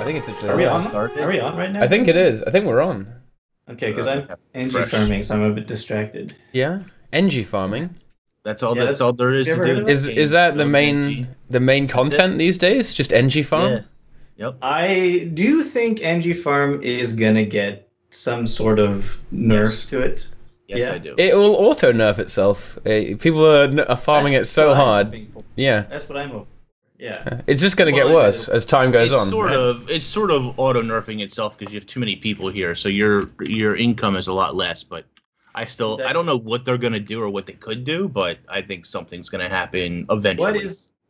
think it's actually Are we on. on? Are we on right now? I think it is. I think we're on. Okay, because I'm Engi farming, so I'm a bit distracted. Yeah, Engi farming. That's all. That's all there is to do. Is that the main content these days? Just Engi farm? Yeah. Yep. I do think Engi farm is gonna get some sort of nerf to it. Yes, I do. It will auto nerf itself. People are farming it so hard. Yeah. That's what I'm hoping. Yeah. It's just going to get worse as time goes on. It's sort of auto nerfing itself because you have too many people here, so your income is a lot less. But I don't know what they're going to do or what they could do, but I think something's going to happen eventually.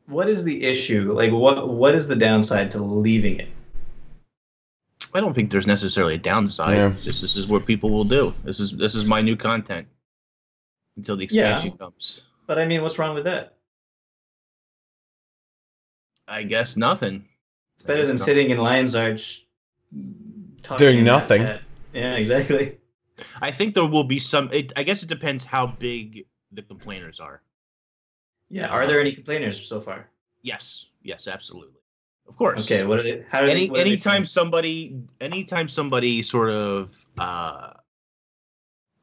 What is the issue? Like what is the downside to leaving it? I don't think there's necessarily a downside. Yeah. It's just this is what people will do. This is my new content until the expansion comes. But I mean, what's wrong with that? I guess nothing. It's better than sitting in Lion's Arch doing nothing. Yeah, exactly. I think there will be some. I guess it depends how big the complainers are. Yeah. Are there any complainers so far? Yes. Yes, absolutely. Of course. Okay. What are they? Anytime somebody sort of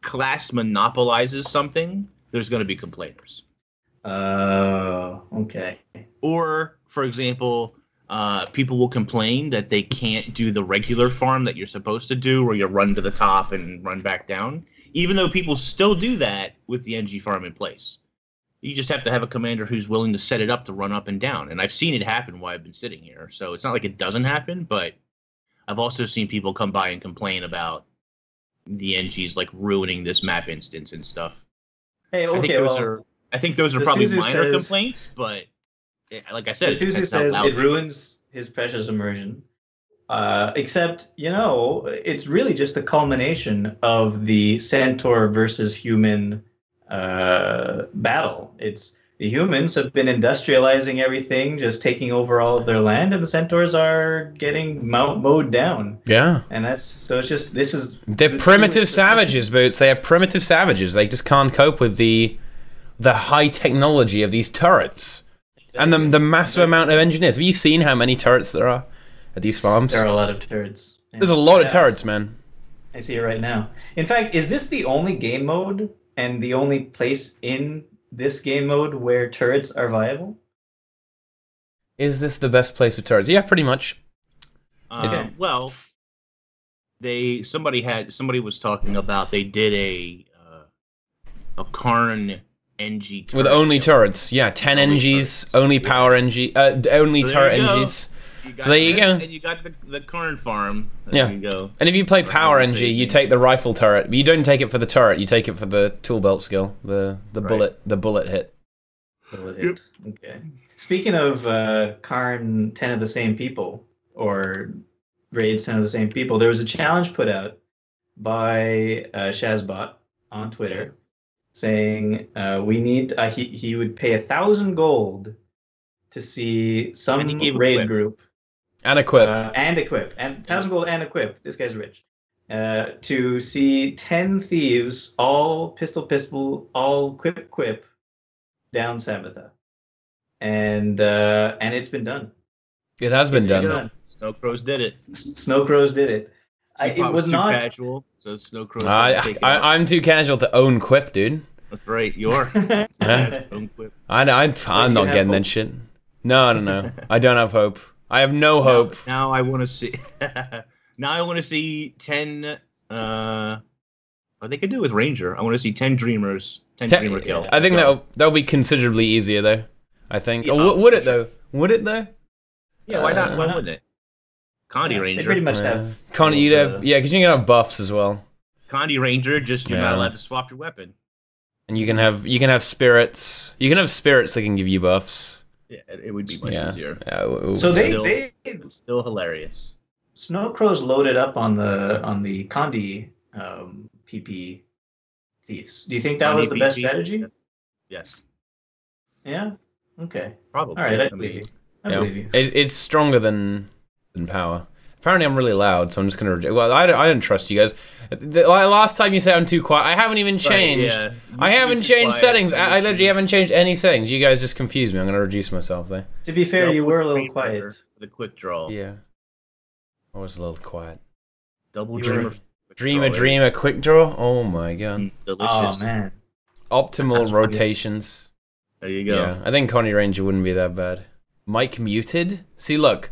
class monopolizes something, there's going to be complainers. Oh, okay. Or, for example, people will complain that they can't do the regular farm that you're supposed to do, where you run to the top and run back down, even though people still do that with the Engi farm in place. You just have to have a commander who's willing to set it up to run up and down. And I've seen it happen while I've been sitting here. So it's not like it doesn't happen, but I've also seen people come by and complain about the Engis like ruining this map instance and stuff. Hey, okay, I think those are probably minor complaints, but like I said, Suzu says it ruins his precious immersion. Except, it's really just the culmination of the centaur versus human battle. It's the humans have been industrializing everything, just taking over all of their land, and the centaurs are getting mowed down. Yeah. And they're primitive savages, Boots. They are primitive savages. They just can't cope with the high technology of these turrets. Exactly. And the massive amount of engineers. Have you seen how many turrets there are at these farms? There are a lot of turrets. There's a lot of turrets, man. I see it right now. In fact, is this the only game mode and the only place in this game mode where turrets are viable? Is this the best place for turrets? Yeah, pretty much. Well, somebody was talking about they did a Karn Engi turret. With only turrets, yeah, 10 Engis, only power Engi, only turret Engis. So there you go. And you got the Karn farm. There you go. And if you play power Engi, you take the rifle turret. But you don't take it for the turret. You take it for the tool belt skill, the bullet hit. Bullet hit. Okay. Speaking of Karn 10 of the same people, or raids 10 of the same people, there was a challenge put out by Shazbot on Twitter, saying we need he would pay 1,000 gold to see some raid group and equip and 1,000 gold and equip. This guy's rich. To see 10 thieves, all pistol, all quip down Sabbatha, and it's been done. It has been done. Snow Crows did it. Snow Crows did it. It was not casual. So Snow Crows. I'm too casual to own quip, dude. That's right. You are. Own quip. I'm not getting that shit. No. I don't have hope. I have no hope. Now I want to see. Now I want to see 10. What they could do with Ranger. I want to see 10 Dreamers. 10 Dreamer kill. I think that'll be considerably easier though. I think. Yeah, would it though? Would it though? Yeah. Why not? Why wouldn't it? Condi Ranger. They pretty much have. Condi, you'd have because you can have buffs as well. Condi Ranger, just you're not allowed to swap your weapon. And you can have spirits. You can have spirits that can give you buffs. Yeah, it would be much easier. Yeah, so it's still hilarious. Snow Crows loaded up on the Condi PP thieves. Do you think that was the best strategy? Yes. Yeah. Okay. Probably. All right. I believe you. I believe you. It's stronger than power. Apparently, I'm really loud, so I'm just gonna. Well, I don't trust you guys. Last time you said I'm too quiet. I haven't even changed. Right, yeah. I haven't changed settings. I literally haven't changed any settings. You guys just confused me. I'm gonna reduce myself there. To be fair, you were a little quiet. The quick draw. Yeah. I was a little quiet. Double Dreamer, quick draw. Oh my god. Delicious. Oh man. Optimal rotations. There you go. Yeah, I think Connie Ranger wouldn't be that bad. Mike muted. See, look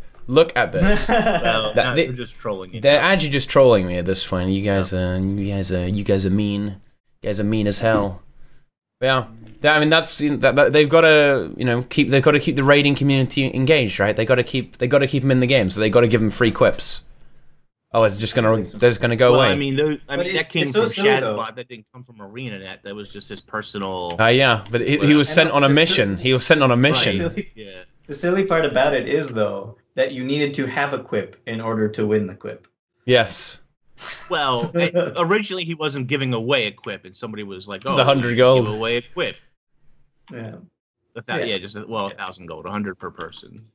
at this. Well, they're just trolling you. They're actually just trolling me at this point. You guys are mean. You guys are mean as hell. But yeah, I mean they've got to keep the raiding community engaged, right? They got to keep them in the game, so they got to give them free quips. Oh, it's just gonna go away. I mean, that came from Shazbot. That didn't come from ArenaNet. That was just his personal. Yeah, but he was sent on a mission. He was sent on a mission. Right. Yeah. The silly part about it is though that you needed to have a quip in order to win the quip. Yes. Well, originally he wasn't giving away a quip, and somebody was like, "Oh, it's 100 gold. Give away a quip." Yeah. 1,000 gold, 100 per person.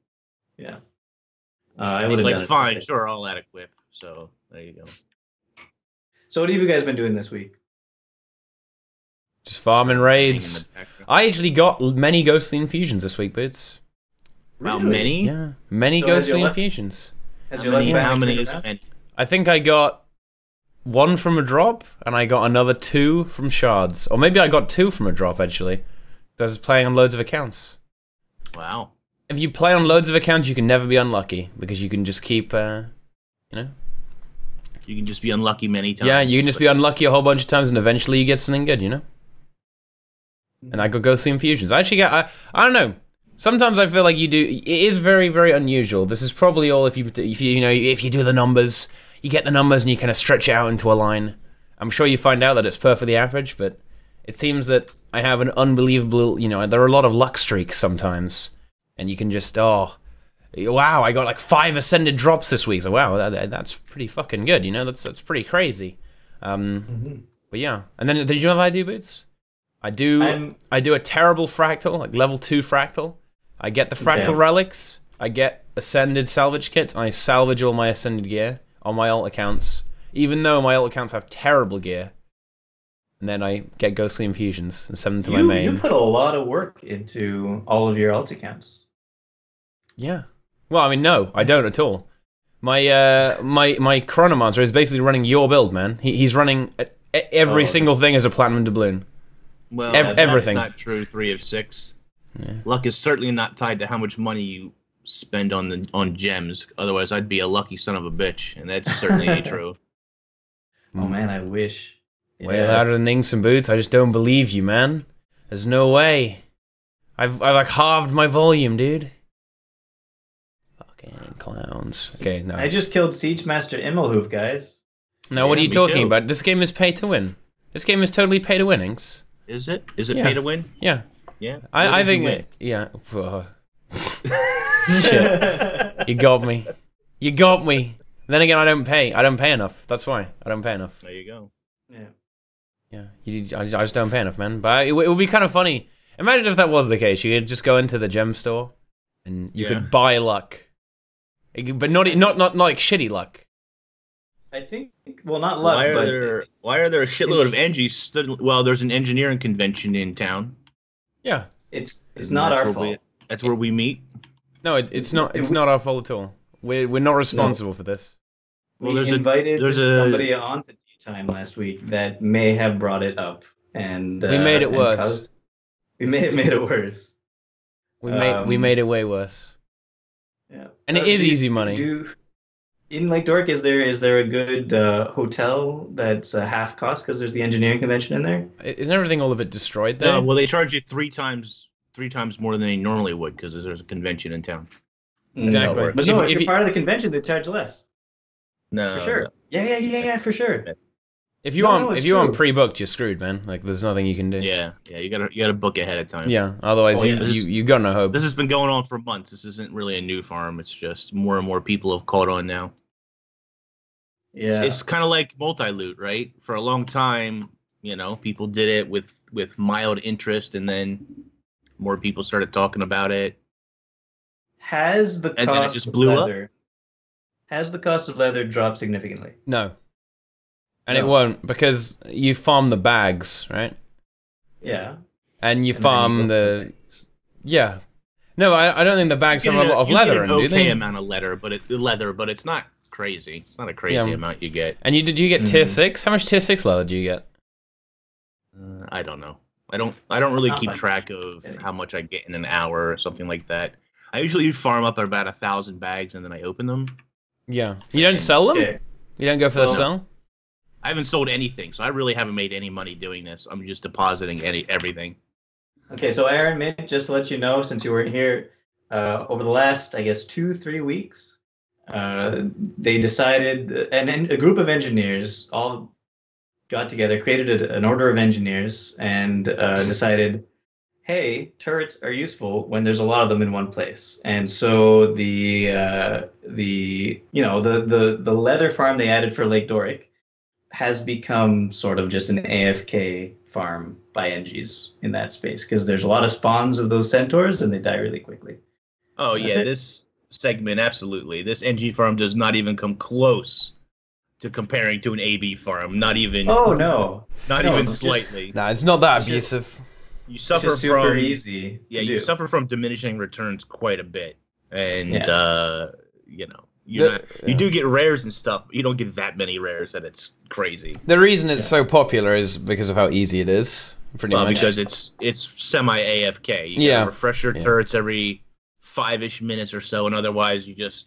Yeah. I was like, "Fine, sure, I'll add a quip." So there you go. So what have you guys been doing this week? Just farming raids. I actually got many ghostly infusions this week, Boots. Wow, many? Yeah, many ghostly infusions. How many is many? I think I got 1 from a drop, and I got another 2 from shards. Or maybe I got 2 from a drop, actually. I was playing on loads of accounts. Wow. If you play on loads of accounts, you can never be unlucky, because you can just keep, You can just be unlucky many times. Yeah, you can just be unlucky a whole bunch of times, and eventually you get something good, And I got ghostly infusions. I actually I don't know. Sometimes I feel like you do. It is very, very unusual. This is probably all if you do the numbers, you get the numbers and you kind of stretch it out into a line. I'm sure you find out that it's perfectly average, but it seems that I have an unbelievable. There are a lot of luck streaks sometimes, and you can just wow, I got like 5 ascended drops this week. So wow, that's pretty fucking good. That's pretty crazy. But yeah, and then did you know what I do, Boots? I do a terrible fractal, like level 2 fractal. I get the fractal relics. I get ascended salvage kits, and I salvage all my ascended gear on my alt accounts, even though my alt accounts have terrible gear. And then I get ghostly infusions and send them to my main. You put a lot of work into all of your alt accounts. Yeah. Well, I mean, no, I don't at all. My Chronomancer is basically running your build, man. He's running every single thing as a platinum doubloon. Well, everything. That's not true. 3 of 6. Yeah. Luck is certainly not tied to how much money you spend on gems. Otherwise, I'd be a lucky son of a bitch, and that's certainly ain't true. Oh man, I wish. Way louder than Inks and Boots. I just don't believe you, man. There's no way. I've like halved my volume, dude. Fucking clowns. Okay, no. I just killed Siege Master Immelhoof, guys. No, what are you talking about? This game is pay to win. This game is totally pay to win, Inks. Is it? Is it pay to win? Yeah. Yeah. I think yeah. Shit. You got me. You got me. Then again, I don't pay enough. That's why I don't pay enough. There you go. Yeah. I just don't pay enough, man. But it would be kind of funny. Imagine if that was the case. You could just go into the gem store, and you could buy luck, but not like shitty luck. I think. Well, not luck. Why are there a shitload of Engis? Well, there's an engineering convention in town. Yeah. It's not our fault. That's where we meet. No, it's not our fault at all. We're not responsible for this. Well, there's somebody on to TeaTime last week that may have brought it up, and we made it worse. We made it worse. We made it way worse. Yeah, and it is easy money. In Lake Dork, is there a good hotel that's half cost because there's the engineering convention in there? Isn't everything all a bit destroyed there? No, well, they charge you 3 times more than they normally would because there's a convention in town. Exactly. But no, if you're part of the convention, they charge less. No, for sure. No. Yeah, for sure. If you aren't pre-booked, you're screwed, man. Like there's nothing you can do. Yeah, you gotta book ahead of time. Yeah, otherwise you got no hope. This has been going on for months. This isn't really a new farm. It's just more and more people have caught on now. Yeah, it's kind of like multi-loot, right? For a long time, people did it with mild interest, and then more people started talking about it. Has the cost of leather dropped significantly? No. And it won't, because you farm the bags, right? Yeah. And you farm the... No, I don't think the bags have a lot of leather in, do they? Okay amount of leather, but it's not crazy. It's not a crazy amount you get. And did you get tier 6? How much tier 6 leather do you get? I don't know. I don't really keep track of how much I get in an hour or something like that. I usually farm up about 1,000 bags and then I open them. Yeah. You don't sell them? Okay. You don't go for the sell? I haven't sold anything, so I really haven't made any money doing this. I'm just depositing everything. Okay, so Aaron, Mint, just to let you know, since you weren't here, over the last, I guess, 2-3 weeks, they decided, and a group of engineers all got together, created an order of engineers, and decided, hey, turrets are useful when there's a lot of them in one place. And so the leather farm they added for Lake Doric has become sort of just an AFK farm by Engis in that space, because there's a lot of spawns of those centaurs and they die really quickly. Oh, yeah, this segment, absolutely. This NG farm does not even come close to comparing to an AB farm. Not even. Oh, no. Not even slightly. No, it's not that abusive. You suffer just super from easy. Yeah, you suffer from diminishing returns quite a bit, and you do get rares and stuff, but you don't get that many rares that it's crazy. The reason it's so popular is because of how easy it is. Pretty much. Because it's semi AFK. You gotta refresh your turrets every 5-ish minutes or so, and otherwise you just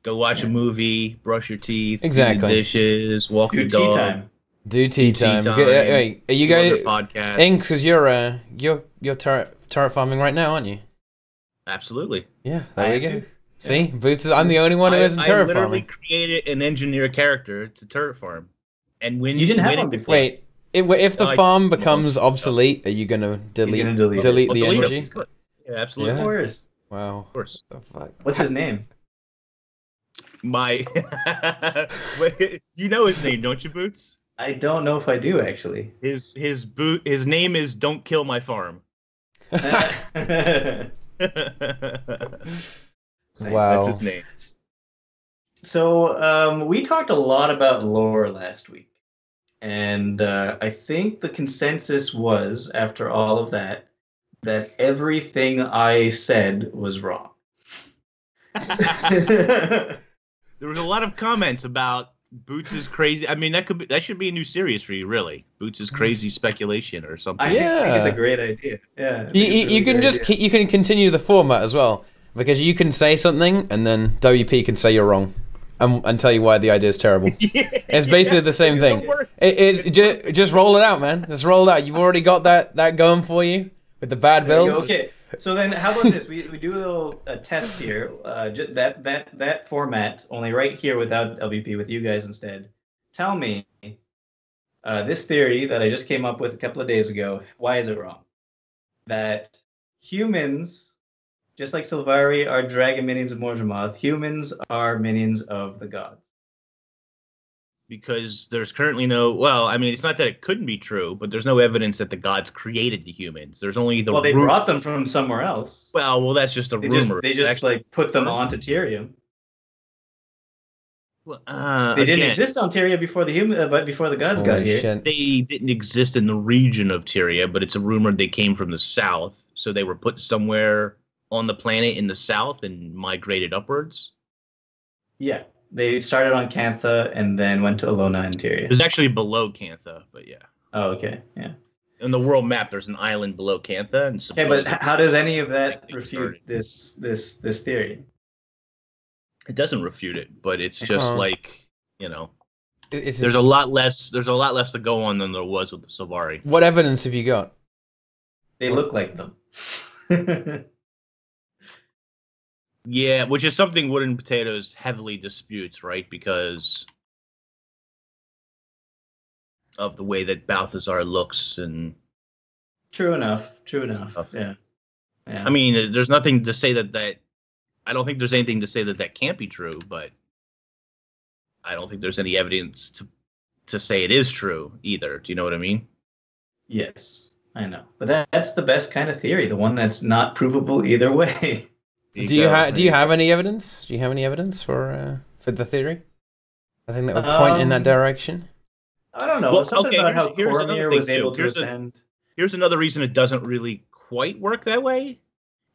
go watch a movie, brush your teeth, do the dishes, walk the dog. Do tea time. Wait, are you guys podcasts? Inks, because you're turret farming right now, aren't you? Absolutely. Yeah, there we go. See, Boots I'm the only one who isn't turret farming. I literally created an engineer character to turret farm, and when you didn't have one before. Wait, if the farm becomes obsolete, are you gonna delete the energy? Yeah, absolutely. Of course. Wow. Of course. The fuck? What's his name? You know his name, don't you, Boots? I don't know if I do, actually. His name is Don't Kill My Farm. Wow. That's his name. So we talked a lot about lore last week. And I think the consensus was, after all of that everything I said was wrong. There was a lot of comments about Boots' crazy. I mean, that should be a new series for you, really. Boots' crazy speculation or something. I think it's a great idea. Yeah. You can you can continue the format as well, because you can say something and then WP can say you're wrong and tell you why the idea is terrible. It's basically the same thing. Just roll it out, man. Just roll it out. You've already got that going for you with the bad builds. Okay. So then, how about this? We do a little test here. That format, only right here without LVP, with you guys instead. Tell me, this theory that I just came up with a couple of days ago. Why is it wrong? That humans, just like Sylvari, are dragon minions of Morjamoth. Humans are minions of the gods. Because there's currently it's not that it couldn't be true, but there's no evidence that the gods created the humans. There's only the they brought them from somewhere else. Well, that's just a rumor. They just put them onto Tyrium. Well, they didn't exist on Tyria before the gods got here. Shit. They didn't exist in the region of Tyria, but it's a rumor they came from the south, so they were put somewhere on the planet in the south and migrated upwards. Yeah. They started on Cantha and then went to Alona and Tyria. It was actually below Cantha, but yeah. Oh, okay, yeah. In the world map, there's an island below Cantha. And okay, but how does any of that refute this theory? It doesn't refute it, but it's just There's a lot less to go on than there was with the Sylvari. What evidence have you got? They look like them. Yeah, which is something Wooden Potatoes heavily disputes, right? Because of the way that Balthazar looks and... True enough. Yeah. I mean, there's nothing to say that... I don't think there's anything to say that can't be true, but I don't think there's any evidence to say it is true either. Do you know what I mean? Yes, I know. But that's the best kind of theory, the one that's not provable either way. Do you have any evidence? Do you have any evidence for the theory? I think that would point in that direction. I don't know. Well, something about how Cormier was able to ascend. Here's another reason it doesn't really quite work that way,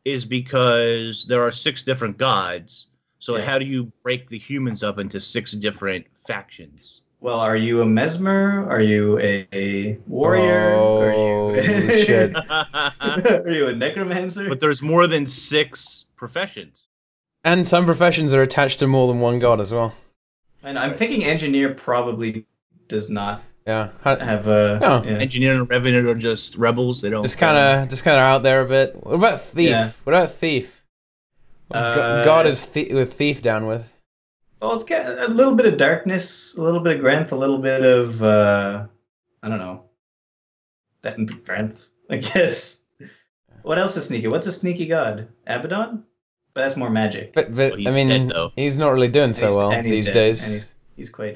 is because there are 6 different gods, So Yeah. how do you break the humans up into 6 different factions? Well, are you a mesmer? Are you a warrior? Are Oh, you shit. are you a necromancer? But there's more than 6 professions. And some professions are attached to more than one god as well. And I'm thinking engineer probably does not Yeah. have a. Oh. Yeah. Engineer and Revenant are just rebels. They don't. Just kind of out there a bit. What about thief? Yeah. What about thief? God is with thief down with. Well, it's got a little bit of darkness, a little bit of Grenth, a little bit of I don't know. That Grenth, I guess. What else is sneaky? What's a sneaky god? Abaddon? But that's more magic. But Well, he's I mean, dead, though. he's not really doing so well And he's these dead. days. And he's quite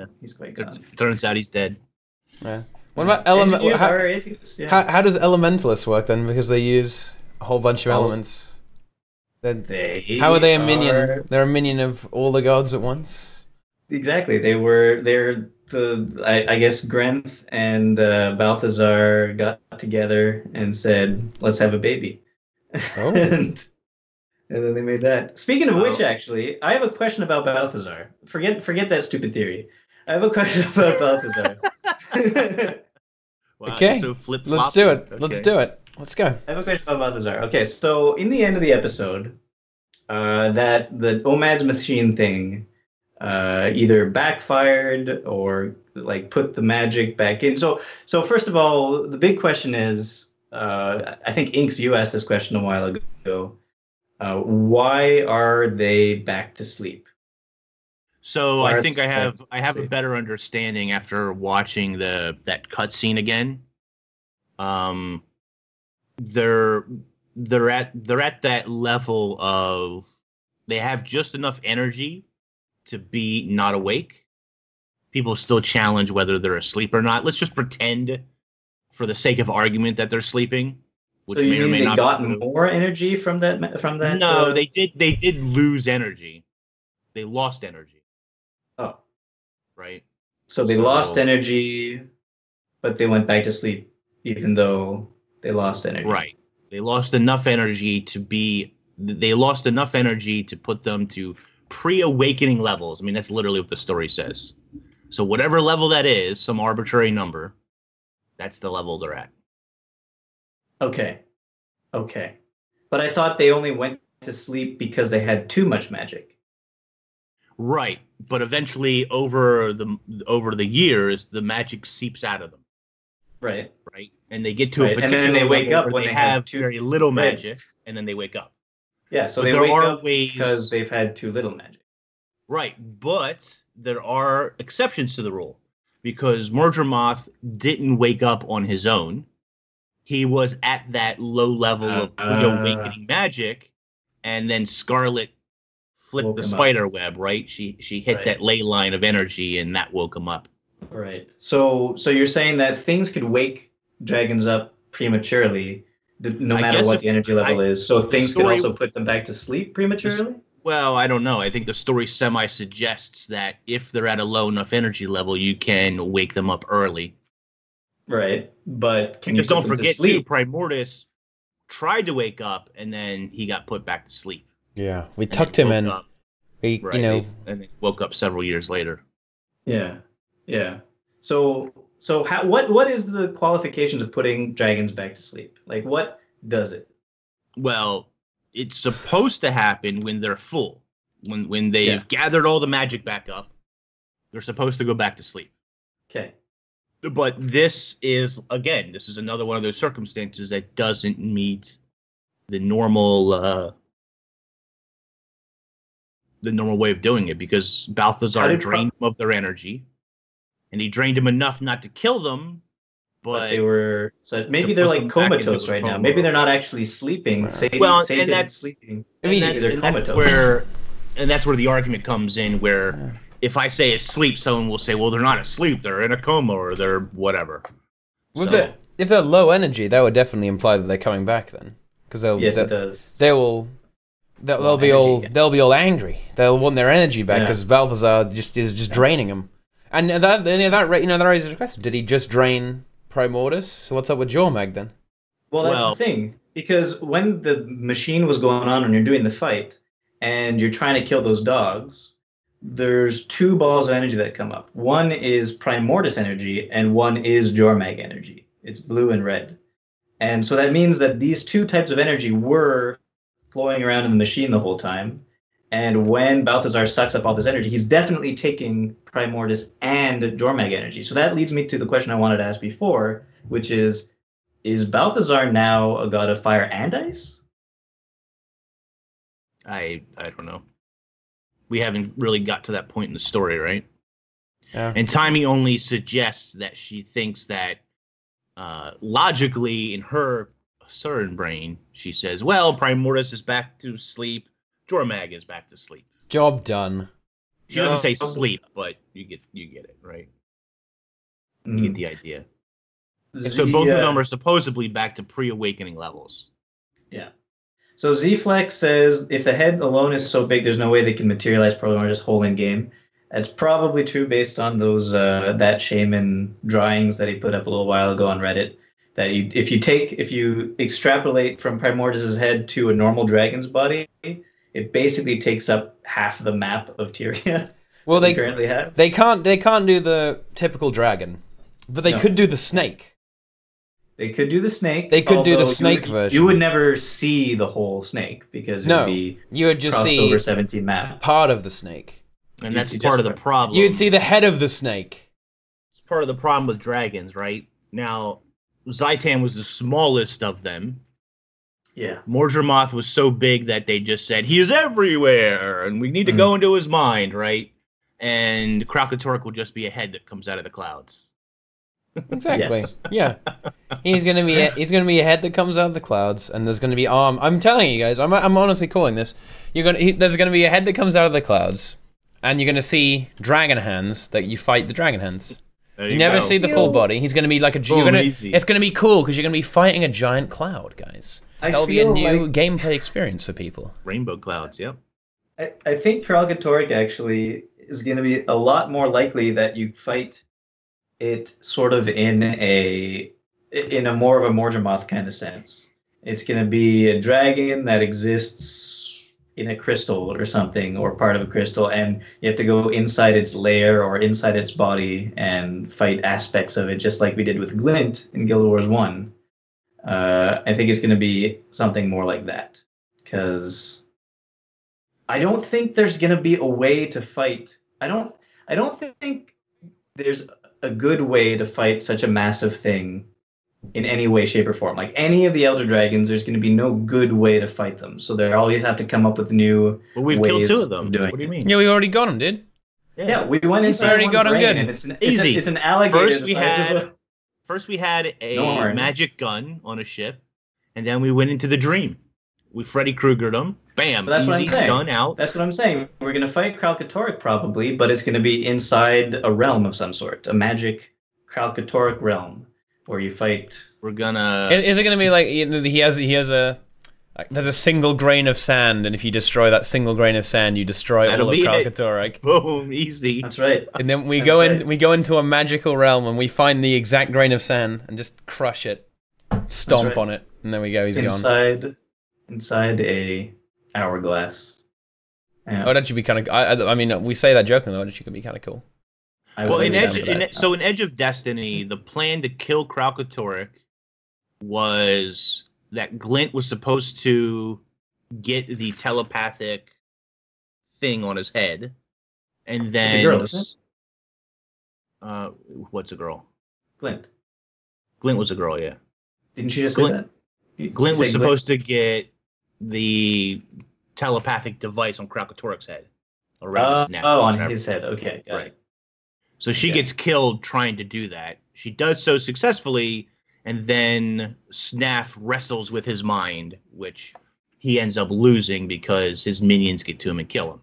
gone. Turns out he's dead. Yeah. What about element? Engineers are atheists, yeah. How does elementalists work then? Because they use a whole bunch of elements. How are they a minion? They're a minion of all the gods at once. Exactly. They're I guess Grenth and Balthazar got together and said, "Let's have a baby." Oh. and then they made that. Speaking of which, actually, I have a question about Balthazar. Forget that stupid theory. I have a question about Balthazar. Wow, Okay. So flip-floppy. Let's do it. Okay. Let's do it. Let's go. I have a question about Balthazar. Okay, so in the end of the episode, that the Omad's machine thing either backfired or like put the magic back in. So first of all, the big question is, I think Inks, you asked this question a while ago. Why are they back to sleep? So Why I are think they I have back a to sleep? better understanding after watching that cutscene again. They're at that level of they have just enough energy to be not awake. People still challenge whether they're asleep or not. Let's just pretend, for the sake of argument, that they're sleeping. Which So you may or mean may they not got be true. more energy from that? No, they did lose energy. They lost energy, Oh, right? so they lost energy, but they went back to sleep, even though they lost energy. Right. They lost enough energy to put them to pre-awakening levels. I mean, that's literally what the story says. So whatever level that is, some arbitrary number, that's the level they're at. Okay. But I thought they only went to sleep because they had too much magic. Right. But eventually over the years, the magic seeps out of them. Right. Right. And they get to a Right, and particular then they wake level up where when they they have have too- very little Right. magic, and then they wake up. Yeah, so But they there wake are up ways- because they've had too little magic. Right, but there are exceptions to the rule because Mordor Moth didn't wake up on his own. He was at that low level of pre-awakening magic, and then Scarlet flipped Woke the him up. spider web. Right, she hit Right. that ley line of energy, and that woke him up. Right. So you're saying that things could wake dragons up prematurely, no I matter guess what if- the energy level is. So the things could story- also put them back to sleep prematurely? Well, I don't know. I think the story semi-suggests that if they're at a low enough energy level, you can wake them up early. Right. But can Because you put don't them to forget, too, sleep? Primordus tried to wake up, and then he got put back to sleep. Yeah, we And tucked then him woke in. up, We, right, you know, and then woke up several years later. Yeah. So what is the qualifications of putting dragons back to sleep? Like, what does it? Well, it's supposed to happen when they're full. When they've gathered all the magic back up, they're supposed to go back to sleep. Okay. But this is another one of those circumstances that doesn't meet the normal way of doing it, because How Balthazar did drained them of their energy, and he drained them enough not to kill them, But but they were, so maybe to they're put like them back into comatose a right now. coma. Maybe they're not actually sleeping. Satan, Well, and Satan that's- is sleeping. I mean, that's where the argument comes in, where if I say asleep, someone will say, well, they're not asleep, they're in a coma, or they're whatever. if they're low energy, that would definitely imply that they're coming back then, because Yes, it does. they'll be all angry. They'll want their energy back Yeah. because Balthazar is just draining them. And that raises the question: did he just drain Primordus? So what's up with Jormag then? Well, that's the thing. Because when the machine was going on and you're doing the fight, and you're trying to kill those dogs, there's two balls of energy that come up. One is Primordius energy, and one is Jormag energy. It's blue and red. And so that means that these two types of energy were flowing around in the machine the whole time. And when Balthazar sucks up all this energy, he's definitely taking Primordius and Jormag energy. So that leads me to the question I wanted to ask before, which is Balthazar now a god of fire and ice? I don't know. We haven't really got to that point in the story, right? Yeah. And Timey only suggests that she thinks that logically in her certain brain, she says, well, Primordius is back to sleep. Jormag is back to sleep. Job done. She doesn't say sleep, but you get it, right? You get the idea. So both of them are supposedly back to pre-awakening levels. Yeah. So Z-Flex says, if the head alone is so big, there's no way they can materialize Primordius whole in game. That's probably true based on those that shaman drawings that he put up a little while ago on Reddit. That if you extrapolate from Primordius's head to a normal dragon's body, it basically takes up half the map of Tyria. Well, they currently have. They can't do the typical dragon, but they could do the snake. They could do the snake. They could do the snake version. You would never see the whole snake because it would be you would just see over 17 map. Part of the snake. And that's part of the problem. You'd see the head of the snake. It's part of the problem with dragons, right? Now, Zaitan was the smallest of them. Yeah. Mordremoth was so big that they just said, he is everywhere, and we need to go into his mind, right? And Kralkatorrik will just be a head that comes out of the clouds. Exactly. Yeah. He's gonna be a head that comes out of the clouds, and there's gonna be arm. I'm telling you guys, I'm honestly calling this. There's gonna be a head that comes out of the clouds, and you're gonna see dragon hands that you fight the dragon hands. You never see the full body. He's gonna be like a. It's gonna be cool because you're gonna be fighting a giant cloud, guys. That'll be a new gameplay experience for people. Rainbow clouds, yep. I think Kralkatorrik actually is going to be a lot more likely that you fight it sort of in a more of a Mordremoth kind of sense. It's going to be a dragon that exists in a crystal or something, or part of a crystal, and you have to go inside its lair or inside its body and fight aspects of it, just like we did with Glint in Guild Wars 1. I think it's going to be something more like that, because I don't think there's going to be a way to fight. I don't think there's a good way to fight such a massive thing in any way, shape, or form. Like any of the Elder Dragons, there's going to be no good way to fight them. So they always have to come up with new. But we've killed two of them. What do you mean? Yeah, we already got them, dude. Yeah, we went inside. We already got them good. And it's an alligator. First we had a magic gun on a ship, and then we went into the dream. We Freddy Kruegered them. Bam. That's what I'm saying. Gun out. That's what I'm saying. We're going to fight Kralkatorrik probably, but it's going to be inside a realm of some sort, a magic Kralkatorrik realm, where you fight. We're gonna. Is it going to be like he has a? There's a single grain of sand, and if you destroy that single grain of sand, you destroy all of Kralkatorrik. Boom, easy. That's right. And then we go into a magical realm, and we find the exact grain of sand, and just crush it, stomp on it, and there we go. He's gone. Inside a hourglass. Yeah. Oh, that should be kind of. I mean, we say that jokingly, but it should be kind of cool. Well, in Edge of Destiny, the plan to kill Kralkatorrik was that Glint was supposed to get the telepathic thing on his head, and then it's a girl, isn't it? What's a girl? Glint. Glint was a girl, yeah. Didn't she just say that? Glint was supposed to get the telepathic device on Kralkatorrik's head. On his head. Okay, got it. So she gets killed trying to do that. She does so successfully, and then Snaf wrestles with his mind, which he ends up losing because his minions get to him and kill him.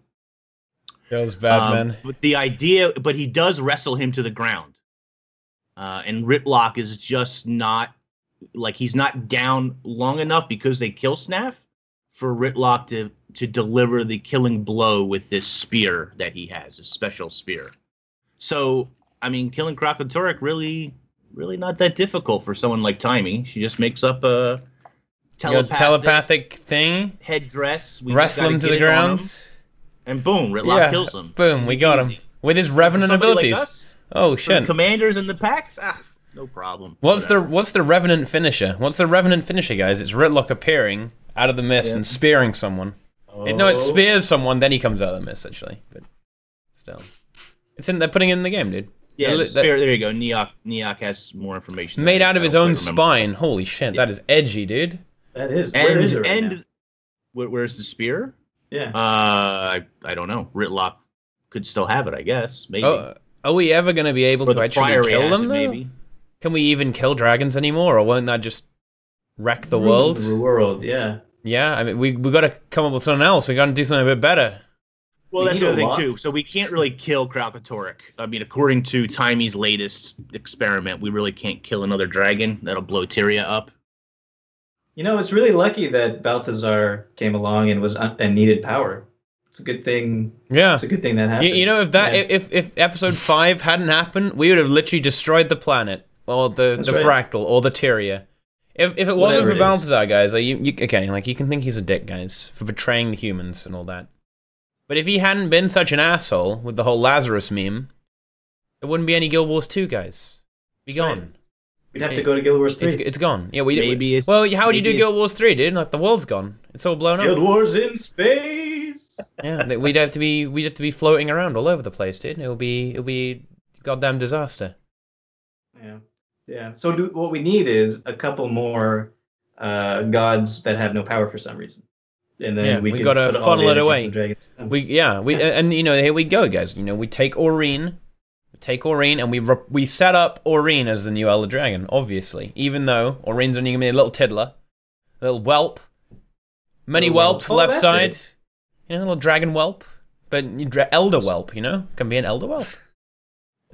That was bad, man. But he does wrestle him to the ground. And Ritlock is just not, like, he's not down long enough because they kill Snaf for Ritlock to deliver the killing blow with this spear that he has, a special spear. So, I mean, killing Kralkatorrik really not that difficult for someone like Timey. She just makes up 10 telepathic thing. Headdress. We wrestle him to the ground. And boom, Ritlock kills him. Boom, we got him. With his Revenant abilities. Like us, oh, shit. The commanders and the packs? No problem. What's the Revenant finisher? What's the Revenant finisher, guys? It's Ritlock appearing out of the mist and spearing someone. Oh. No, it spears someone, then he comes out of the mist, actually. But still. They're putting it in the game, dude. Yeah, there you go. Neok has more information. Made out of his own spine. Holy shit, that is edgy, dude. That is. Where is it right now? Where's the spear? Yeah. I don't know. Ritlock could still have it, I guess. Maybe. Are we ever going to be able to actually kill them, though? Maybe. Can we even kill dragons anymore, or won't that just wreck the world? The world, yeah. Yeah, I mean, we got to come up with something else. We got to do something a bit better. Well, that's the other thing, too. So we can't really kill Kralkatorrik. I mean, according to Timey's latest experiment, we really can't kill another dragon. That'll blow Tyria up. You know, it's really lucky that Balthazar came along and needed power. It's a good thing. Yeah, it's a good thing that happened. You know, if episode 5 hadn't happened, we would have literally destroyed the planet, or the fractal, or the Tyria. If it wasn't for Balthazar, guys, you can think he's a dick, guys, for betraying the humans and all that. But if he hadn't been such an asshole with the whole Lazarus meme, there wouldn't be any Guild Wars 2, guys. Be gone. Right. We'd have to go to Guild Wars 3. It's gone. Yeah, how would you do Guild Wars 3, dude? Like, the world's gone. It's all blown up. Guild Wars in space. Yeah, we'd have to be floating around all over the place, dude. It'll be a goddamn disaster. Yeah. So what we need is a couple more gods that have no power for some reason. And then we got to funnel it away. And you know, here we go, guys. You know, we take Aurene, and we set up Aurene as the new Elder Dragon. Obviously, even though Aurene's only gonna be a little tiddler, a little whelp, many whelps left side. You know, a little dragon whelp, but elder whelp. You know, can be an elder whelp.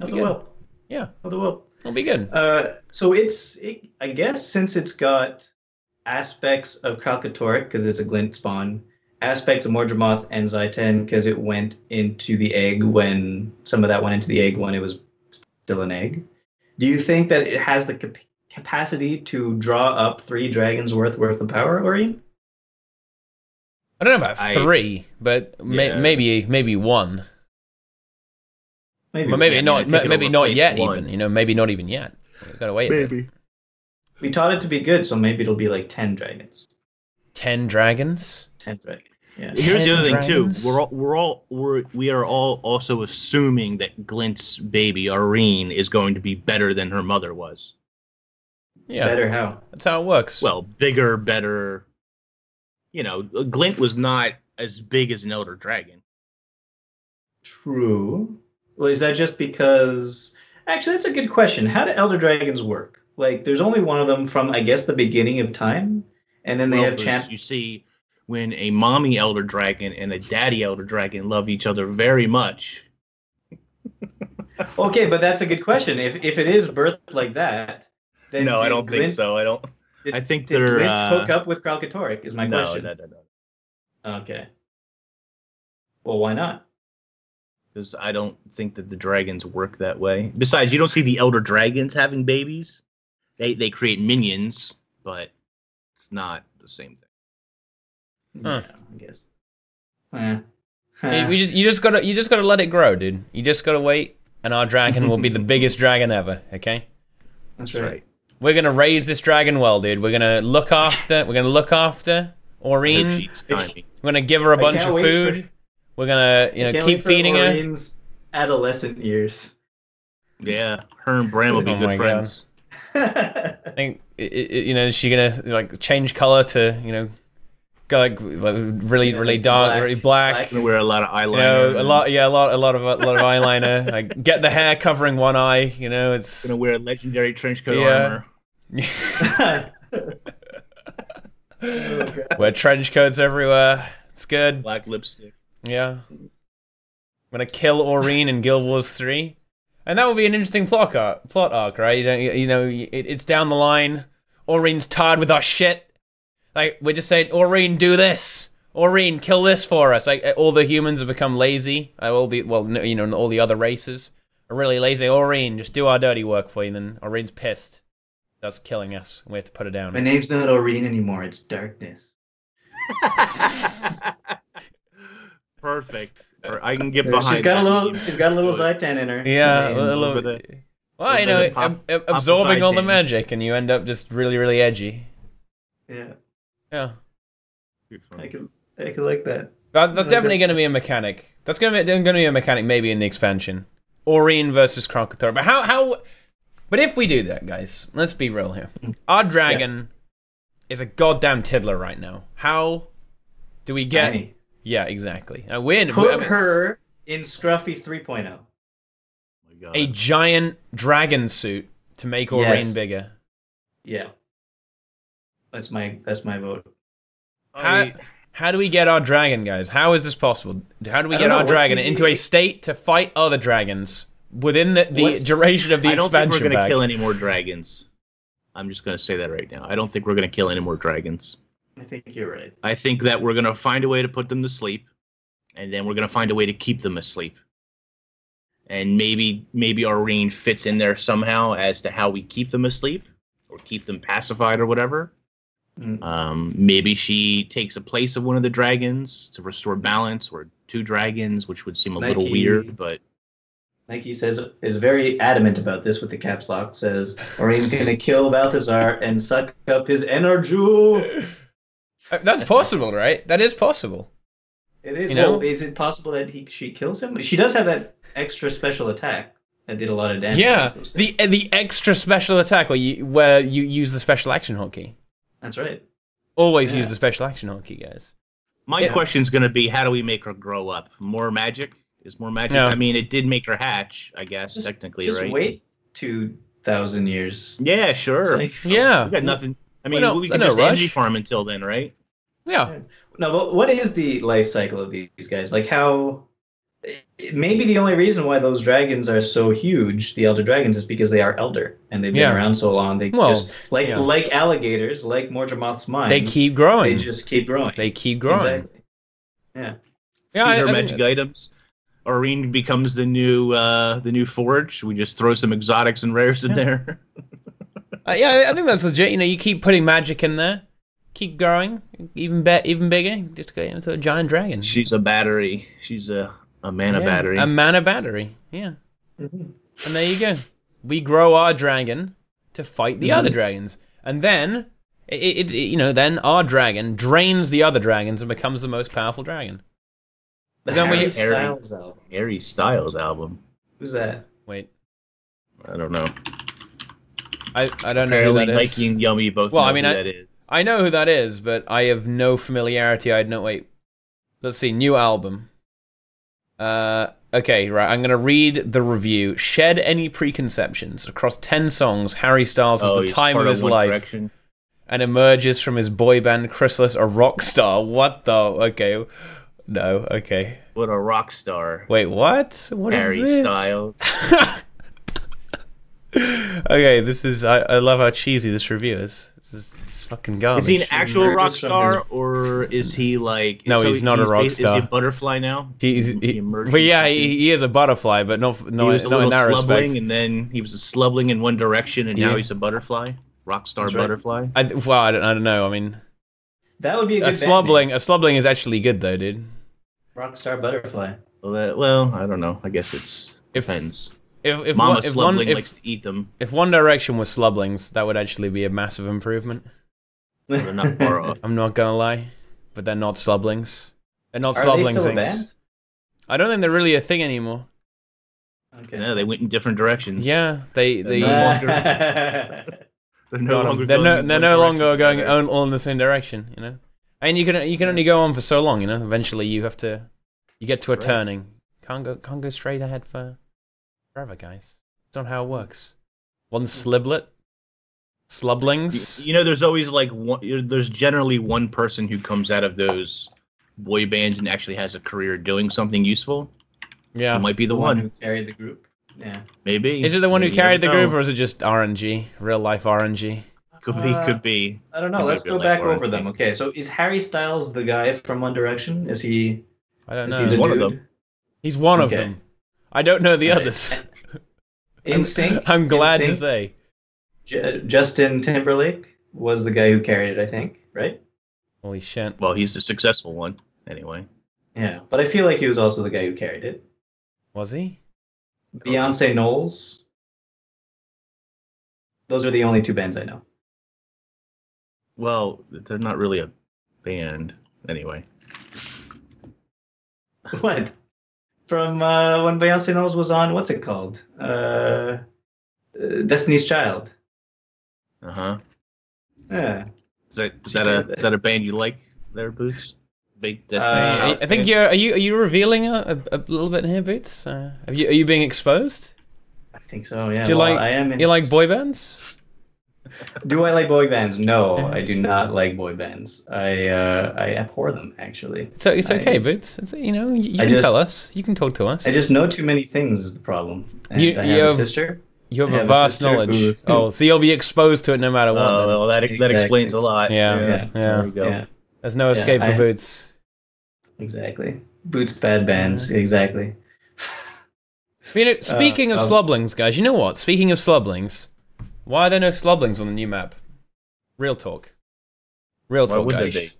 Elder whelp. Yeah, elder whelp. It'll be good. So I guess since it's got aspects of Kralkatorrik because it's a glint spawn, aspects of Mordramoth and Zaiten because it went into the egg when some of that went into the egg when it was still an egg. Do you think that it has the capacity to draw up 3 dragons worth of power, Aurene? I don't know about 3, but maybe 1. Maybe not yet. Even maybe not even yet. We've got to wait. Maybe. We taught it to be good, so maybe it'll be like 10 dragons. 10 dragons? 10 dragons. Yeah. Here's the other thing too. We are all also assuming that Glint's baby Aurene is going to be better than her mother was. Yeah. Better how? That's how it works. Well, bigger, better. You know, Glint was not as big as an Elder Dragon. True. Well, is that just because? Actually, that's a good question. How do Elder Dragons work? Like, there's only one of them from, I guess, the beginning of time, and then they have champions. You see, when a mommy Elder Dragon and a daddy Elder Dragon love each other very much. Okay, but that's a good question. If it is birthed like that, then no, I don't think so. I think did they're Glint hook up with Kralkatorrik is my question. No. Okay. Well, why not? Because I don't think that the dragons work that way. Besides, you don't see the Elder Dragons having babies. They create minions, but it's not the same thing. Yeah, I guess. You just gotta let it grow, dude. You just gotta wait, and our dragon will be the biggest dragon ever. Okay. That's right. We're gonna raise this dragon well, dude. We're gonna look after Aurene. We're gonna give her a bunch of food. We're gonna, keep feeding her. Aurene's adolescent years. Yeah, her and Bram will be good friends. I think, is she gonna change color to, go really dark, really black? Gonna wear a lot of eyeliner. A lot of eyeliner. Like, get the hair covering one eye. It's gonna wear a legendary trench coat armor. Wear trench coats everywhere. It's good. Black lipstick. Yeah. I'm gonna kill Aurene in Guild Wars 3. And that would be an interesting plot arc, right? It's down the line. Aurene's tired with our shit. Like, we're just saying, Aurene, do this. Aurene, kill this for us. Like, all the humans have become lazy. All the other races are really lazy. Aurene, just do our dirty work for you. And then Aurene's pissed. That's killing us. We have to put it down. My name's not Aurene anymore. It's Darkness. Perfect. Or I can get behind. She's got a little Zaitan in her. Yeah, a little bit. Well, you know, absorbing all the magic, and you end up just really, really edgy. Yeah. Yeah. I can like that. That's definitely going to be a mechanic. That's going to be a mechanic maybe in the expansion. Aurene versus Kronkator. But how? But if we do that, guys, let's be real here. Our dragon is a goddamn tiddler right now. How do we get? Tiny. Yeah, exactly. A win. Put her in Scruffy 3.0. A giant dragon suit to make Aurene bigger. Yeah. That's my vote. How do we get our dragon, guys? How is this possible? How do we get our dragon into a state to fight other dragons within the duration of the expansion? I don't think we're going to pack? kill any more dragons. I'm just going to say that right now. I don't think we're going to kill any more dragons. I think you're right. I think that we're going to find a way to put them to sleep, and then we're going to find a way to keep them asleep. And maybe Aurene fits in there somehow as to how we keep them asleep or keep them pacified or whatever. Maybe she takes a place of one of the dragons to restore balance, or two dragons, which would seem a little weird, but Nike is very adamant about this with the caps lock. Says Aurene's gonna kill Balthazar and suck up his energy. That's possible, right? That is possible. It is. Well, is it possible that she kills him? She does have that extra special attack that did a lot of damage. Yeah, the extra special attack where you use the special action hotkey. That's right. Always use the special action hotkey, guys. My question's going to be, how do we make her grow up? More magic? Is more magic? Yeah. I mean, it did make her hatch, I guess, technically, right? Just wait 2,000 years. Yeah, sure. We got nothing. I mean, we can just Engi farm until then, right? Yeah. No, but what is the life cycle of these guys? Like, how... Maybe the only reason why those dragons are so huge, the elder dragons, is because they are elder and they've been around so long. They just like alligators, like Mordramoth's mine. They keep growing. They just keep growing. They keep growing. Exactly. Yeah. Feed her magic items. Aurene becomes the new forge. We just throw some exotics and rares in there. I think that's legit. You know, you keep putting magic in there, keep growing, even bigger. Just go into a giant dragon. She's a battery. She's a mana battery. A mana battery, yeah. And there you go. We grow our dragon to fight the other dragons. And then, then our dragon drains the other dragons and becomes the most powerful dragon. Harry Styles album. Harry Styles album. Who's that? Wait. I don't know. I don't know who that is. Mikey and Yummy both know who that is. I know who that is, but I have no familiarity. Wait. Let's see, new album. Okay, right. I'm gonna read the review. Shed any preconceptions. Across 10 songs, Harry Styles is the time of his life and emerges from his boy band Chrysalis a rock star. What the? Okay. No, okay. What a rock star. Wait, what? What Harry is this? Styles. Okay, this is... I love how cheesy this review is. It's fucking garbage. Is he an actual rock star, or is he like... No, he's not a rock star. Is he a butterfly now? But yeah, he is a butterfly, but not in that respect. And then he was a slubbling in one direction, and now he's a butterfly? Rock star butterfly? I don't know. I mean... That would be a good A slubbling is actually good, though, dude. Rockstar butterfly. Well, I don't know. I guess it depends. If Mama slubbling likes to eat them. If One Direction was slubblings, that would actually be a massive improvement. They're not far off. I'm not gonna lie, but they're not slubblings. They're not Are slubblings. They still a band? I don't think they're really a thing anymore. Okay. No, they went in different directions. Yeah, they no longer. They're no longer going all in the same direction. You know, and you can only go on for so long. You know, eventually you get to a turning. Can't go straight ahead forever, guys. That's not how it works. One sliblet, slubblings. You know, there's always there's generally one person who comes out of those boy bands and actually has a career doing something useful. Yeah, it might be the one who carried the group. Yeah, maybe. Is it the one who carried the group, or is it just RNG, real life RNG? Could be. I don't know. Let's go back over them. Okay, so is Harry Styles the guy from One Direction? Is he? I don't know. He's one of them. He's one of them. I don't know the others. In sync. I'm glad to say. Justin Timberlake was the guy who carried it, I think, right? Holy shit. Well, he's the successful one, anyway. Yeah, but I feel like he was also the guy who carried it. Was he? Beyonce Knowles. Those are the only two bands I know. Well, they're not really a band, anyway. What? From when Beyonce Knowles was on, what's it called? Destiny's Child. Uh-huh. Yeah. Is that a band you like there, Boots? Big I think are you revealing a little bit here, Boots? Are you being exposed? I think so, yeah. Do you I am you like boy bands? Do I like boy bands? No, I do not like boy bands. I abhor them, actually. So it's okay, Boots. It's, you know, you can tell us. You can talk to us. I just know too many things is the problem. And I have a sister. You have a vast knowledge. Oh, so you'll be exposed to it no matter what. Oh, well, that explains a lot. Yeah. There we go. Yeah. There's no escape for Boots. Exactly. Boots bad bands. Exactly. You know, speaking of slublings, guys, you know what? Speaking of slublings, why are there no slublings on the new map? Real talk. Real talk, guys.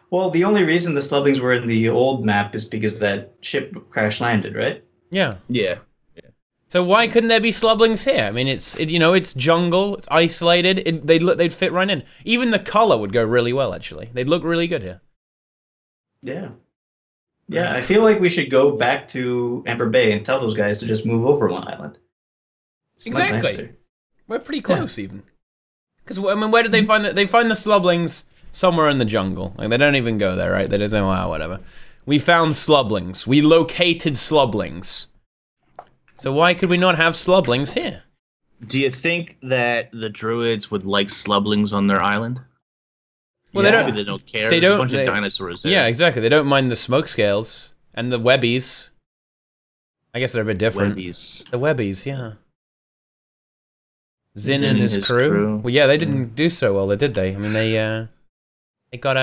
Well, the only reason the slublings were in the old map is because that ship crash landed, right? Yeah. Yeah. So why couldn't there be slublings here? I mean, it's jungle, it's isolated. They'd fit right in. Even the color would go really well, actually. They'd look really good here. Yeah. Yeah, I feel like we should go back to Amber Bay and tell those guys to just move over one island. It's exactly. We're pretty close, even. Because I mean, where did they find that? They find the slublings somewhere in the jungle. Like they don't even go there, right? They don't know, whatever. We found slublings. We located slublings. So why could we not have slublings here? Do you think that the druids would like slublings on their island? Well, they don't care. There's a bunch of dinosaurs there. Yeah, exactly. They don't mind the smoke scales and the webbies. I guess they're a bit different. Webbies. The webbies, yeah. Zin and his crew. Well, yeah, they didn't do so well, did they? I mean, they got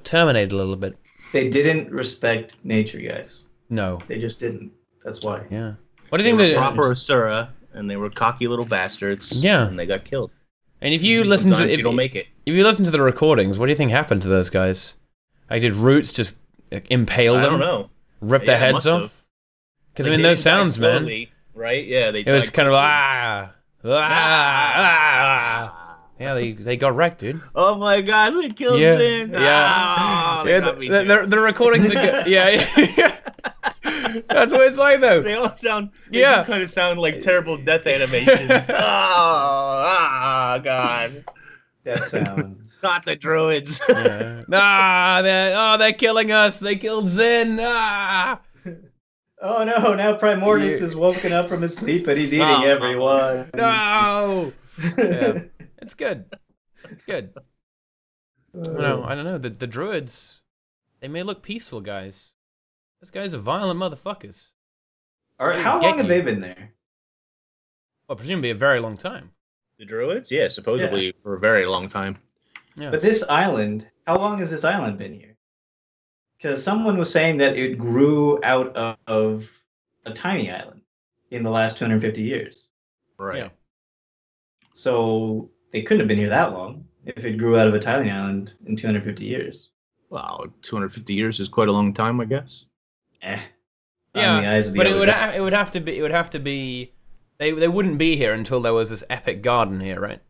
terminated a little bit. They didn't respect nature, guys. No, they just didn't. That's why. Yeah. What do you think? They were proper Asura, and they were cocky little bastards. Yeah. And they got killed. And if you listen to you don't make it. If you listen to the recordings, what do you think happened to those guys? Like, did Roots just impale them? I don't know. Rip their heads off? Because I mean, those sounds, man. Right? Yeah. It was kind of Yeah, they got wrecked, dude. Oh my god, they killed Zin. Yeah. The recordings are good. Yeah. That's what it's like, though. They all sound. They kind of sound like terrible death animations. God. That sound. Not the druids. They're killing us. They killed Zin. Oh no! Now Primordus is woken up from his sleep and he's eating everyone. No. Yeah. It's good. It's good. No, I don't know. The druids, they may look peaceful, guys. Those guys are violent motherfuckers. All right, how long have they been there? Well, presumably a very long time. The druids? Yeah, supposedly for a very long time. Yeah. But this island, how long has this island been here? Because someone was saying that it grew out of a tiny island in the last 250 years. Right. Yeah. So they couldn't have been here that long if it grew out of a tiny island in 250 years. Wow, 250 years is quite a long time, I guess. Yeah, but it would have to be. They wouldn't be here until there was this epic garden here, right?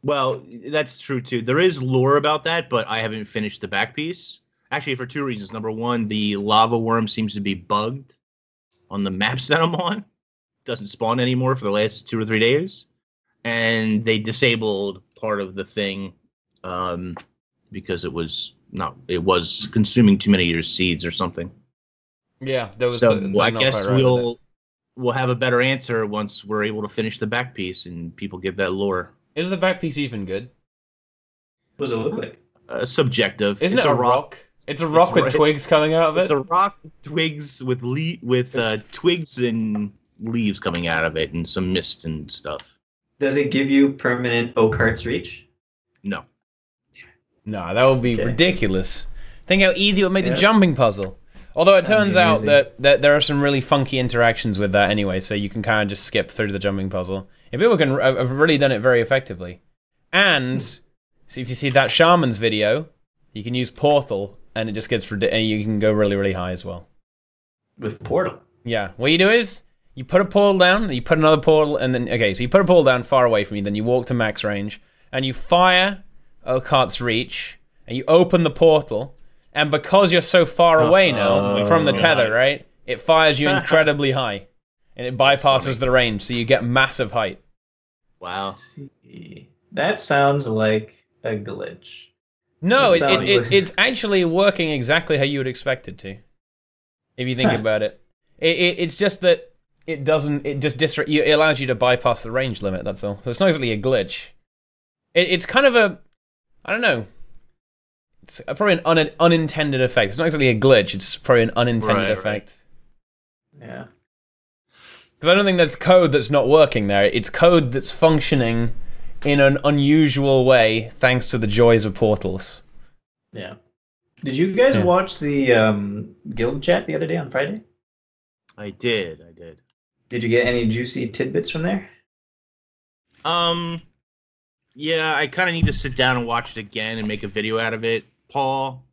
Well, that's true too. There is lore about that, but I haven't finished the back piece. Actually, for two reasons. Number one, the lava worm seems to be bugged on the maps that I'm on. Doesn't spawn anymore for the last 2 or 3 days. And they disabled part of the thing because it was consuming too many of your seeds or something. Yeah, there was. So I guess we'll have a better answer once we're able to finish the back piece and people get that lore. Is the back piece even good? What does it look like? Subjective. Isn't it a rock? It's a rock with twigs coming out of it. It's a rock, twigs with twigs and leaves coming out of it, and some mist and stuff. Does it give you permanent Oak Heart's reach? No. No, that would be ridiculous. Think how easy it would make the jumping puzzle. Although it turns out that there are some really funky interactions with that anyway, so you can kind of just skip through the jumping puzzle. People have really done it very effectively. And so if you see that shaman's video, you can use Portal, and it just gets and you can go really, really high as well. With Portal? Yeah. What you do is you put a portal down, and you put another portal, and then so you put a portal down far away from you, then you walk to max range, and you fire Oakhart's Reach, and you open the portal, and because you're so far away now from the tether, right? It fires you incredibly high, and it bypasses the range, so you get massive height. Wow. That sounds like a glitch. No, it's actually working exactly how you would expect it to, if you think about it. It's just that it allows you to bypass the range limit, that's all. So it's not exactly a glitch. It's kind of I don't know. It's probably an unintended effect. It's not exactly a glitch, it's probably an unintended effect. Yeah. Because I don't think there's code that's not working there. It's code that's functioning in an unusual way thanks to the joys of portals. Yeah. Did you guys watch the guild chat the other day on Friday? I did. Did you get any juicy tidbits from there? Yeah, I kind of need to sit down and watch it again and make a video out of it. Paul,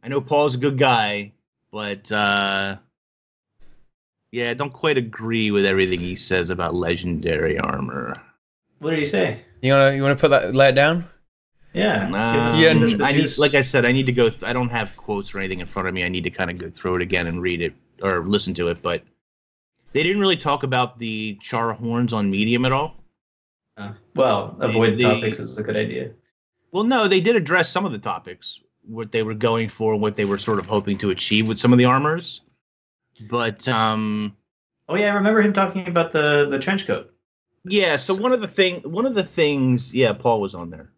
I know Paul's a good guy, but yeah, I don't quite agree with everything he says about legendary armor. What did he say? You wanna put that lay it down? Yeah. Like I said, I need to go. I don't have quotes or anything in front of me. I need to kind of go through it again and read it or listen to it. But they didn't really talk about the Char horns on medium at all. Well, avoid topics is a good idea. Well, no, they did address some of the topics, what they were going for, what they were sort of hoping to achieve with some of the armors. But oh yeah, I remember him talking about the trench coat. Yeah, so one of the things, yeah, Paul was on there.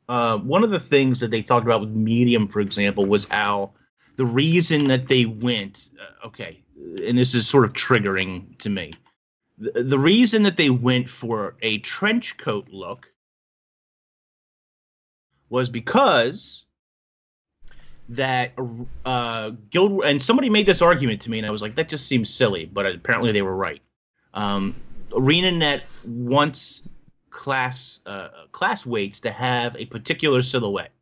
One of the things that they talked about with medium, for example, was how the reason that they went, and this is sort of triggering to me. The reason that they went for a trench coat look was because that guild, and somebody made this argument to me, and I was like, that just seems silly, but apparently they were right. ArenaNet wants class weights to have a particular silhouette,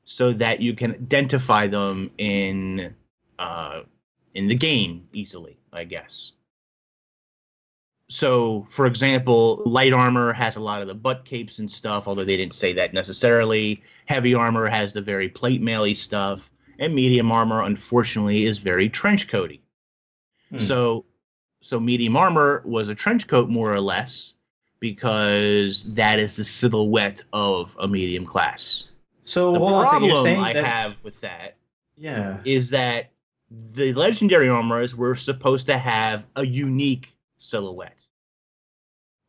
so that you can identify them in the game easily, I guess. So, for example, light armor has a lot of the butt capes and stuff, although they didn't say that necessarily. Heavy armor has the very plate mail-y stuff, and medium armor, unfortunately, is very trench coaty. So medium armor was a trench coat, more or less, because that is the silhouette of a medium class. So the hold on a second, you're saying I that... have with that is that the legendary armors were supposed to have a unique silhouette.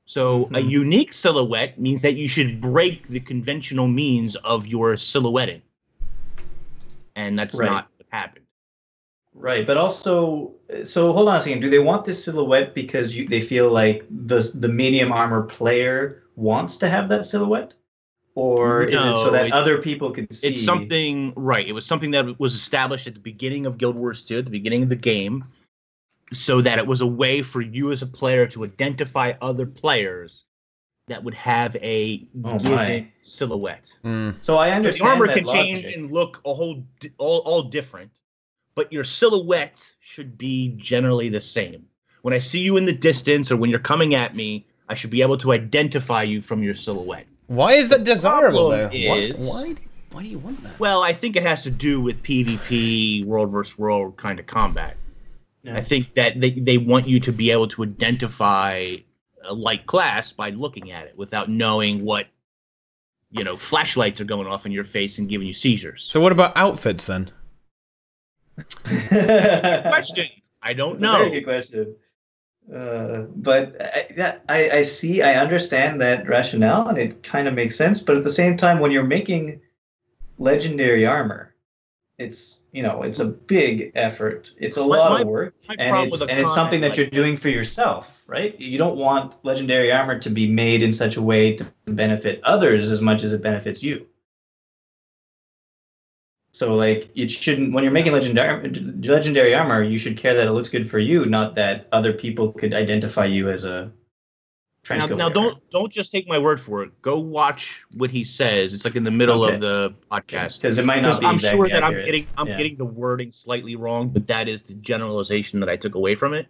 So a unique silhouette means that you should break the conventional means of your silhouetting. And that's not what happened. Right, but also, so hold on a second. Do they want this silhouette because they feel like the medium armor player wants to have that silhouette? Or is it so that other people can see? It's something, right. It was something that was established at the beginning of Guild Wars 2, at the beginning of the game, so that it was a way for you as a player to identify other players that would have a given silhouette. So I understand the armor that can logic. change and look all different, but your silhouette should be generally the same. When I see you in the distance or when you're coming at me, I should be able to identify you from your silhouette. Why is that desirable, though? Why do you want that? Well, I think it has to do with PvP, world versus world kind of combat. Yeah. I think that they want you to be able to identify a light class by looking at it without knowing what, flashlights are going off in your face and giving you seizures. So what about outfits then? Good question. I don't know. Very good question. But I understand that rationale, and it kind of makes sense. But at the same time, when you're making legendary armor, it's it's a big effort. It's a lot of work, and it's something that you're doing for yourself, right? You don't want legendary armor to be made in such a way to benefit others as much as it benefits you. So, like, it shouldn't. When you're making legendary armor, you should care that it looks good for you, not that other people could identify you as a Now don't just take my word for it. Go watch what he says. It's like in the middle of the podcast. Because it might not be I'm exactly sure that accurate. I'm getting the wording slightly wrong, but that is the generalization that I took away from it.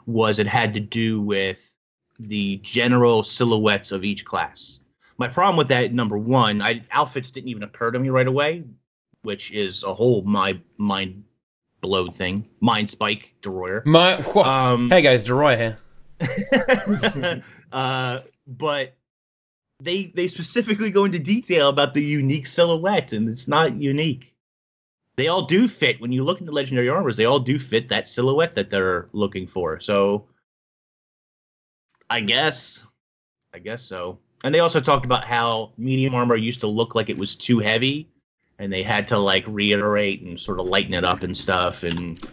Was it had to do with the general silhouettes of each class. My problem with that, number one, outfits didn't even occur to me right away, which is a whole mind blow thing. Mind spike, Deroyer. Hey guys, Deroyer here. But they specifically go into detail about the unique silhouette, and it's not unique. They all do fit. When you look at the legendary armors, they all do fit that silhouette that they're looking for. So I guess so. And they also talked about how medium armor used to look like it was too heavy, and they had to like reiterate and sort of lighten it up and stuff. And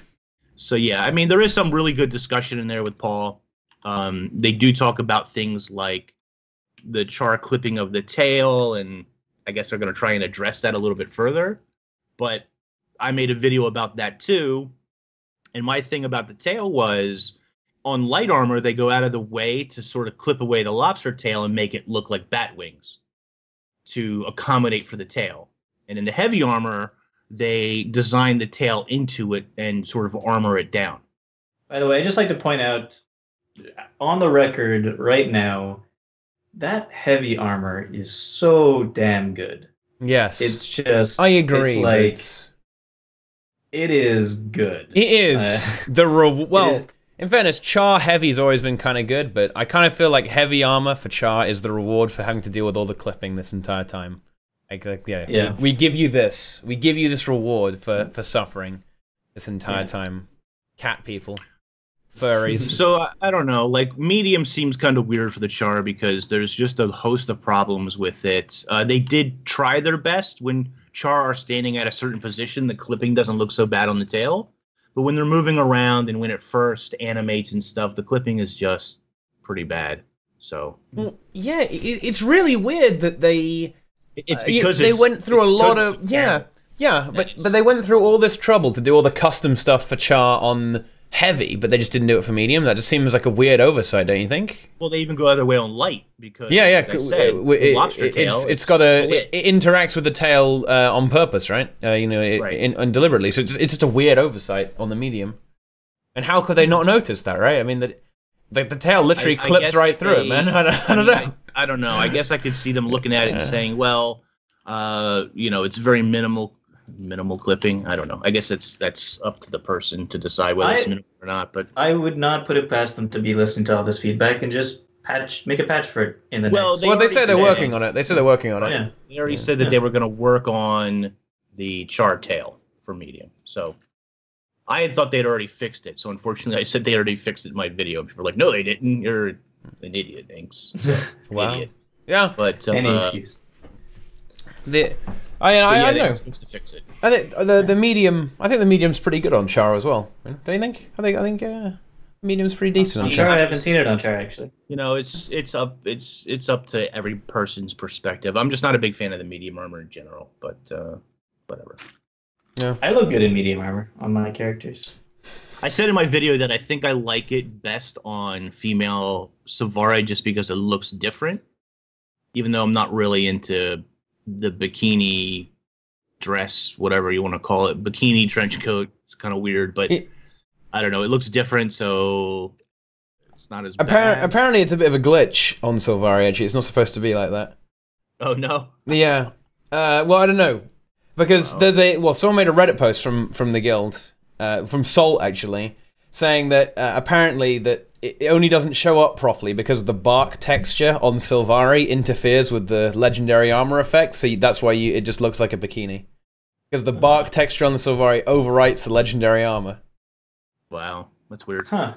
so yeah, I mean, there is some really good discussion in there with Paul. They do talk about things like the char clipping of the tail, and I guess they're going to try and address that a little bit further. But I made a video about that too. And my thing about the tail was, on light armor, they go out of the way to sort of clip away the lobster tail and make it look like bat wings to accommodate for the tail. And in the heavy armor, they design the tail into it and sort of armor it down. By the way, I'd just like to point out, on the record right now, that heavy armor is so damn good. Yes. It's just... I agree. It's like... It is good. It is. In fairness, char heavy's always been kind of good, but I kind of feel like heavy armor for char is the reward for having to deal with all the clipping this entire time. Yeah. We give you this. We give you this reward for suffering this entire time. Cat people. Furries. So, I don't know. Like, medium seems kind of weird for the char because there's just a host of problems with it. They did try their best. When char are standing at a certain position, the clipping doesn't look so bad on the tail. But when they're moving around and when it first animates and stuff, the clipping is just pretty bad. So, well, yeah, it's really weird that they... It's because they went through a lot of... But they went through all this trouble to do all the custom stuff for char on heavy, but they just didn't do it for medium. That just seems like a weird oversight, don't you think? Well, they even go out of their way on light because, like I said, lobster tail, it interacts with the tail on purpose, right? And deliberately. So it's just a weird oversight on the medium. And how could they not notice that, right? I mean, the tail literally clips right through it, man. I don't know. I don't know. I guess I could see them looking at it and saying, well, it's very minimal clipping. I don't know. I guess that's up to the person to decide whether it's minimal or not. But I would not put it past them to be listening to all this feedback and just make a patch for it in the next. They say they're working on it. They said they're working on it. Yeah. They already said that they were going to work on the char tail for medium. So I had thought they'd already fixed it. So unfortunately, I said they already fixed it in my video. People were like, "No, they didn't. You're an idiot, thanks." Wow. Idiot. Yeah. But any excuse. I don't know. Supposed to fix it. I think the medium. I think the medium's pretty good on char as well. Don't you think? I think medium's pretty decent on char. I haven't seen it on char actually. It's up to every person's perspective. I'm just not a big fan of the medium armor in general, but whatever. Yeah. I look good in medium armor on my characters. I said in my video that I think I like it best on female Sylvari just because it looks different, even though I'm not really into the bikini dress, whatever you want to call it, bikini trench coat. It's kind of weird, but I don't know. It looks different, so it's not as bad. Apparently, it's a bit of a glitch on Sylvari. Actually, it's not supposed to be like that. Oh no. Yeah. Well, I don't know, because someone made a Reddit post from the guild, from Salt actually, saying that apparently that it only doesn't show up properly because the bark texture on Sylvari interferes with the legendary armor effect, so that's why it just looks like a bikini. Because the bark texture on the Sylvari overwrites the legendary armor. Wow, that's weird. Huh.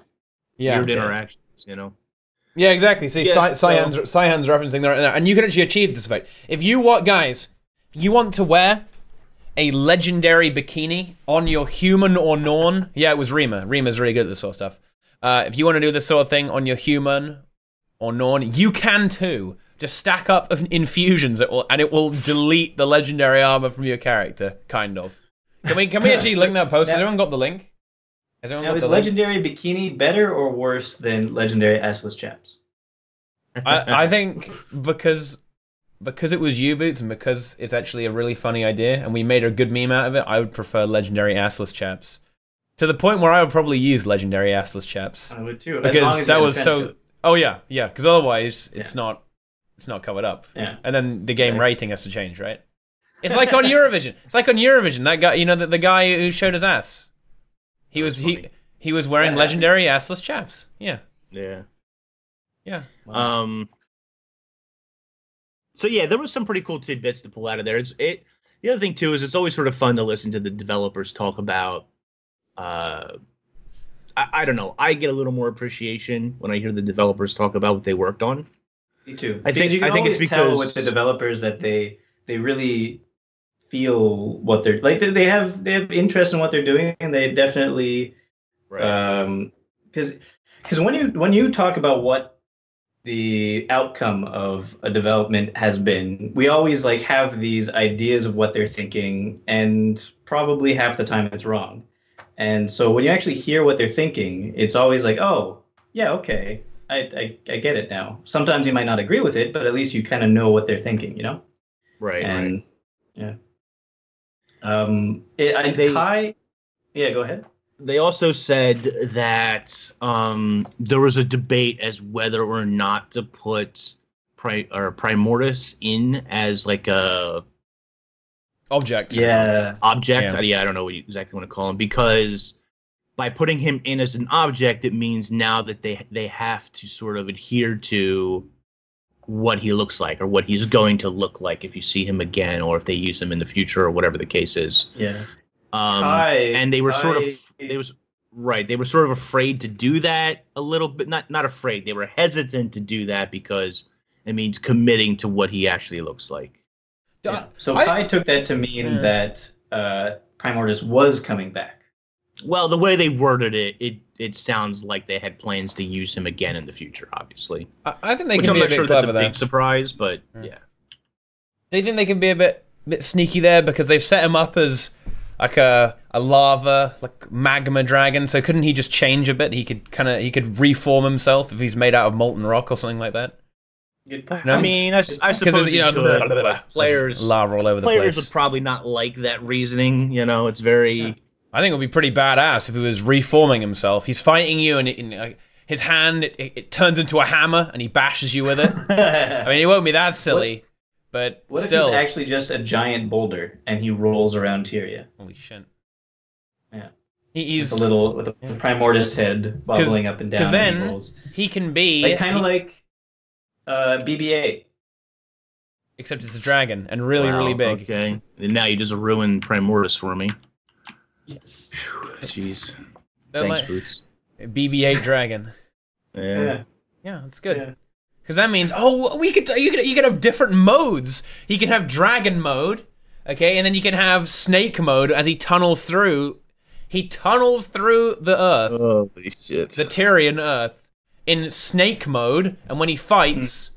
Yeah. Weird interactions, Yeah, exactly. See, Cyan's referencing there, and you can actually achieve this effect. If you want to wear a legendary bikini on your human or Norn, it was Rima. Rima's really good at this sort of stuff. If you want to do this sort of thing on your human or Norn, you can too. Just stack up infusions, and it will delete the legendary armor from your character, kind of. Can we actually link that post? Has everyone got the link? Is legendary bikini better or worse than legendary assless chaps? I think because it was U-Boots and because it's actually a really funny idea and we made a good meme out of it, I would prefer legendary assless chaps. To the point where I would probably use legendary assless chaps. I would too. Because that was so... Oh, yeah. Because otherwise it's not covered up. Yeah. And then the game rating has to change, right? It's like on Eurovision. That guy, the guy who showed his ass. He was wearing legendary assless chaps. Yeah. Yeah. Yeah. Wow. So yeah, there was some pretty cool tidbits to pull out of there. The other thing too is it's always sort of fun to listen to the developers talk about. I don't know. I get a little more appreciation when I hear the developers talk about what they worked on. Me too. I think it's because tell with the developers that they really feel what they're like. They have interest in what they're doing, and they definitely because when you talk about what the outcome of a development has been, we always like have these ideas of what they're thinking, and probably half the time it's wrong. And so when you actually hear what they're thinking, it's always like, oh yeah, okay, I get it now. Sometimes you might not agree with it, but at least you kind of know what they're thinking, you know? Right. And yeah. Go ahead. They also said that there was a debate as whether or not to put Primordius in as like a object. Yeah. Object. Yeah, I don't know what you exactly want to call him, because by putting him in as an object, it means now that they have to sort of adhere to what he looks like or what he's going to look like if you see him again or if they use him in the future or whatever the case is. Yeah. And they were sort of afraid to do that a little bit. Not afraid. They were hesitant to do that because it means committing to what he actually looks like. Yeah. So Kai took that to mean that Primordius was coming back. Well, the way they worded it sounds like they had plans to use him again in the future, obviously. I think they can be a bit clever that's a there. big surprise, but yeah. They think they can be a bit sneaky there because they've set him up as like a lava, like magma dragon. So couldn't he just change a bit? He could reform himself if he's made out of molten rock or something like that. I mean, I suppose players lava all over the place. Players would probably not like that reasoning. It's very. Yeah. I think it would be pretty badass if he was reforming himself. He's fighting you, and his hand it turns into a hammer, and he bashes you with it. I mean, it won't be that silly, but what still. If he's actually just a giant boulder, and he rolls around Tyria? Holy shit! Yeah, he's with a Primordius head wobbling up and down. Because then he can be like BB-8. Except it's a dragon and really big. Okay, and now you just ruined Primordius for me. Yes. Jeez. Thanks, Boots. BB-8 dragon. Yeah, that's good. Because that means you could have different modes. You can have dragon mode, okay, and then you can have snake mode as he tunnels through. He tunnels through the earth. Holy shit! The Tyrian earth in snake mode, and when he fights,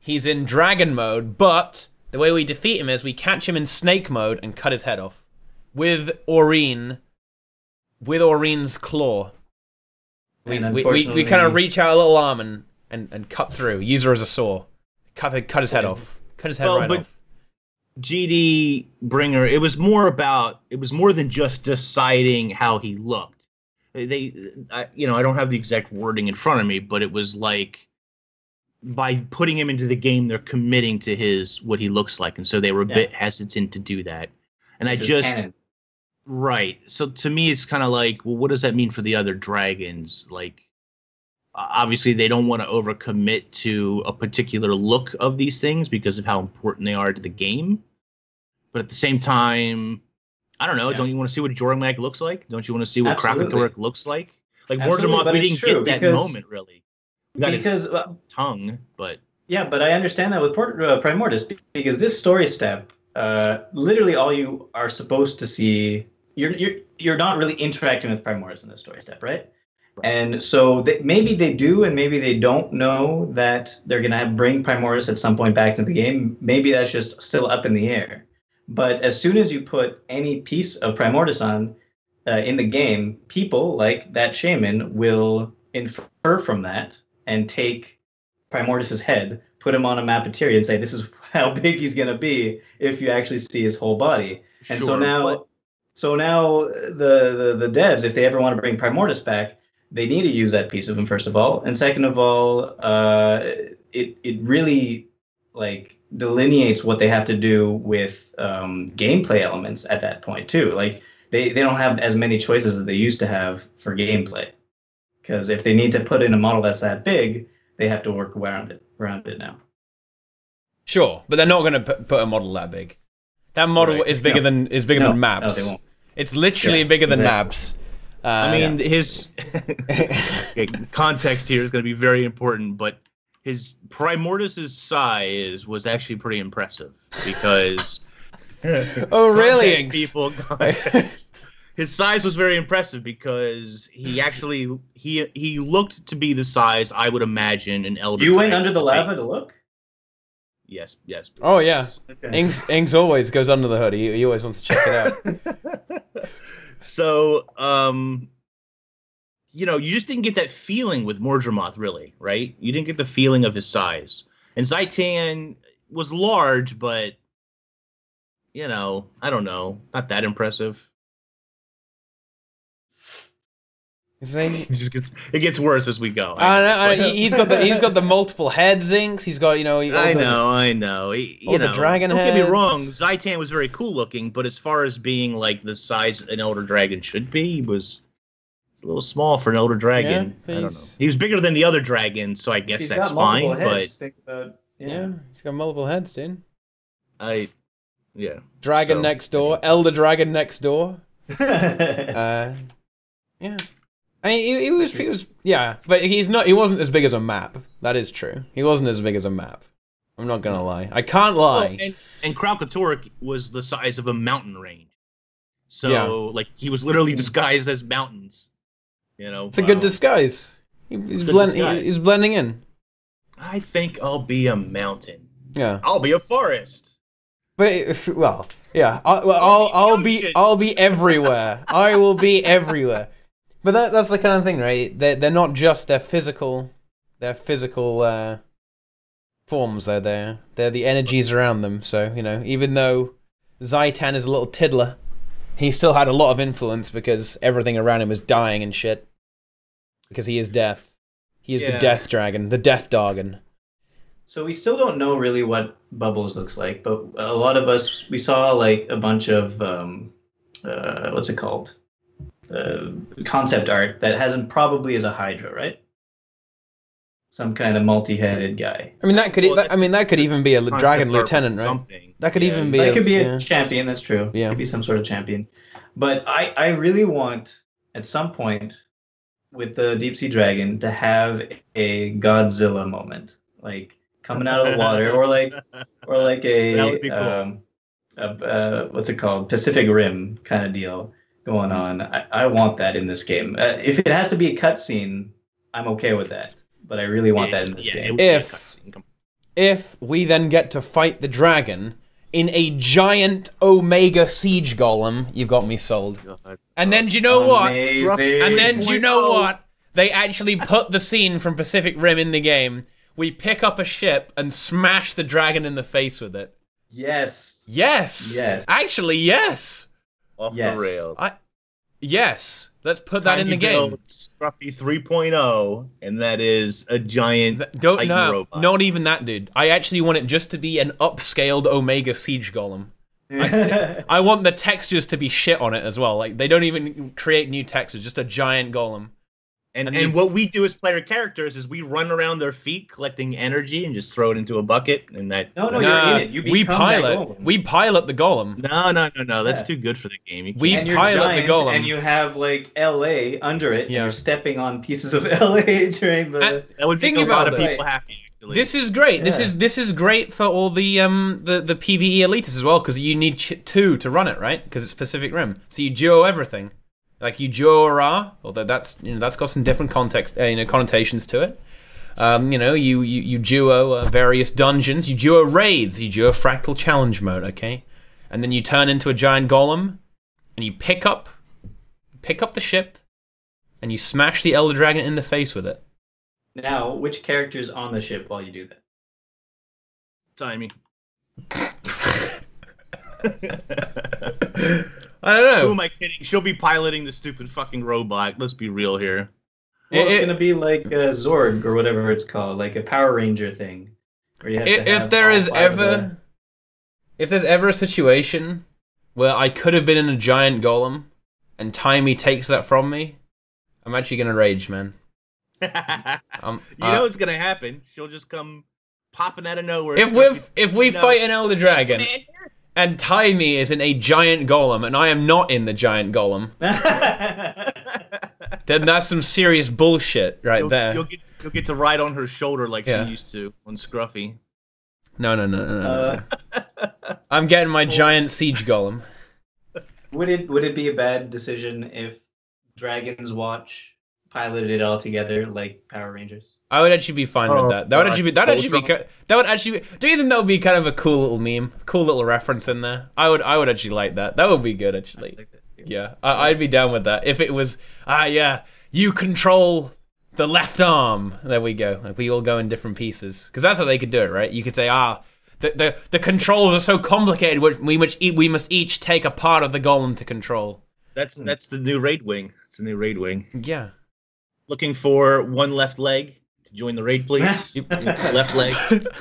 he's in dragon mode. But the way we defeat him is we catch him in snake mode and cut his head off. With Aurene, with Aurene's claw. We kind of reach out a little arm and cut through. Use her as a saw. Cut his head off. Cut his head off. GD Bringer, it was more than just deciding how he looked. I don't have the exact wording in front of me, but it was like by putting him into the game, they're committing to what he looks like, and so they were a bit hesitant to do that. And right. So to me, it's kind of like, well, what does that mean for the other dragons? Like, obviously, they don't want to overcommit to a particular look of these things because of how important they are to the game. But at the same time, I don't know. Yeah. Don't you want to see what Jormag looks like? Don't you want to see what Krakatorik looks like? Like Morzemoth, we didn't get that moment really. We got its tongue, but yeah, but I understand that with Primordius because this story step. Literally all you are supposed to see, you're not really interacting with Primordius in this story step, right? And so maybe they do and maybe they don't know that they're going to bring Primordius at some point back into the game. Maybe that's just still up in the air. But as soon as you put any piece of Primordius on in the game, people like that shaman will infer from that and take Primordus's head, put him on a map of Tyria, and say this is how big he's gonna be if you actually see his whole body. And so now the devs, if they ever want to bring Primordus back, they need to use that piece of him first of all, and second of all, it really like delineates what they have to do with gameplay elements at that point too. Like they don't have as many choices as they used to have for gameplay, because if they need to put in a model that's that big, they have to work around it now. Sure, but they're not going to put a model that big. That model is bigger than maps. No, they won't. It's literally bigger than maps. I mean, his context here is going to be very important, but his Primordus's size was actually pretty impressive because. Oh really? Context. His size was very impressive because he actually he looked to be the size I would imagine an elder. You went under the lava to look? Yes. Oh yeah. Okay. Ings always goes under the hood. He always wants to check it out. So, you know, you just didn't get that feeling with Mordremoth, really, right? You didn't get the feeling of his size. And Zaitan was large, but, you know, I don't know, not that impressive. It gets worse as we go. I know. He's got the multiple heads, Inks. He's got, you know. I know. The dragon heads. Don't get me wrong. Zaitan was very cool looking, but as far as being like the size an elder dragon should be, he was a little small for an elder dragon. Yeah, I don't know. He was bigger than the other dragon, so I guess that's fine. Heads. But think about, yeah, he's got multiple heads, dude. Dragon next door, elder dragon next door. Yeah. I mean, he was, yeah, but he wasn't as big as a map. That is true. He wasn't as big as a map. I'm not gonna lie. I can't lie. Well, and Kralkatorrik was the size of a mountain range. So, like, he was literally disguised as mountains. You know, it's a good disguise. He's blending in. I think I'll be a mountain. Yeah, I'll be a forest. But well, yeah. I'll be everywhere. I will be everywhere. But that's the kind of thing, right? They're not just their physical forms. They're the energies around them. So, you know, even though Zaitan is a little tiddler, he still had a lot of influence because everything around him is dying and shit. Because he is death. He is the death dragon, the death doggon. So we still don't know really what Bubbles looks like, but a lot of us, we saw like a bunch of what's it called? Concept art that probably is a Hydra, right? Some kind of multi-headed guy. I mean, that could even be a dragon lieutenant, right? Something. That could even be. That could be a champion. That's true. Yeah, could be some sort of champion. But I really want at some point with the deep sea dragon to have a Godzilla moment, like coming out of the water, or like a that would be cool. What's it called? Pacific Rim kind of deal going on. I want that in this game. If it has to be a cutscene, I'm okay with that. But I really want that in this game. If we then get to fight the dragon in a giant Omega siege golem, you've got me sold. And then do you know what? And then do you know what? They actually put the scene from Pacific Rim in the game. We pick up a ship and smash the dragon in the face with it. Yes. Yes. Actually, yes. Off the rails. Yes. Let's put that in the game. Scruffy 3.0, and that is a giant Titan robot. Not even that, dude. I actually want it just to be an upscaled Omega Siege Golem. I want the textures to be shit on it as well. Like, they don't even create new textures, just a giant golem. And what we do as player characters is we run around their feet collecting energy and just throw it into a bucket, and that. No, you're in it. You we pilot the golem. No. That's too good for the game. We pilot the golem, and you have like LA under it. And you're stepping on pieces of LA during the. That would make a lot of people happy. Actually. This is great. Yeah. This is great for all the PvE elitists as well, because you need two to run it, right? Because it's Pacific Rim, so you duo everything. Like you duo Ra, although that's got some different connotations to it. You duo various dungeons, you duo raids, you duo fractal challenge mode, okay? And then you turn into a giant golem, and you pick up the ship, and you smash the Elder Dragon in the face with it. Now, which character's on the ship while you do that? Timey. I don't know. Who am I kidding? She'll be piloting the stupid fucking robot. Let's be real here. Well, it's going to be like a Zorg or whatever it's called, like a Power Ranger thing. Where you have to have if there all is five of ever, if there's ever a situation where I could have been in a giant golem, and Timey takes that from me, I'm actually gonna rage, man. You know it's gonna happen. She'll just come popping out of nowhere. If we fight an Elder Dragon, and Timey is in a giant golem, and I am not in the giant golem, then that's some serious bullshit right there. You'll get to ride on her shoulder like she used to on Scruffy. No. I'm getting my giant siege golem. Would it be a bad decision if Dragon's Watch piloted it all together like Power Rangers? I would actually be fine with that. That would actually be. Do you think that would be kind of a cool little meme, cool little reference in there? I would actually like that. That would be good actually. Like that, yeah, I'd be down with that if it was. You control the left arm. There we go. Like, we all go in different pieces because that's how they could do it, right? You could say, the controls are so complicated. We must each take a part of the golem to control. That's the new raid wing. It's the new raid wing. Yeah. Looking for one left leg to join the raid, please. Left leg.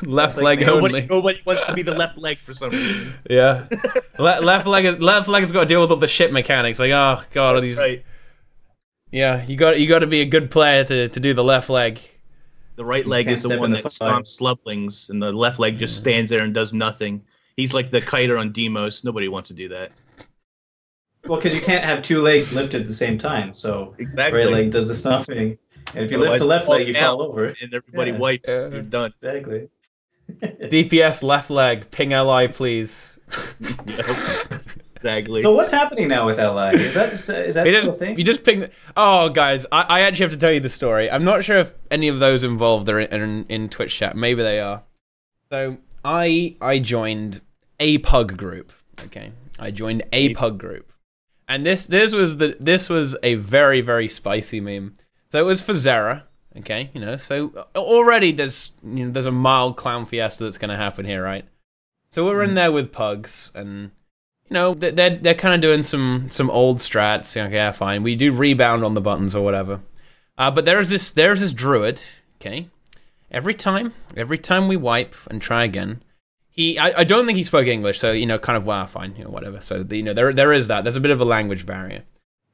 left leg only. Nobody wants to be the left leg for some reason. Yeah. left leg has got to deal with all the shit mechanics. Like, oh god, all these. Right. Yeah, you got to be a good player to do the left leg. The right leg is the one that stomps slublings, and the left leg just stands there and does nothing. He's like the kiter on Demos. Nobody wants to do that. Well, because you can't have two legs lifted at the same time, so exactly. right leg does the stomping. And if you lift the left leg, you fall over. And everybody wipes. You're done. Exactly. DPS left leg, ping ally, please. Exactly. So what's happening now with LI? Is that still a thing? You just ping. Oh, guys, I actually have to tell you the story. I'm not sure if any of those involved are in Twitch chat. Maybe they are. So I joined a pug group. Okay, I joined a pug group, and this was a very, very spicy meme. So it was for Zera. Okay, so already there's a mild clown fiesta that's gonna happen here, right? So we're in there with pugs, and they're kind of doing some old strats. Okay, yeah, fine. We do rebound on the buttons or whatever. But there's this druid. Okay, every time we wipe and try again, I don't think he spoke English, so kind of fine, whatever. So there is that. There's a bit of a language barrier.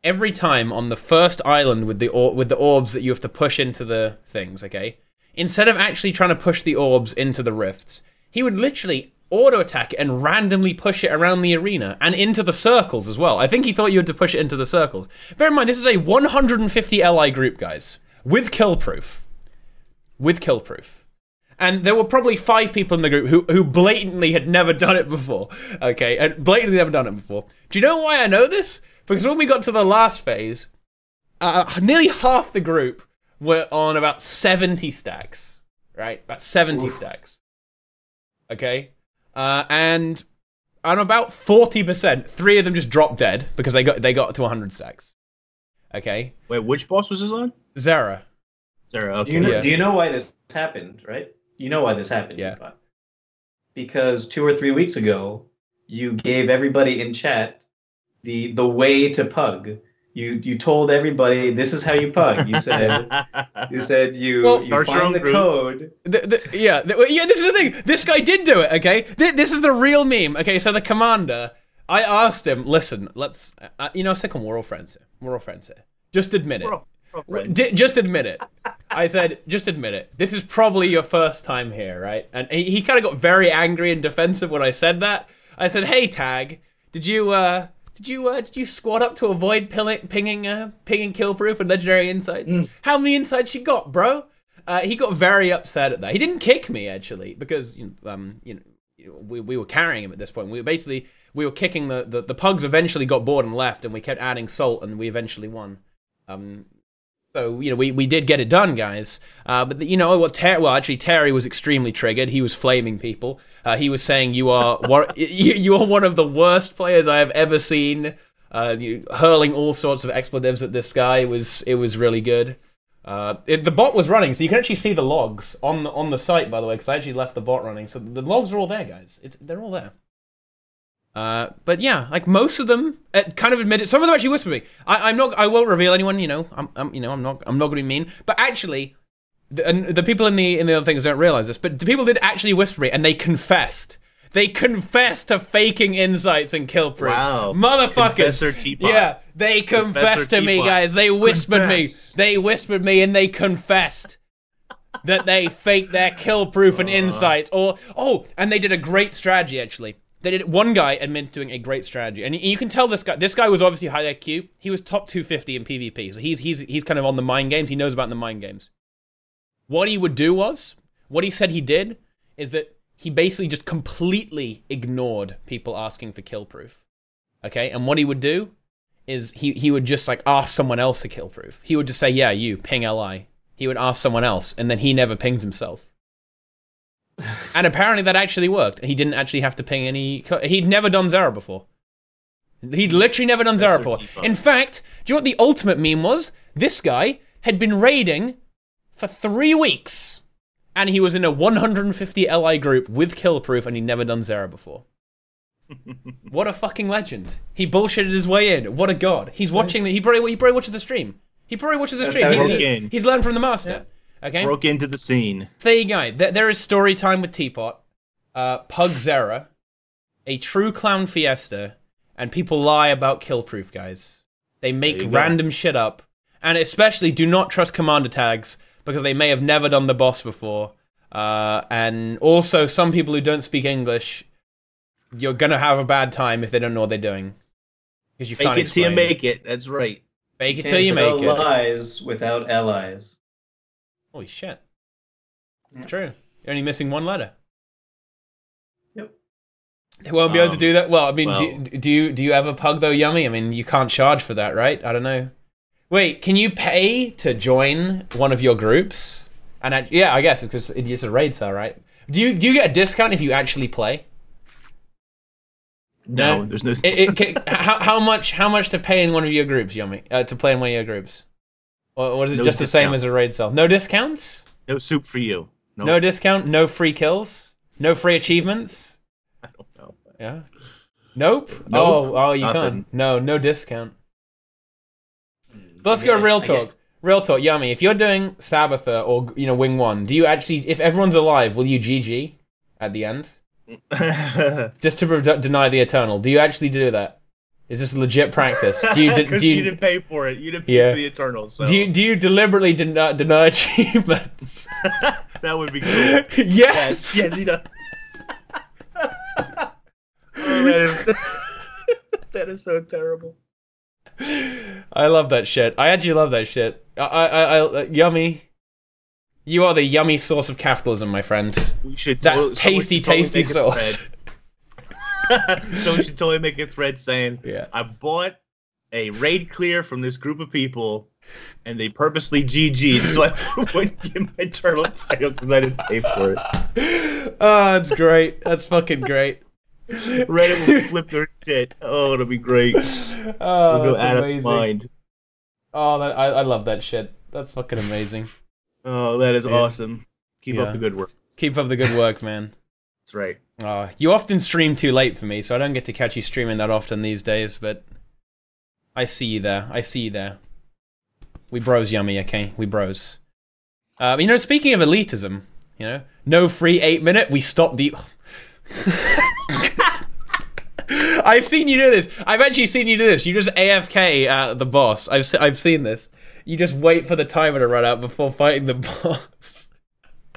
Every time on the first island with the orbs that you have to push into the things. Okay, instead of actually trying to push the orbs into the rifts, he would literally auto attack it and randomly push it around the arena and into the circles as well. I think he thought you had to push it into the circles. Bear in mind, this is a 150 LI group, guys, with kill proof. And there were probably 5 people in the group who blatantly had never done it before. Okay, and blatantly never done it before. Do you know why I know this? Because when we got to the last phase, nearly half the group were on about 70 stacks, right? About 70 stacks. Okay? And on about 40%, 3 of them just dropped dead because they got to 100 stacks. Okay? Wait, which boss was this on? Zera. Okay. Do you know why this happened, right? You know why this happened, yeah. TeaPot. Because 2 or 3 weeks ago, you gave everybody in chat the way to pug. You told everybody this is how you pug. You said you find the code. This is the thing. This guy did do it. Okay, this is the real meme. Okay, so the commander, I asked him, listen, let's second, we're all friends here. We're all friends here. Just admit it. Just admit it. I said, just admit it. This is probably your first time here, right? And he kind of got very angry and defensive when I said that. I said, hey, Tag, did you squad up to avoid pinging kill proof and legendary insights? How many insights you got, bro? He got very upset at that. He didn't kick me actually because we were carrying him at this point. We were kicking the pugs. Eventually got bored and left, and we kept adding salt, and we eventually won. So we did get it done, guys. But actually Terry was extremely triggered. He was flaming people. He was saying you are one of the worst players I have ever seen. Hurling all sorts of expletives at this guy. It was really good. The bot was running, so you can actually see the logs on the site, by the way, because I actually left the bot running. So the logs are all there, guys. They're all there. But yeah, like most of them kind of admitted. Some of them actually whispered me. I won't reveal anyone. You know, I'm not going to be mean. But actually, the people in the other things don't realize this. But the people did actually whisper me, and they confessed. They confessed to faking insights and kill proof. Wow, motherfuckers! Professor Teapot. Yeah, they confessed to me, guys. They whispered me. They whispered me, and they confessed that they faked their kill proof and insights. And they did a great strategy actually. They did. One guy admitted doing a great strategy, and you can tell this guy. This guy was obviously high IQ. He was top 250 in PvP, so he's kind of on the mind games. He knows about the mind games. What he would do was, what he said he did, is that he basically just completely ignored people asking for kill proof. Okay, and what he would do is he would just like ask someone else to kill proof. He would just say, "Yeah, you ping li." He would ask someone else, and then he never pinged himself. And apparently that actually worked. He didn't actually have to ping any... He'd never done Zera before. He'd literally never done Zera before. In fact, do you know what the ultimate meme was? This guy had been raiding for 3 weeks. And he was in a 150 LI group with killproof, and he'd never done Zera before. What a fucking legend. He bullshitted his way in. What a god. He's watching... He probably watches the stream. He probably watches the stream. He's learned from the master. Yeah. Okay. Broke into the scene. There you go. There is story time with Teapot, Pug Zera, a true clown fiesta, and people lie about killproof, guys. They make random shit up, and especially do not trust commander tags because they may have never done the boss before. And also, some people who don't speak English, you're gonna have a bad time if they don't know what they're doing because you can't explain. Fake it till you make it. That's right. Fake it till you make it. Lies without allies. Holy shit. It's true. You're only missing one letter. Yep. They won't be able to do that. Well, I mean, do you ever pug though, Yummy? I mean, you can't charge for that, right? I don't know. Wait, can you pay to join one of your groups? And yeah, I guess it's just a raid cell, right? Do you get a discount if you actually play? No, there's no. How much to pay in one of your groups, Yummy? To play in one of your groups? Or is it just the same as a raid cell? No discounts? No soup for you. Nope. No discount? No free kills? No free achievements? I don't know. Yeah. Nope. Oh, you can't. No discount. But let's go real talk. Real talk, Yummy. If you're doing Sabbather or Wing 1, do you actually, if everyone's alive, will you GG at the end? Just to deny the Eternal. Do you actually do that? Is this legit practice? Because you didn't pay for it. You didn't pay for the Eternals. So. Do you deliberately deny achievements? That would be cool. Yes! Yes, he does. That is so terrible. I love that shit. I actually love that shit. Yummy. You are the yummy source of capitalism, my friend. We should tasty sauce. So we should totally make a thread saying, I bought a raid clear from this group of people, and they purposely GG'd so I wouldn't get my eternal title because I didn't pay for it. Oh, that's great. That's fucking great. Reddit will flip their shit. Oh, it'll be great. Oh, that's amazing. Oh, I love that shit. That's fucking amazing. Oh, that is awesome. Keep up the good work. Keep up the good work, man. That's right. You often stream too late for me, so I don't get to catch you streaming that often these days, but I see you there. I see you there. We bros, Yummy, okay? We bros. Speaking of elitism, no free 8-minute, we stop the... I've seen you do this. I've actually seen you do this. You just AFK the boss. I've seen this. You just wait for the timer to run out before fighting the boss.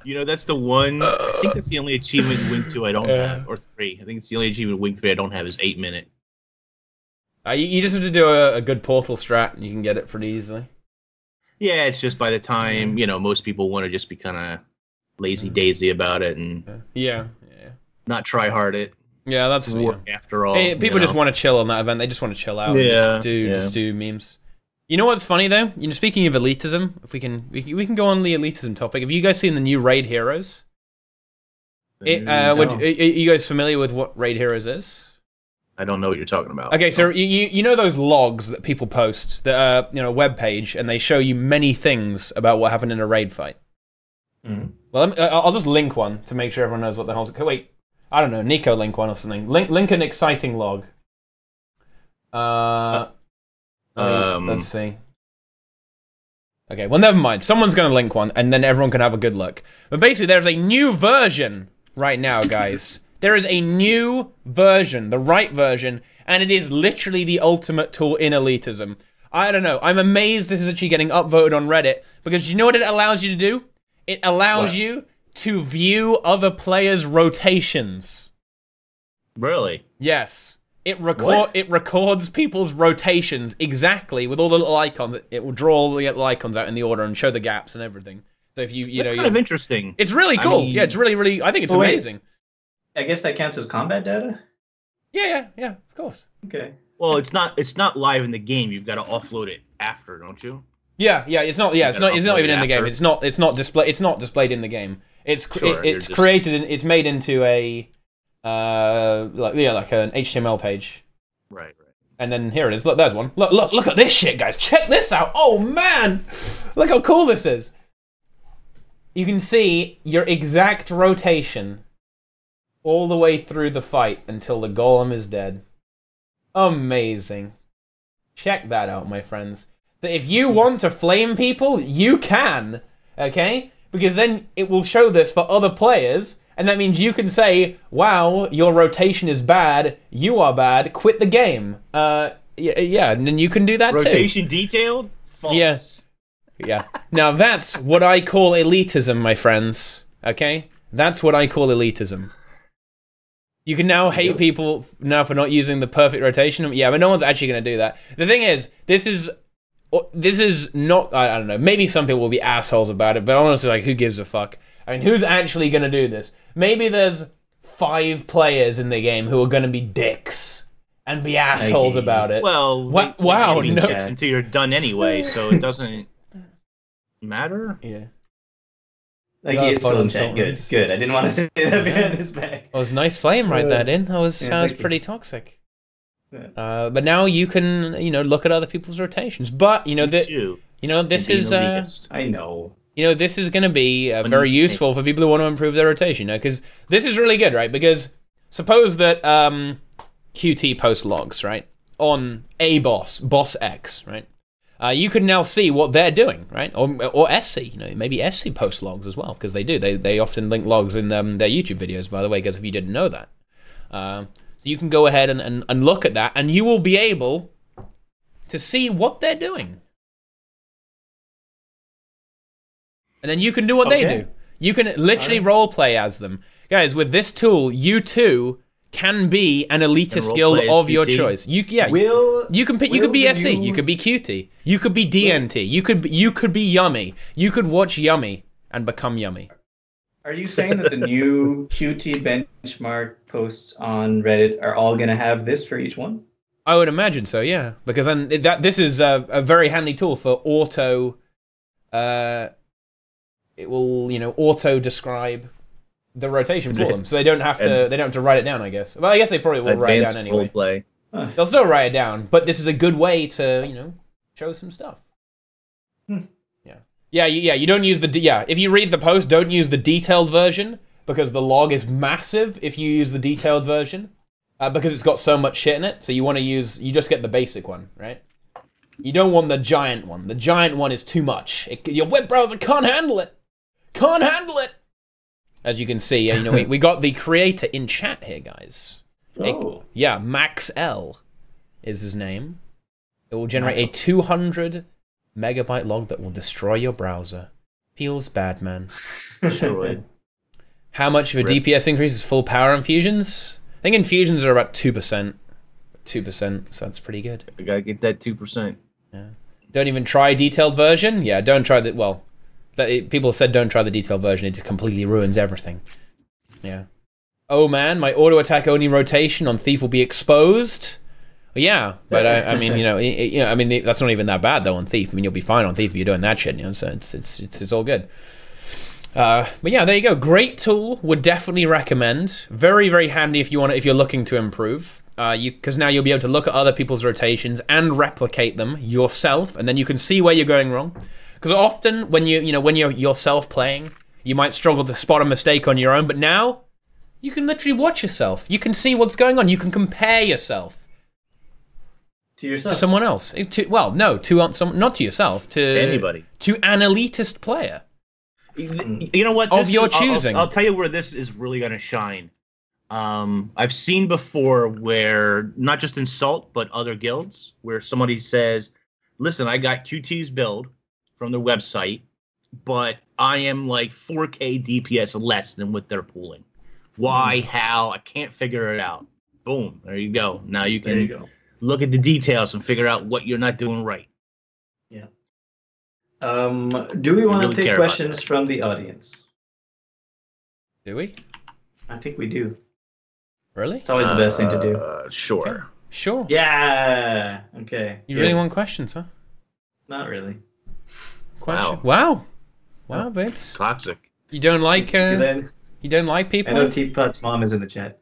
That's the one. I think that's the only achievement in Wing 2 I don't have, or 3. I think it's the only achievement in Wing 3 I don't have is 8-minute. You just have to do a good portal strat, and you can get it pretty easily. Yeah, it's just by the time most people want to just be kind of lazy daisy about it and not try hard it. Yeah, that's work after all. Hey, people just want to chill on that event. They just want to chill out. Yeah, and just do memes. You know what's funny though? Speaking of elitism, if we can go on the elitism topic. Have you guys seen the new Raid Heroes? Are you guys familiar with what Raid Heroes is? I don't know what you're talking about. Okay, so you know those logs that people post that are, you know, a web page, and they show you many things about what happened in a raid fight. Mm. Well, I'll just link one to make sure everyone knows what the hell's... Wait, I don't know, Nico link one or something. Link an exciting log. Let's see. Okay, well, never mind. Someone's going to link one, and then everyone can have a good look. But basically, there's a new version right now, guys. There is a new version, the right version, and it is literally the ultimate tool in elitism. I don't know. I'm amazed this is actually getting upvoted on Reddit, because you know what it allows you to do? It allows you to view other players' rotations. Really? Yes. It records people's rotations exactly with all the little icons. It will draw all the little icons out in the order and show the gaps and everything. So if you That's kind of interesting. It's really cool. I mean, yeah, it's really. I think it's amazing. I guess that counts as combat data. Yeah, of course. Okay. Well, it's not live in the game. You've got to offload it after, don't you? Yeah. It's not even in the game. It's not displayed in the game. It's created. It's made into a like an HTML page. Right. And then here it is. Look, there's one. Look at this shit, guys. Check this out. Oh man, look how cool this is. You can see your exact rotation all the way through the fight until the golem is dead. Amazing. Check that out, my friends. So if you want to flame people, you can, okay? Because then it will show this for other players, and that means you can say, wow, your rotation is bad, you are bad, quit the game. Yeah, and then you can do that too. Rotation detailed? False. Yes. Yeah. Now that's what I call elitism, my friends, okay? That's what I call elitism. You can now hate people now for not using the perfect rotation. Yeah, but no one's actually going to do that. The thing is, this is not, I don't know, maybe some people will be assholes about it, but honestly, like, who gives a fuck? I mean, who's actually going to do this? Maybe there's 5 players in the game who are going to be dicks and be assholes about it. Well, wow, no. Until you're done anyway, so it doesn't matter. Yeah. Like, he is still in chat. Good. I didn't want to say that behind his back. It was a nice flame right there, in. That was pretty toxic. Yeah. But now you can, look at other people's rotations. But this is I know. This is going to be very useful for people who want to improve their rotation. Because this is really good, right? Because suppose that QT posts logs, right, on a boss X, right? You can now see what they're doing, right? Or SC, maybe SC posts logs as well, because they do. They often link logs in their YouTube videos, by the way, because if you didn't know that. So you can go ahead and look at that, and you will be able to see what they're doing. And then you can do what they do. You can literally roleplay as them. Guys, with this tool, you too can be an elitist guild of your choice. You could be SE, you could be QT, you could be DNT, you could be Yummy. You could watch Yummy and become Yummy. Are you saying that the new QT benchmark posts on Reddit are all going to have this for each one? I would imagine so, yeah. Because then this is a very handy tool for auto. It will auto describe the rotation for them, so they don't have to write it down, I guess. Well, I guess they probably will write it down anyway. Roleplay. They'll still write it down, but this is a good way to show some stuff. Yeah. You don't use if you read the post, don't use the detailed version because the log is massive. If you use the detailed version, because it's got so much shit in it, so you just get the basic one, right? You don't want the giant one. The giant one is too much. Your web browser can't handle it. Can't handle it. As you can see, we got the creator in chat here, guys. Oh. Max L is his name. It will generate a 200 megabyte log that will destroy your browser. Feels bad, man. Sure would. How much of a DPS increase is full power infusions? I think infusions are about 2%. 2%, so that's pretty good. I gotta get that 2%. Yeah. Don't even try detailed version? Yeah, don't try the... Well... People said don't try the detailed version, it just completely ruins everything. Yeah. Oh man, my auto attack only rotation on Thief will be exposed. Well, yeah, but I mean, that's not even that bad though on Thief. I mean, you'll be fine on Thief if you're doing that shit, so it's all good. But yeah, there you go. Great tool. Would definitely recommend. Very, very handy if you're looking to improve. because now you'll be able to look at other people's rotations and replicate them yourself, and then you can see where you're going wrong. Because often when when you're yourself playing, you might struggle to spot a mistake on your own, but now you can literally watch yourself. You can see what's going on. You can compare yourself to yourself, to someone else. Not to yourself, to anybody, to an elitist player. You know what? Of your choosing. I'll tell you where this is really going to shine. I've seen before where, not just in Salt, but other guilds, where somebody says, listen, I got QT's build from their website, but I am like 4K DPS less than what they're pulling. Why? How? I can't figure it out. Boom. There you go. Now you can look at the details and figure out what you're not doing right. Yeah. Do we want to take questions from the audience? Do we? I think we do. Really? It's always the best thing to do. Sure. Okay. Sure. Yeah. Okay. You really want questions, huh? Not really. Question. Wow, Vince. Toxic. You don't like you don't like people? I know Teapot's mom is in the chat.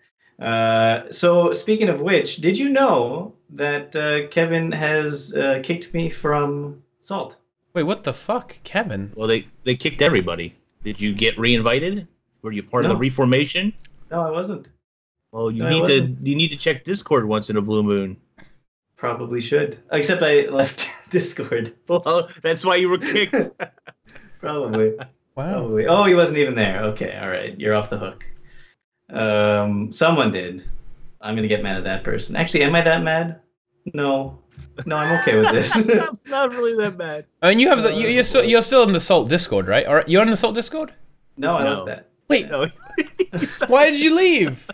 So speaking of which, did you know that Kevin has kicked me from Salt? Wait, what the fuck, Kevin? Well, they kicked everybody. Did you get re-invited? Were you part of the reformation? No, I wasn't. Well, you need to check Discord once in a blue moon. Probably should. Except I left Discord. Well, that's why you were kicked. Probably. Wow. Probably. Oh, he wasn't even there. Okay, all right. You're off the hook. Someone did. I'm gonna get mad at that person. Actually, am I that mad? No, I'm okay with this. Not really that bad. I mean, you have you're still in the Salt Discord, right? Or you're on the Salt Discord? No, I love that. Wait, No. why did you leave?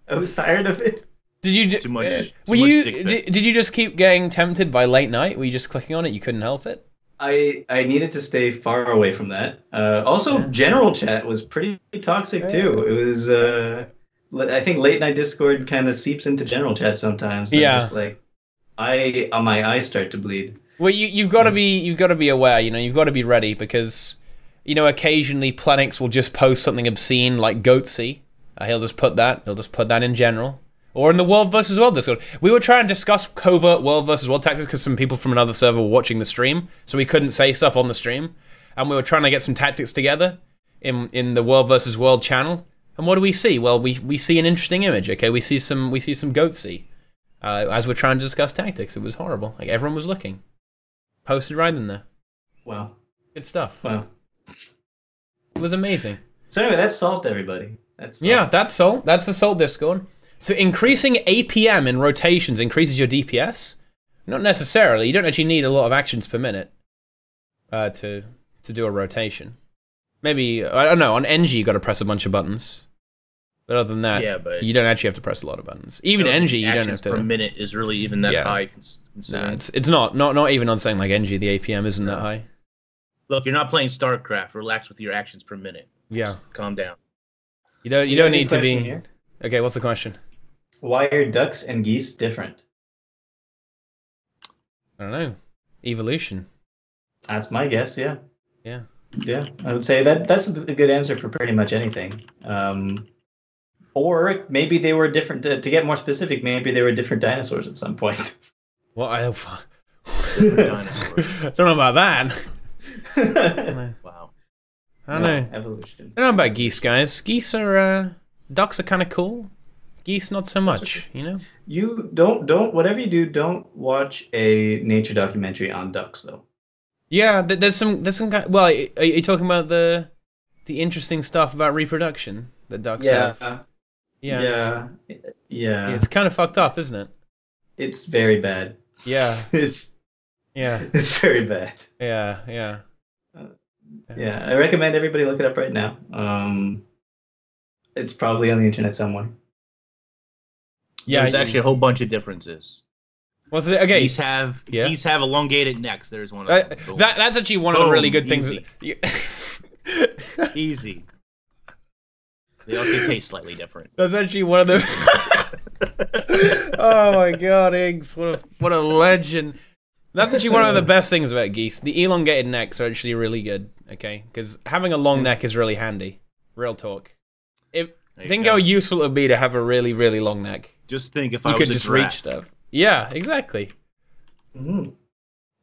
I was tired of it. Did you? Too much. Did you just keep getting tempted by late night? Were you just clicking on it? You couldn't help it. I needed to stay far away from that. Also, general chat was pretty toxic too. It was. I think late night Discord kind of seeps into general chat sometimes. Yeah. Just like, my eyes start to bleed. Well, you've got to be aware. You've got to be ready because, occasionally Planix will just post something obscene like Goatsy. He'll just put that in general. Or in the World vs. World Discord. We were trying to discuss covert World vs. World tactics because some people from another server were watching the stream, so we couldn't say stuff on the stream. And we were trying to get some tactics together in the World vs. World channel. And what do we see? Well, we see an interesting image, okay? We see some Goatsy. As we're trying to discuss tactics. It was horrible. Like, everyone was looking. Posted right in there. Wow. Good stuff. Wow. It was amazing. So anyway, that's Salt, everybody. That's Salt. Yeah, that's Salt. That's the Salt Discord. So increasing APM in rotations increases your DPS? Not necessarily. You don't actually need a lot of actions per minute to do a rotation. Maybe, I don't know, on Engi you got to press a bunch of buttons. But other than that, but you don't actually have to press a lot of buttons. Even Engi, you don't have to. Per minute is really even that high. No, it's not even on something like Engi. The APM isn't that high. Look, you're not playing StarCraft. Relax with your actions per minute. Yeah. Calm down. You don't need to be. Here? Okay, what's the question? Why are ducks and geese different? I don't know. Evolution. That's my guess. Yeah. Yeah. Yeah, I would say that's a good answer for pretty much anything. Or maybe they were different. To get more specific, maybe they were different dinosaurs at some point. Well, I don't know about that. Wow. I don't know. Evolution. I don't know about geese, guys. Geese are ducks are kind of cool. Geese, not so much. You don't whatever you do, don't watch a nature documentary on ducks, though. Yeah, there's some kind. Well, are you talking about the interesting stuff about reproduction that ducks have? Yeah. It's kind of fucked up, isn't it? It's very bad. Yeah. It's very bad. Yeah. Yeah, I recommend everybody look it up right now. It's probably on the internet somewhere. Yeah, there's actually a whole bunch of differences. What's it? Okay. Geese have elongated necks. There's one of them. That's actually one of the really good things. Easy. They also taste slightly different. That's actually one of the. Oh my god, Iggs! What a legend. That's actually one of the best things about geese. The elongated necks are actually really good. Okay, because having a long neck is really handy. Real talk. Think how useful it would be to have a really, really long neck. Just think if you I could was just a reach giraffe. stuff. Yeah, exactly. Mm.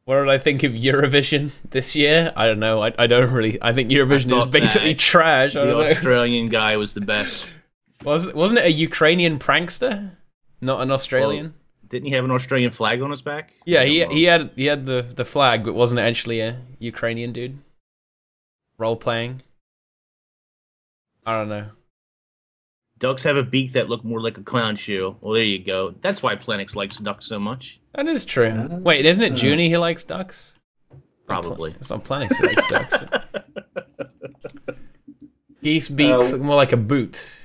What did I think of Eurovision this year? I don't know. I don't really. I think Eurovision is basically trash. I The don't know. Australian guy was the best. Wasn't it a Ukrainian prankster, not an Australian? Well, didn't he have an Australian flag on his back? Yeah, he had the flag, but wasn't it actually a Ukrainian dude? Role playing. I don't know. Ducks have a beak that look more like a clown shoe. Well, there you go. That's why Planix likes ducks so much. That is true. Wait, isn't it Junie who likes ducks? Probably. It's not Planix who likes ducks. Geese beaks look more like a boot.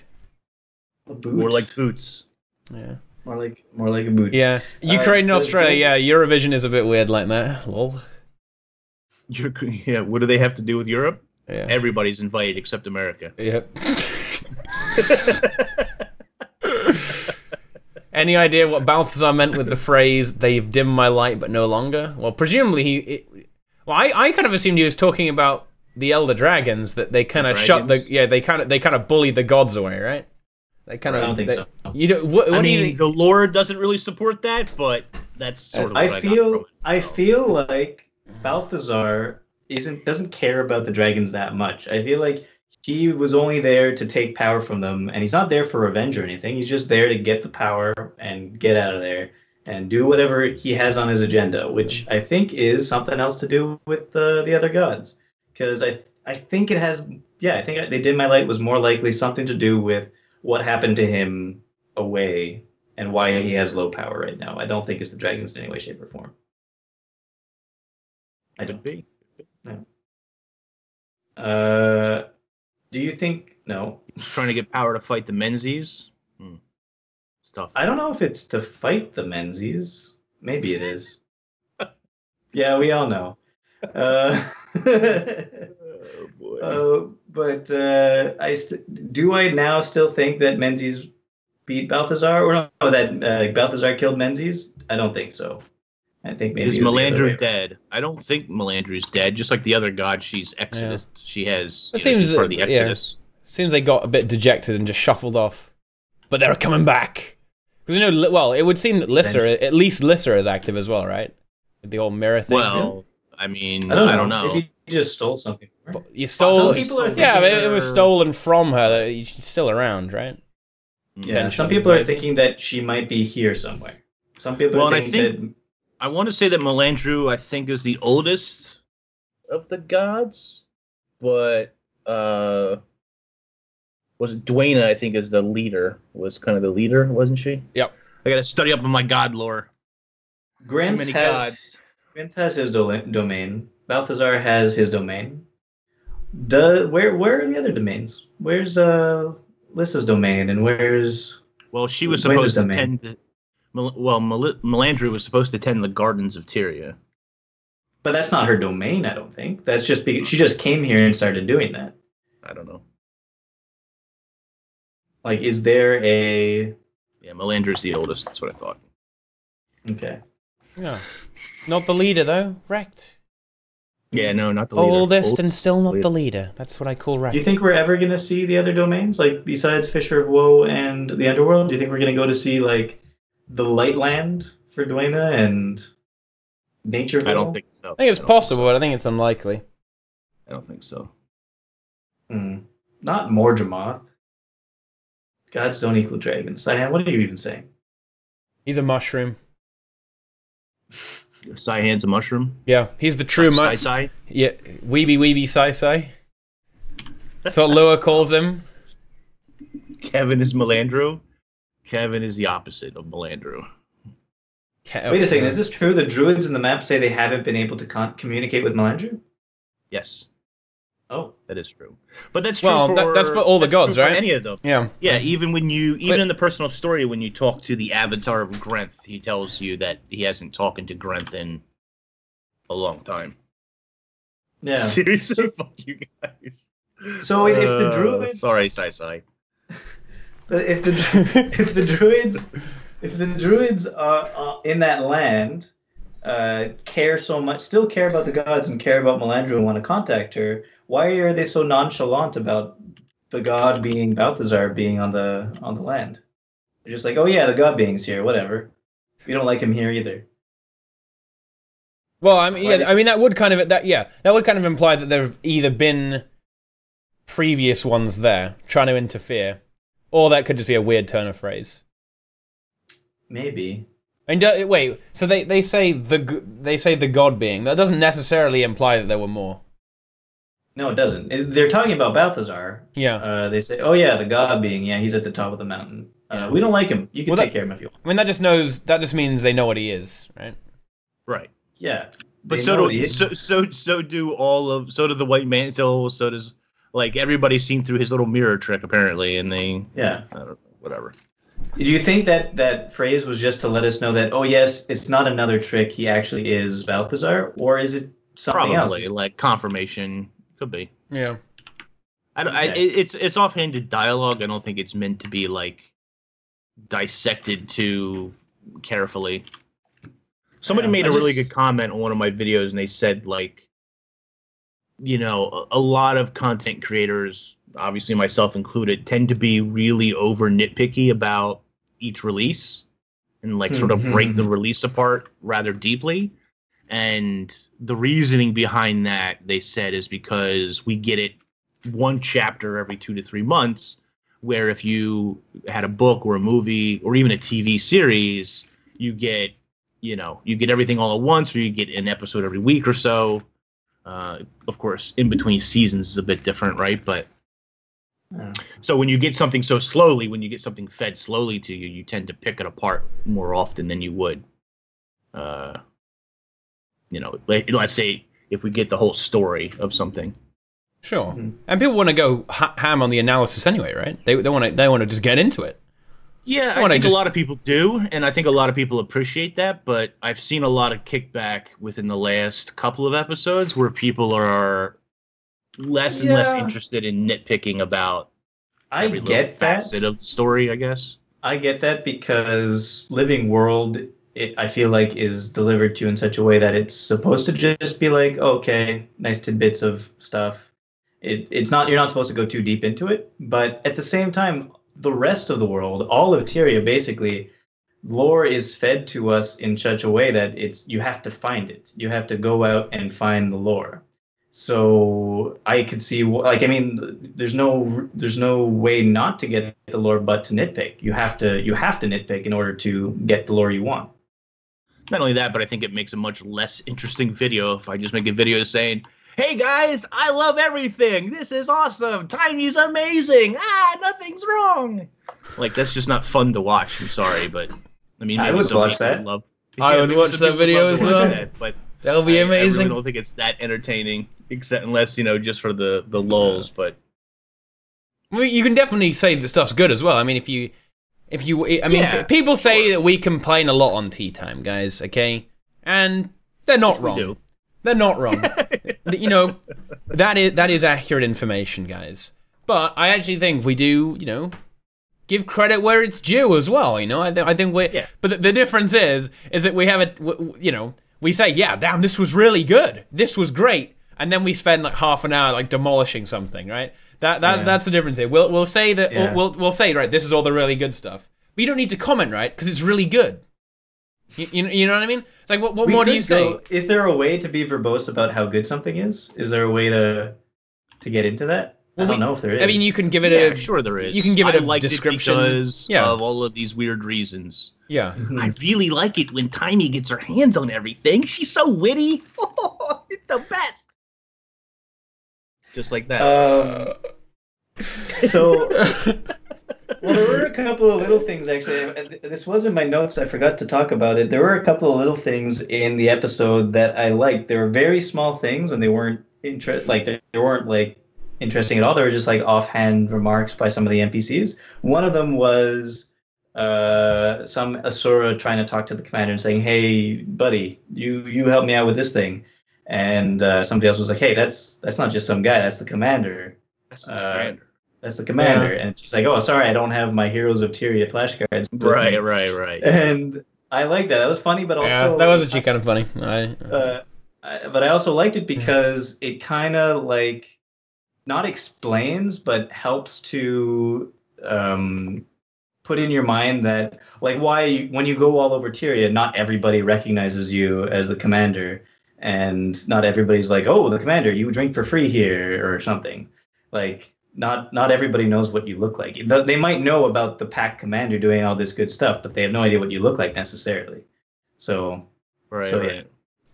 A boot? More like boots. Yeah. More like a boot. Yeah. Ukraine and Australia, yeah, Eurovision is a bit weird like that. Lol. Yeah, what do they have to do with Europe? Yeah. Everybody's invited except America. Yep. Any idea what Balthazar meant with the phrase "they've dimmed my light, but no longer"? Well, presumably I kind of assumed he was talking about the Elder Dragons, that they kind of shut the they kind of bullied the gods away, right? They kind of. I don't think so. You don't. What do you think? The lore doesn't really support that, but that's sort of. What I feel like Balthazar doesn't care about the dragons that much. I feel like he was only there to take power from them, and he's not there for revenge or anything. He's just there to get the power and get out of there and do whatever he has on his agenda, which I think is something else to do with the other gods. Because I think it has, I think They Dim My Light was more likely something to do with what happened to him away and why he has low power right now. I don't think it's the dragons in any way, shape, or form. I don't. Could be. No. Do you think no? Trying to get power to fight the Menzies. Stuff. I don't know if it's to fight the Menzies. Maybe it is. Yeah, we all know. Oh boy. But do I now still think that Menzies beat Balthazar, or no, that Balthazar killed Menzies? I don't think so. I think maybe Is it was the other Melandru way. dead? I don't think Melandru's dead. Just like the other god, she's Exodus. Yeah. She has. It She's seems part of the Exodus. Seems they got a bit dejected and just shuffled off, but they're coming back. Because well, it would seem that at least Lissa is active as well, right? With the old mirror thing. Well, I mean, I don't know. Maybe you just stole something from her. You stole. Some people are thinking but it was stolen from her. She's still around, right? Yeah, some people are thinking that she might be here somewhere. Some people are thinking that. I want to say that Melandru, I think, is the oldest of the gods, but was it Dwayna? I think is the leader. Was kind of the leader, wasn't she? Yep. I got to study up on my god lore. Grenth Too many has, gods. Grenth has his domain. Balthazar has his domain. Where are the other domains? Where's Lissa's domain, and where's Well, she was Dwayna's supposed to domain? tend. Melandru was supposed to tend the gardens of Tyria. But that's not her domain, I don't think. That's just because she just came here and started doing that. I don't know. Like, is there a... Yeah, Melandru's the oldest. That's what I thought. Okay. Yeah. Not the leader though. Wrecked. Yeah, no, not the leader. Oldest and still not the leader. That's what I call wrecked. Do you think we're ever going to see the other domains? Like, besides Fisher of Woe and the Underworld? Do you think we're going to go to see, like, the Lightland for Dwayna and Nature? I don't think so. I think it's possible, but I think it's unlikely. I don't think so. Not Mordramoth. Gods don't equal dragons. Cyan, what are you even saying? He's a mushroom. Cyan's a mushroom. Yeah, he's the true Sai. Yeah, weeby Sai. That's what Lua calls him. Kevin is Melandru. Kevin is the opposite of Melandru. Wait a second, is this true? The druids in the map say they haven't been able to communicate with Melandru? Yes. Oh, that is true. But that's true that's for all the gods, right? Any of them. Yeah. Yeah, even in the personal story, when you talk to the avatar of Grenth, he tells you that he hasn't talked to Grenth in a long time. Yeah. Seriously, fuck you guys. So if the druids... Sorry, Sai. But if the druids are in that land care so much, still care about the gods and care about Melandru and want to contact her, why are they so nonchalant about the god being Balthazar being on the land. They're just like, oh yeah, the god being's here, whatever. We don't like him here either. Well, I mean, yeah, I mean that would kind of imply that there've either been previous ones there trying to interfere, or that could just be a weird turn of phrase. Maybe. And wait, so they say the god being. That doesn't necessarily imply that there were more. No, it doesn't. They're talking about Balthazar. Yeah. They say, oh yeah, the god being. Yeah, he's at the top of the mountain. We don't like him. You can take care of him if you want. I mean, that just means they know what he is, right? Right. Yeah. But so do the White Mantle. So does like everybody's seen through his little mirror trick apparently, and they I don't know, whatever. Do you think that phrase was just to let us know that yes, it's not another trick, he actually is Balthazar, or is it something else? Probably like confirmation. Could be. Yeah. It's offhanded dialogue. I don't think it's meant to be like dissected too carefully. Somebody made a really good comment on one of my videos, and they said, like, you know, a lot of content creators, obviously myself included, tend to be really over nitpicky about each release and, like, sort of break the release apart rather deeply. And the reasoning behind that, they said, is because we get it one chapter every 2 to 3 months, where if you had a book or a movie or even a TV series, you get everything all at once, or you get an episode every week or so. Of course, in between seasons is a bit different, right? But so when you get something so slowly, when you get something fed slowly to you, you tend to pick it apart more often than you would. Let's say if we get the whole story of something. Sure, and people want to go ham on the analysis anyway, right? They want to just get into it. Yeah, I think a lot of people do, and I think a lot of people appreciate that, but I've seen a lot of kickback within the last couple of episodes where people are less and less interested in nitpicking about every little facet of the story, I guess. I get that because Living World, I feel like, is delivered to you in such a way that it's supposed to just be like, okay, nice tidbits of stuff. You're not supposed to go too deep into it, but at the same time, the rest of the world, all of Tyria, basically, lore is fed to us in such a way that you have to find it. You have to go out and find the lore. So I could see, there's no way not to get the lore but to nitpick. You have to nitpick in order to get the lore you want. Not only that, but I think it makes a much less interesting video if I just make a video saying, hey guys, I love everything. This is awesome. Timey's amazing. Nothing's wrong. Like, that's just not fun to watch. I'm sorry, but I mean, I would watch that. I would watch that video as well. That would be amazing. I really don't think it's that entertaining, except unless just for the lulls. But well, you can definitely say the stuff's good as well. I mean, people say that we complain a lot on Tea Time, guys. Okay, and they're not wrong. They're not wrong. That is accurate information, guys. But I actually think we do, give credit where it's due as well. I think we. Yeah. But the difference is that we have we say, yeah, damn, this was really good. This was great, and then we spend like half an hour like demolishing something, right? That's the difference here. We'll say that we'll say, right, this is all the really good stuff. But you don't need to comment, right? Because it's really good. You know what I mean? It's like, what more do you say? Is there a way to be verbose about how good something is? Is there a way to get into that? Well, I don't know if there is. I mean, you can give it sure there is. You can give it a description. Because of all of these weird reasons. Yeah. I really like it when Timey gets her hands on everything. She's so witty. It's the best. Just like that. Well, there were a couple of little things, actually. This was in my notes. I forgot to talk about it. There were a couple of little things in the episode that I liked. They were very small things, and they weren't interesting at all. They were just like offhand remarks by some of the NPCs. One of them was some Asura trying to talk to the commander and saying, "Hey, buddy, you help me out with this thing." And somebody else was like, "Hey, that's not just some guy. That's the commander." That's the commander. That's the commander. Yeah. And she's like, "Oh, sorry, I don't have my Heroes of Tyria flashcards." Right. And I like that. That was funny, but also that was actually kind of funny. But I also liked it because it kind of like not explains, but helps to put in your mind that, like, when you go all over Tyria, not everybody recognizes you as the commander, and not everybody's like, oh, the commander, you drink for free here or something. Like, not everybody knows what you look like. They might know about the pack commander doing all this good stuff, but they have no idea what you look like necessarily. So, Right.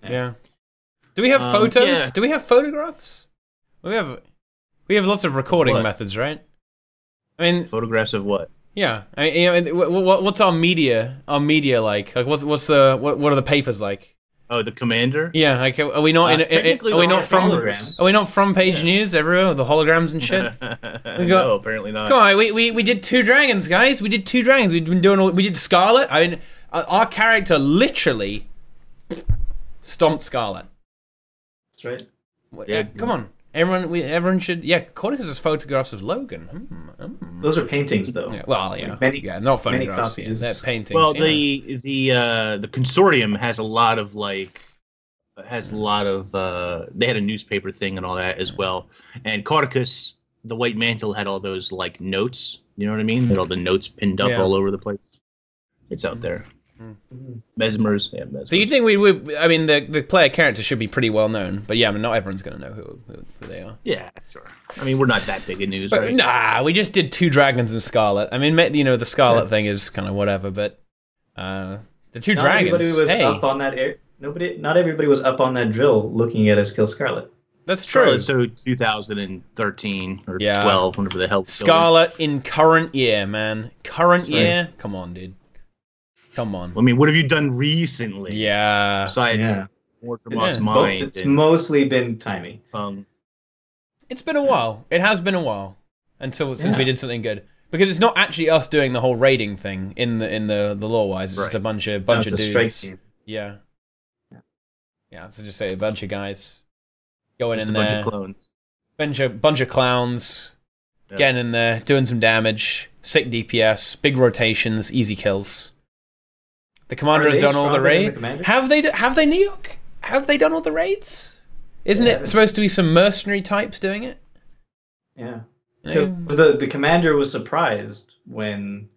Yeah. Do we have photos? Yeah. Do we have photographs? We have lots of recording methods, right? I mean, Photographs of what? yeah. I mean, what's our media? Our media like? Like, what are the papers like? Oh, the commander. Yeah. Like, are we not Are we not from page news everywhere with the holograms and shit? No, apparently not. Come on, we did 2 dragons, guys. We did 2 dragons. We did Scarlet. I mean, our character literally stomped Scarlet. That's right. Yeah. Come on. Everyone should. Yeah, Corticus has photographs of Logan. Those are paintings, though. Yeah, well, yeah, Many- not photographs. many Yeah, copies. they're paintings. Well, yeah. the consortium has a lot of they had a newspaper thing and all that as well. And Corticus, the White Mantle, had all those like notes. You know what I mean? They had all the notes pinned up all over the place. It's out there. Mesmers. Yeah, Mesmers. So you think we would? I mean, the player character should be pretty well known, but yeah, I mean, not everyone's going to know who they are. Yeah, sure. I mean, we're not that big in news, But right? nah, we just did 2 dragons and Scarlet. I mean, the Scarlet thing is kind of whatever, but the 2 Not dragons. everybody was Hey, up on that not everybody was up on that drill looking at us kill Scarlet. that's true. So 2013 or Yeah. 12, whenever the hell. Scarlet in current year, man. Current That's right. year. Come on, dude. Come on. I mean, what have you done recently? Yeah. Besides War to Moss It's Mind It's and mostly been timey. It's been a while. It has been a while since we did something good. Because it's not actually us doing the whole raiding thing in the lore-wise. It's just a bunch of It's a dudes. strike team. Yeah. Yeah. So just say a bunch of guys going just in a bunch there. of clones. Bunch of clowns getting in there, doing some damage, sick DPS, big rotations, easy kills. The commander has done all the raids. Have they New York? Have they done all the raids? Isn't it supposed to be some mercenary types doing it? Yeah. Because the commander was surprised when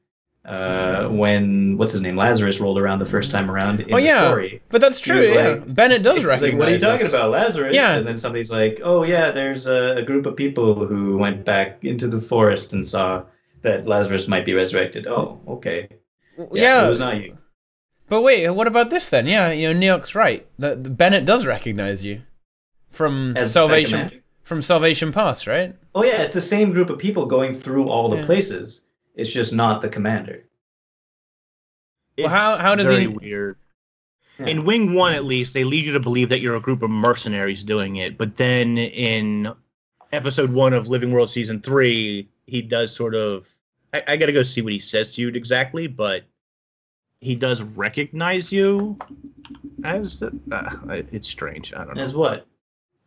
what's his name, Lazarus, rolled around the first time around in the story. But that's true. Yeah, Bennett does recognize. Like, what are you talking us. about, Lazarus? Yeah. And then somebody's like, oh yeah, there's a group of people who went back into the forest and saw that Lazarus might be resurrected. Oh, okay. Yeah. It was not you. But wait, what about this then? Yeah, Neok's right. The Bennett does recognize you from Salvation Pass, right? Oh yeah, it's the same group of people going through all the places. It's just not the commander. It's how does very he? Weird. Yeah. In Wing 1, at least, they lead you to believe that you're a group of mercenaries doing it. But then in Episode 1 of Living World Season 3, he does sort of... I got to go see what he says to you exactly, but he does recognize you as... it's strange. I don't know. As what?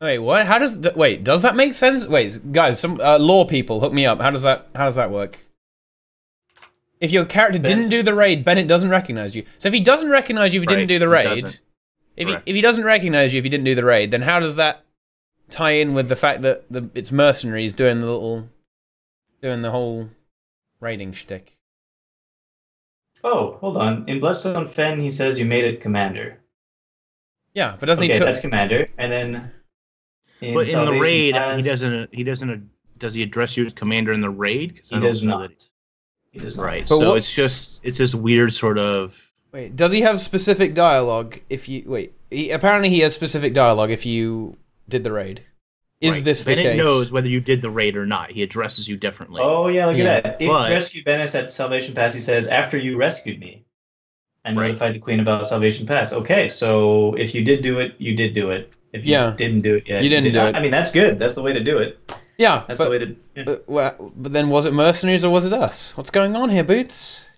Wait, what? How does does that make sense? Wait, guys, some lore people, hook me up. How does that work? If your character didn't do the raid, Bennett doesn't recognize you. So if he doesn't recognize you if you didn't do the raid, if he doesn't recognize you if you didn't do the raid, then how does that tie in with the fact that it's mercenaries doing the whole raiding shtick? Oh, hold on. In Bloodstone Fen, he says you made it commander. Yeah, but doesn't he? That's commander, and then. But in the raid, he doesn't. Does he address you as commander in the raid? He does not. He does not. Right. But So it's this weird sort of. Wait, does he have specific dialogue? Apparently he has specific dialogue if you did the raid. Is this the case? Bennett knows whether you did the raid or not. He addresses you differently. Oh yeah, look at that. If you rescued Bennett at Salvation Pass, he says, "After you rescued me, I notified the Queen about Salvation Pass." Okay, so if you did do it, you did do it. If you didn't do it, you didn't do it. I mean, that's good. That's the way to do it. Yeah, that's the way to. Yeah. But then, was it mercenaries or was it us? What's going on here, Boots?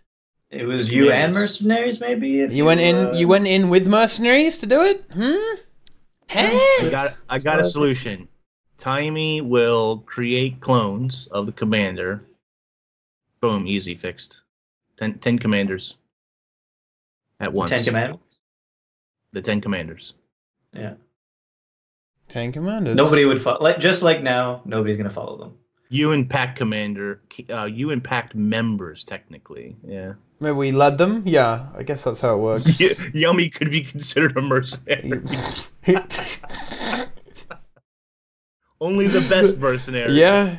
It was you and mercenaries, maybe. You went in with mercenaries to do it. Hey, I got a solution. Timey will create clones of the commander. Boom, easy, fixed. 10 commanders at once. 10 commanders. The 10 commanders. Yeah. 10 commanders. Nobody would follow. Just like now, nobody's gonna follow them. You and pack commander, you and packed members, technically. Yeah. Maybe we led them? Yeah, I guess that's how it works. Yummy could be considered a mercenary. Only the best mercenary. Yeah.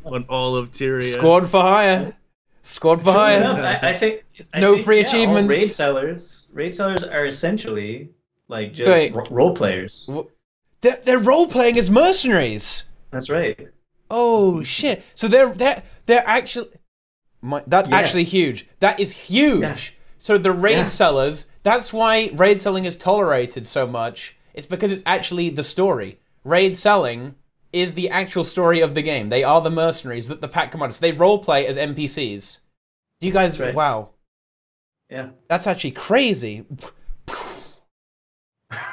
On all of Tyria. Squad for hire. Squad for hire. I think no free achievements. Raid sellers are essentially like just role players. They're role playing as mercenaries. That's right. Oh shit! So they're actually actually huge. That is huge. Yeah. So the raid sellers. That's why raid selling is tolerated so much. It's because it's actually the story. Raid selling is the actual story of the game. They are the mercenaries that the pack commanders. They roleplay as NPCs. Do you guys? Right. Wow. Yeah. That's actually crazy.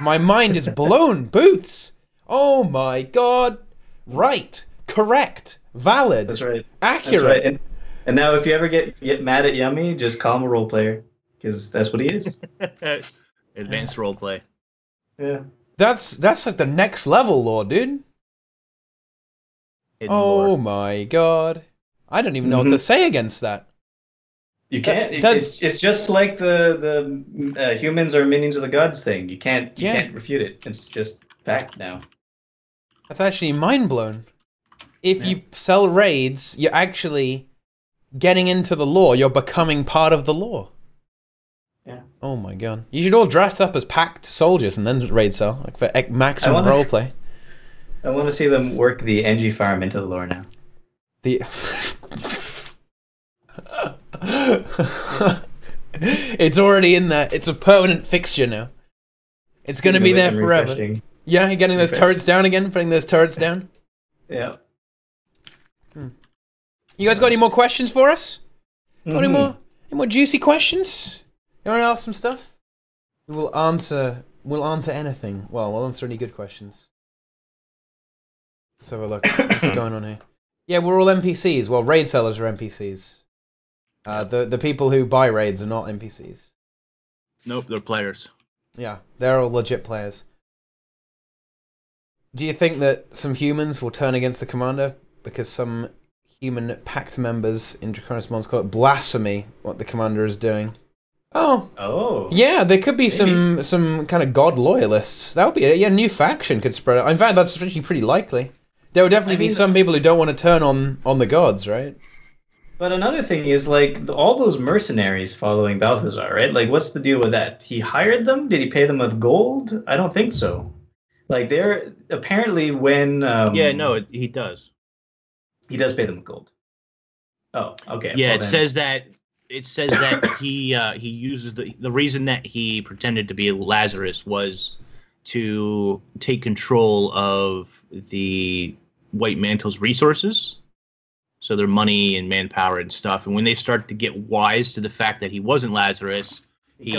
My mind is blown. Boots. Oh my god. Right. Correct. Valid. That's right. Accurate. That's right. And now, if you ever get mad at Yummy, just call him a role player, because that's what he is. Advanced roleplay. Yeah. That's like the next level lore, dude. Oh my god. I don't even know what to say against that. You can't. It's just like the humans are minions of the gods thing. You can't refute it. It's just fact now. That's actually mind blown. If you sell raids, you're actually getting into the lore. You're becoming part of the lore. Yeah. Oh my god. You should all dress up as packed soldiers and then raid sell, like for maximum roleplay. I want to see them work the Engi farm into the lore now. It's already in there. It's a permanent fixture now. It's going to be there forever. Refreshing. Yeah, you're getting those turrets down again, putting those turrets down. Yeah. You guys got any more questions for us? Got any more juicy questions? You want to ask some stuff? We'll answer anything. Well, we'll answer any good questions. Let's have a look. What's going on here? Yeah, we're all NPCs. Well, raid sellers are NPCs. The people who buy raids are not NPCs. Nope, they're players. Yeah, they're all legit players. Do you think that some humans will turn against the commander because some human pact members in Draconis Mons call it blasphemy what the commander is doing? Oh. Yeah, there could be some kind of god loyalists. That would be a new faction could spread out. In fact, that's actually pretty likely. There would definitely be some people who don't want to turn on the gods, right? But another thing is, like, all those mercenaries following Balthazar, right? Like, what's the deal with that? He hired them? Did he pay them with gold? I don't think so. Like, they're apparently when... he does. He does pay them with gold. Oh, okay. Yeah, it says that he uses the reason that he pretended to be Lazarus was to take control of the White Mantle's resources. So their money and manpower and stuff. And when they start to get wise to the fact that he wasn't Lazarus, he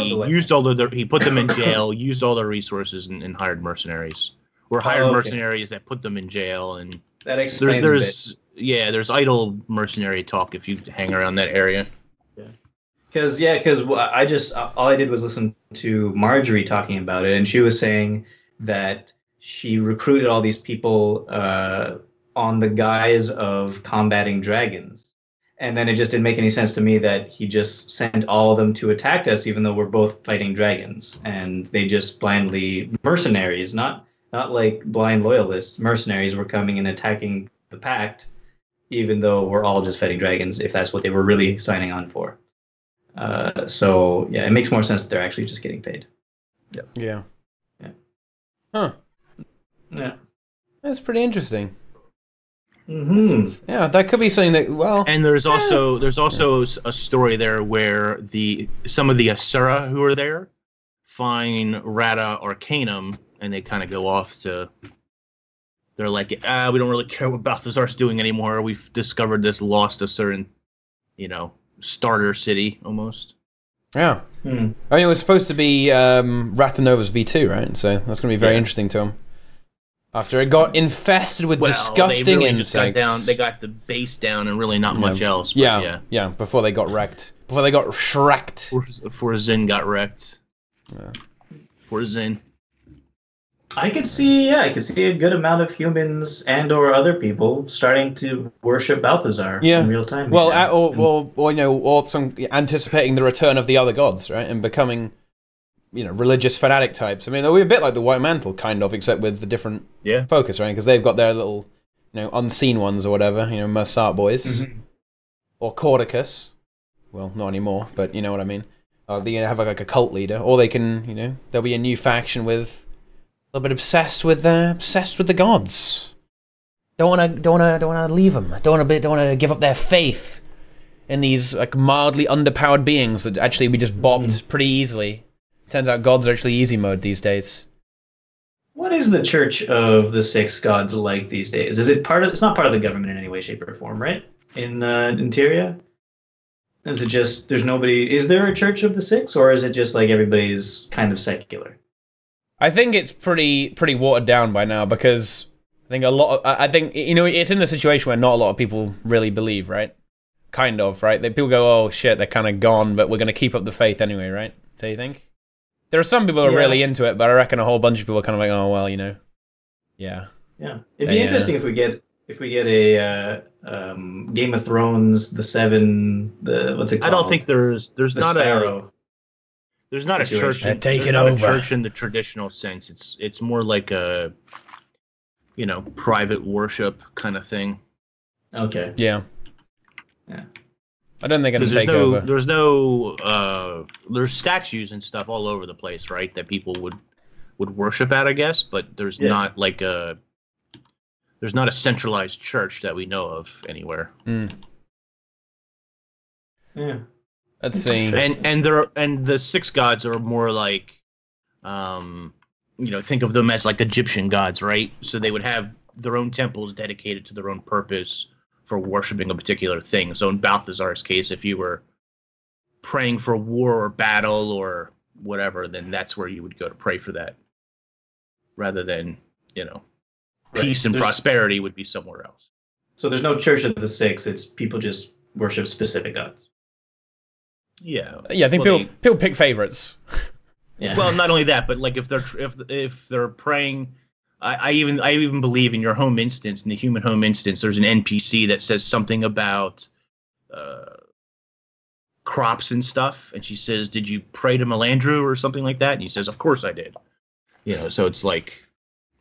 put them in jail, used all their resources, and hired mercenaries. Or hired mercenaries that put them in jail. And that explains there's idle mercenary talk if you hang around that area. Because all I did was listen to Marjorie talking about it, and she was saying that she recruited all these people on the guise of combating dragons. And then it just didn't make any sense to me that he just sent all of them to attack us, even though we're both fighting dragons. And they just blindly, mercenaries, not like blind loyalists, mercenaries were coming and attacking the pact, even though we're all just fighting dragons, if that's what they were really signing on for. So it makes more sense that they're actually just getting paid. Yeah. Huh. Yeah. That's pretty interesting. Mm-hmm. Yeah, that could be something that And there's also a story there where some of the Asura who are there find Rata Arcanum, and they kind of go off to. They're like, we don't really care what Balthazar's doing anymore. We've discovered this lost Asuran, starter city almost. Yeah. I mean, it was supposed to be Ratanova's V2, right? So that's going to be very interesting to him. After it got infested with disgusting insects. They got the base down and really not much else. But yeah. Before they got wrecked. Before they got shreked. Before Zin got wrecked. Yeah. Before Zin. I could see a good amount of humans and or other people starting to worship Balthazar in real time. Well, or some anticipating the return of the other gods, right, and becoming, religious fanatic types. I mean, they'll be a bit like the White Mantle, kind of, except with the different focus, right? Because they've got their little, unseen ones or whatever, Massart boys, or Cordicus. Well, not anymore, but you know what I mean. They have like a cult leader, or they can, there'll be a new faction with a little bit obsessed with the gods. Don't wanna leave them. Don't wanna give up their faith in these like mildly underpowered beings that actually we just bopped pretty easily. Turns out gods are actually easy mode these days. What is the Church of the Six Gods like these days? Is it it's not part of the government in any way, shape, or form, right? In Interior? Is it just there's nobody? Is there a Church of the Six, or is it just like everybody's kind of secular? I think it's pretty watered down by now because I think it's in the situation where not a lot of people really believe, right? Kind of, right? People go, oh shit, they're kind of gone, but we're going to keep up the faith anyway, right? Do you think? There are some people who are really into it, but I reckon a whole bunch of people are kind of like, oh well, yeah. Yeah, it'd be interesting if we get a Game of Thrones, the Seven, what's it called? I don't think there's not Sparrow. There's not situation. a church. Take it not over. A church in the traditional sense. It's more like a, private worship kind of thing. Okay. Yeah. I don't think it'll take over. There's statues and stuff all over the place, right? That people would worship at, I guess. But there's not like there's not a centralized church that we know of anywhere. Yeah. Let's see. And the six gods are more like, think of them as like Egyptian gods, right? So they would have their own temples dedicated to their own purpose for worshiping a particular thing. So in Balthazar's case, if you were praying for war or battle or whatever, then that's where you would go to pray for that, rather than peace and prosperity would be somewhere else. So there's no Church of the Six. It's people just worship specific gods. Yeah. Yeah, I think people pick favorites. Yeah. Well, not only that, but like if they're praying, I even believe in your home instance, in the human home instance, there's an NPC that says something about crops and stuff, and she says, "Did you pray to Melandru or something like that?" And he says, "Of course I did." So it's like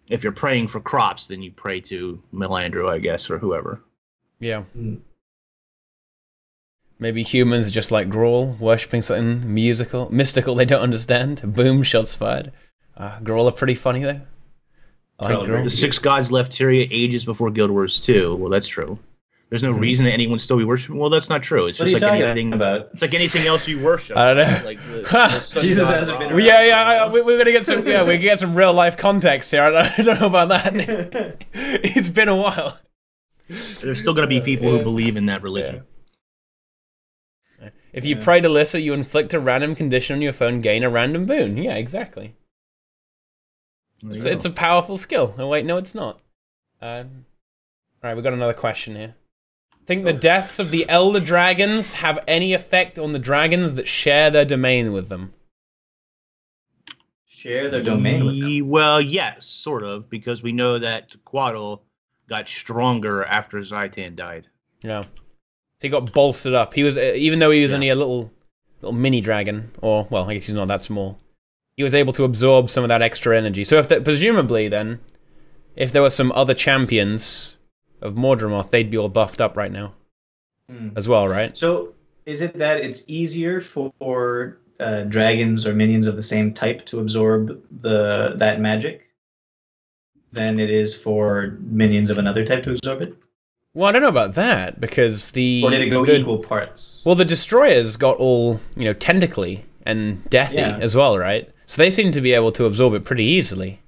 if you're praying for crops, then you pray to Melandru, I guess, or whoever. Yeah. Maybe humans are just like Grawl, worshipping something mystical they don't understand. Boom, shots fired. Grawl are pretty funny though. I like Grawl. The six gods left Tyria ages before Guild Wars 2. Well, that's true. There's no reason that anyone still be worshiping. Well, that's not true. It's just like anything about. It's like anything else you worship. I don't know. Like the Jesus hasn't been around. We're gonna get some. Yeah, we can get some real life context here. I don't know about that. It's been a while. There's still gonna be people who believe in that religion. Yeah. If you pray to Lissa, you inflict a random condition on your phone, gain a random boon. Yeah, exactly. It's a powerful skill. Oh wait, no, it's not. All right, we got another question here. Think the deaths of the elder dragons have any effect on the dragons that share their domain with them? Share their domain with them? Well, yes, sort of, because we know that Quaddle got stronger after Zaitan died. Yeah. So he got bolstered up. He was, even though he was only a little mini dragon, or, well, I guess he's not that small, he was able to absorb some of that extra energy. So presumably then, if there were some other champions of Mordramoth, they'd be all buffed up right now as well, right? So is it that it's easier for dragons or minions of the same type to absorb that magic than it is for minions of another type to absorb it? Well, I don't know about that, because Or did it go equal parts? Well, the destroyers got all, tentacly and deathy as well, right? So they seem to be able to absorb it pretty easily.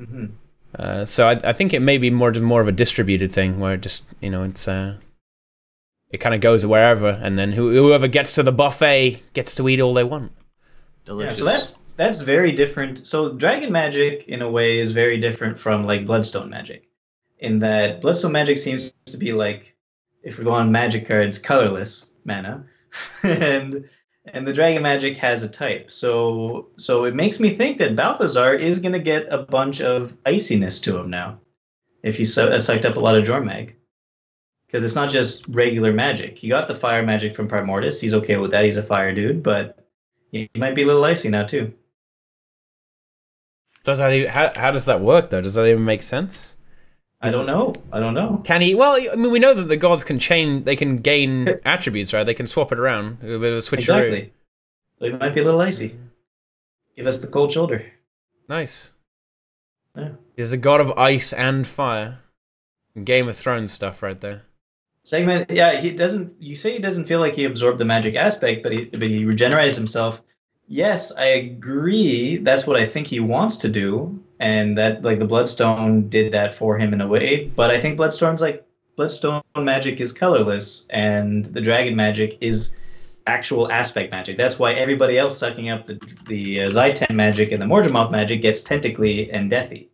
Mm-hmm. So I think it may be more of a distributed thing, where it just, it's it kind of goes wherever, and then whoever gets to the buffet gets to eat all they want. Delicious. Yeah, so that's very different. So dragon magic, in a way, is very different from like bloodstone magic, in that bloodstone magic seems to be like, if we go on magic cards, colorless mana, and And the dragon magic has a type. So it makes me think that Balthazar is going to get a bunch of iciness to him now. If he sucked up a lot of Jormag. Because it's not just regular magic. He got the fire magic from Primordus. He's okay with that. He's a fire dude. But he might be a little icy now, too. Does that even, how does that work, though? Does that even make sense? I don't know. Can he? Well, I mean, we know that the gods can change. They can gain attributes, right? They can swap it around. A bit of a switcheroo. Exactly. So he might be a little icy. Give us the cold shoulder. Nice. Yeah. He's a god of ice and fire. Game of Thrones stuff right there. Segment, yeah, he doesn't. You say he doesn't feel like he absorbed the magic aspect, but he regenerates himself. Yes, I agree. That's what I think he wants to do, and that like the Bloodstone did that for him in a way. But I think Bloodstone magic is colorless, and the dragon magic is actual aspect magic. That's why everybody else sucking up the Zaitan magic and the Morgemoth magic gets tentacly and deathy.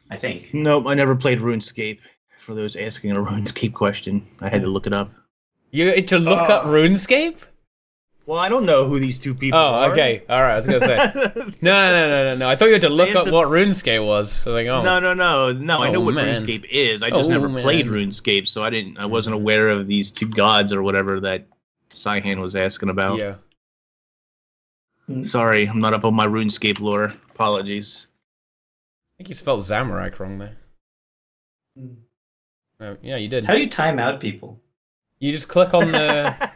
I think. Nope, I never played RuneScape. For those asking a RuneScape question, I had to look it up. You had to look up RuneScape? Well, I don't know who these two people are. Oh, okay. All right, I was going to say. No. I thought you had to look up what RuneScape was. I was like, oh. No, I know what RuneScape is. I just never played RuneScape, so I wasn't aware of these two gods or whatever that Saihan was asking about. Yeah. Sorry, I'm not up on my RuneScape lore. Apologies. I think you spelled Zamorak wrong there. Oh, yeah, you did. How do you time out people? You just click on the...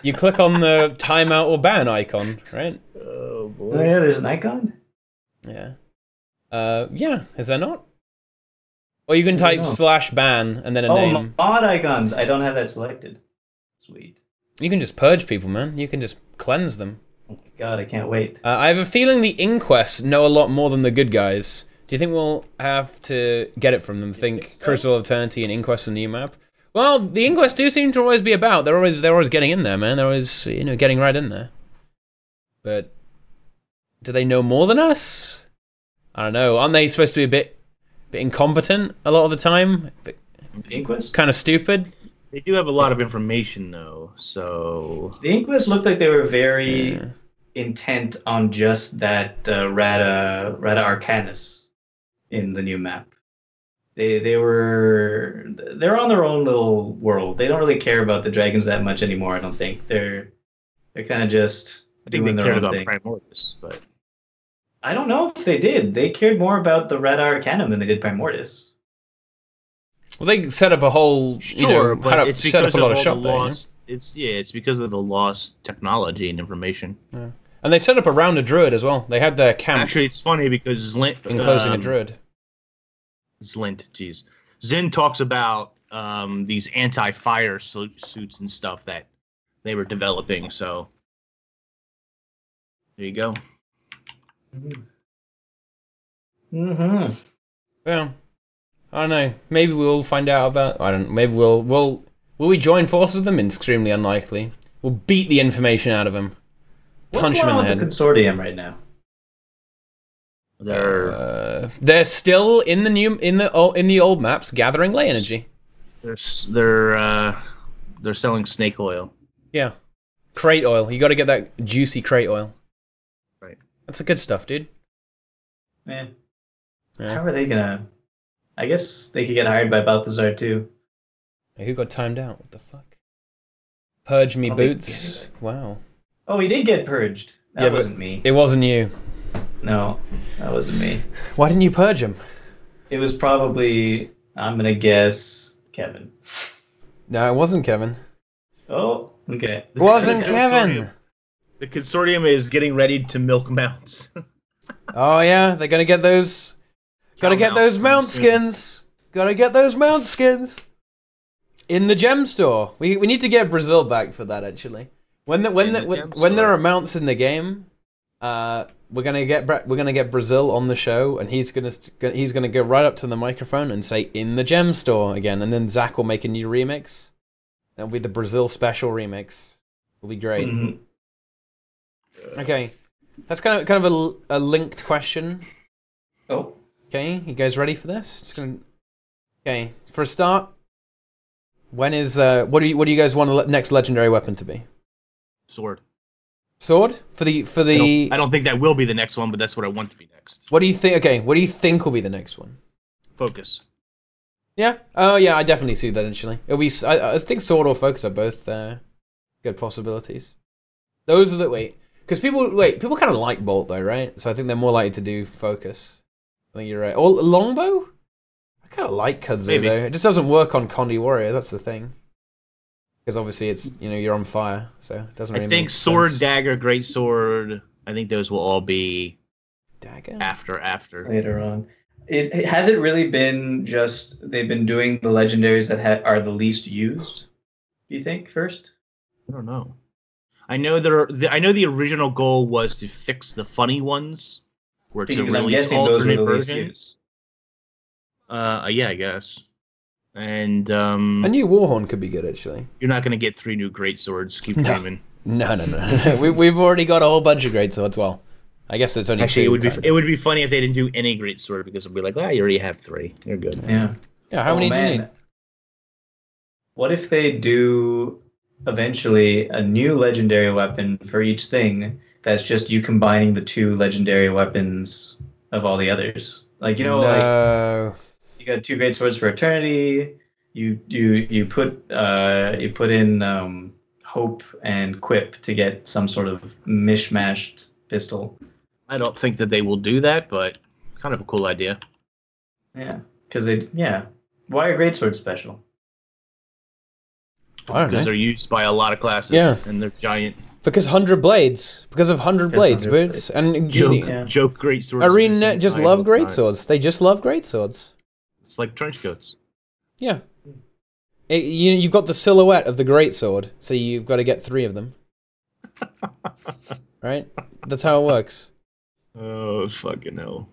You click on the timeout or ban icon, right? Oh, boy. Oh, yeah, there's an icon? Yeah. Yeah, is there not? Or you can type /ban and then a name. Oh, mod icons. I don't have that selected. Sweet. You can just purge people, man. You can just cleanse them. Oh my god, I can't wait. I have a feeling the Inquest know a lot more than the good guys. Do you think we'll have to get it from them? Think so? Crystal of Eternity and Inquest and new map? Well, the Inquest do seem to always be about. They're always getting in there, man. They're always, getting right in there. But do they know more than us? I don't know. Aren't they supposed to be a bit incompetent a lot of the time? The Inquest? Kind of stupid. They do have a lot of information, though. So the Inquest looked like they were very intent on just that Rada Arcanus in the new map. They're on their own little world. They don't really care about the dragons that much anymore. I don't think they're kind of just doing their own thing. Primordus, but I don't know if they did. They cared more about the Rada Arcanum than they did Primordus. Well, they set up a whole, but it's set up a lot of shop there. It's because of the lost technology and information. Yeah. And they set up around a druid as well. They had their camp. Actually, it's funny because enclosing a druid. Zin talks about these anti-fire suits and stuff that they were developing. So there you go. Mm-hmm. Yeah. I don't know. Maybe we'll find out about. I don't. Maybe will we join forces with them? Extremely unlikely. We'll beat the information out of them. Punch them in the head. What's going on with the consortium right now? They're still in the old maps gathering ley energy. They're selling snake oil. Yeah, crate oil. You got to get that juicy crate oil. Right. That's the good stuff, dude. Man, how are they gonna? I guess they could get hired by Balthazar too. Hey, who got timed out? What the fuck? Purge me boots. Wow. Oh, he did get purged. That wasn't me. It wasn't you. No, that wasn't me. Why didn't you purge him? It was probably, I'm gonna guess, Kevin. No, it wasn't Kevin. Oh, okay. It wasn't Kevin. The consortium is getting ready to milk mounts. Oh yeah, they're gonna get those. Gotta get those mount skins. Gotta get those mount skins. In the gem store. We need to get Brazil back for that actually. When there are mounts in the game, we're gonna get Brazil on the show, and he's gonna go right up to the microphone and say "in the gem store" again, and then Zach will make a new remix. That'll be the Brazil special remix. It'll be great. Mm-hmm. Okay, that's kind of a linked question. Oh. Okay, you guys ready for this? Okay, for a start, when is what do you guys want the next legendary weapon to be? Sword. Sword for the. I don't think that will be the next one, but that's what I want to be next. What do you think? Okay, what do you think will be the next one? Focus. Yeah. Oh, yeah. I definitely see that. Actually, it'll be. I think sword or focus are both good possibilities. Those are the because people kind of like bolt though, right? So I think they're more likely to do focus. I think you're right. Or longbow. I kind of like kudzu though. It just doesn't work on Kondi Warrior. That's the thing. Because obviously it's you're on fire, so it doesn't really I think make sword, sense. dagger, great sword. I think those will all be dagger after later on. Has it really been just they've been doing the legendaries that are the least used? Do you think first? I don't know. I know the original goal was to fix the funny ones, or to release alternate versions. Yeah, I guess. And a new Warhorn could be good actually. You're not going to get 3 new great swords. Keep dreaming. No. We've already got a whole bunch of great swords. Well, I guess it's only actually 2. It would be funny if they didn't do any great sword because it'd be like, you already have 3. You're good. Yeah. Yeah. How many do you need? What if they do eventually a new legendary weapon for each thing? That's just you combining the 2 legendary weapons of all the others. Like like you got 2 great swords for eternity. You put in hope and quip to get some sort of mishmashed pistol. I don't think that they will do that, but kind of a cool idea. Yeah, because why are great swords special? Because they're used by a lot of classes. Yeah, and they're giant. Because 100 blades. Because of 100 blades, boots. And joke great swords. ArenaNet just love great swords. They just love great swords. It's like trench coats. Yeah. You've got the silhouette of the great sword, so you've got to get 3 of them. Right? That's how it works. Oh, fucking hell.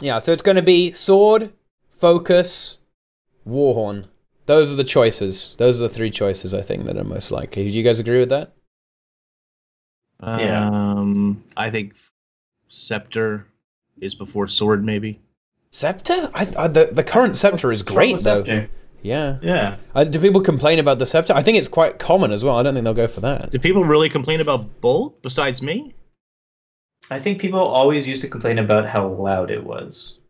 Yeah, so it's going to be sword, focus, Warhorn. Those are the choices. Those are the 3 choices I think that are most likely. Do you guys agree with that? I think scepter is before sword, maybe. Scepter? The current scepter is great though. Scepter? Yeah. Yeah. Do people complain about the scepter? I think it's quite common as well. I don't think they'll go for that. Do people really complain about bolt besides me? I think people always used to complain about how loud it was.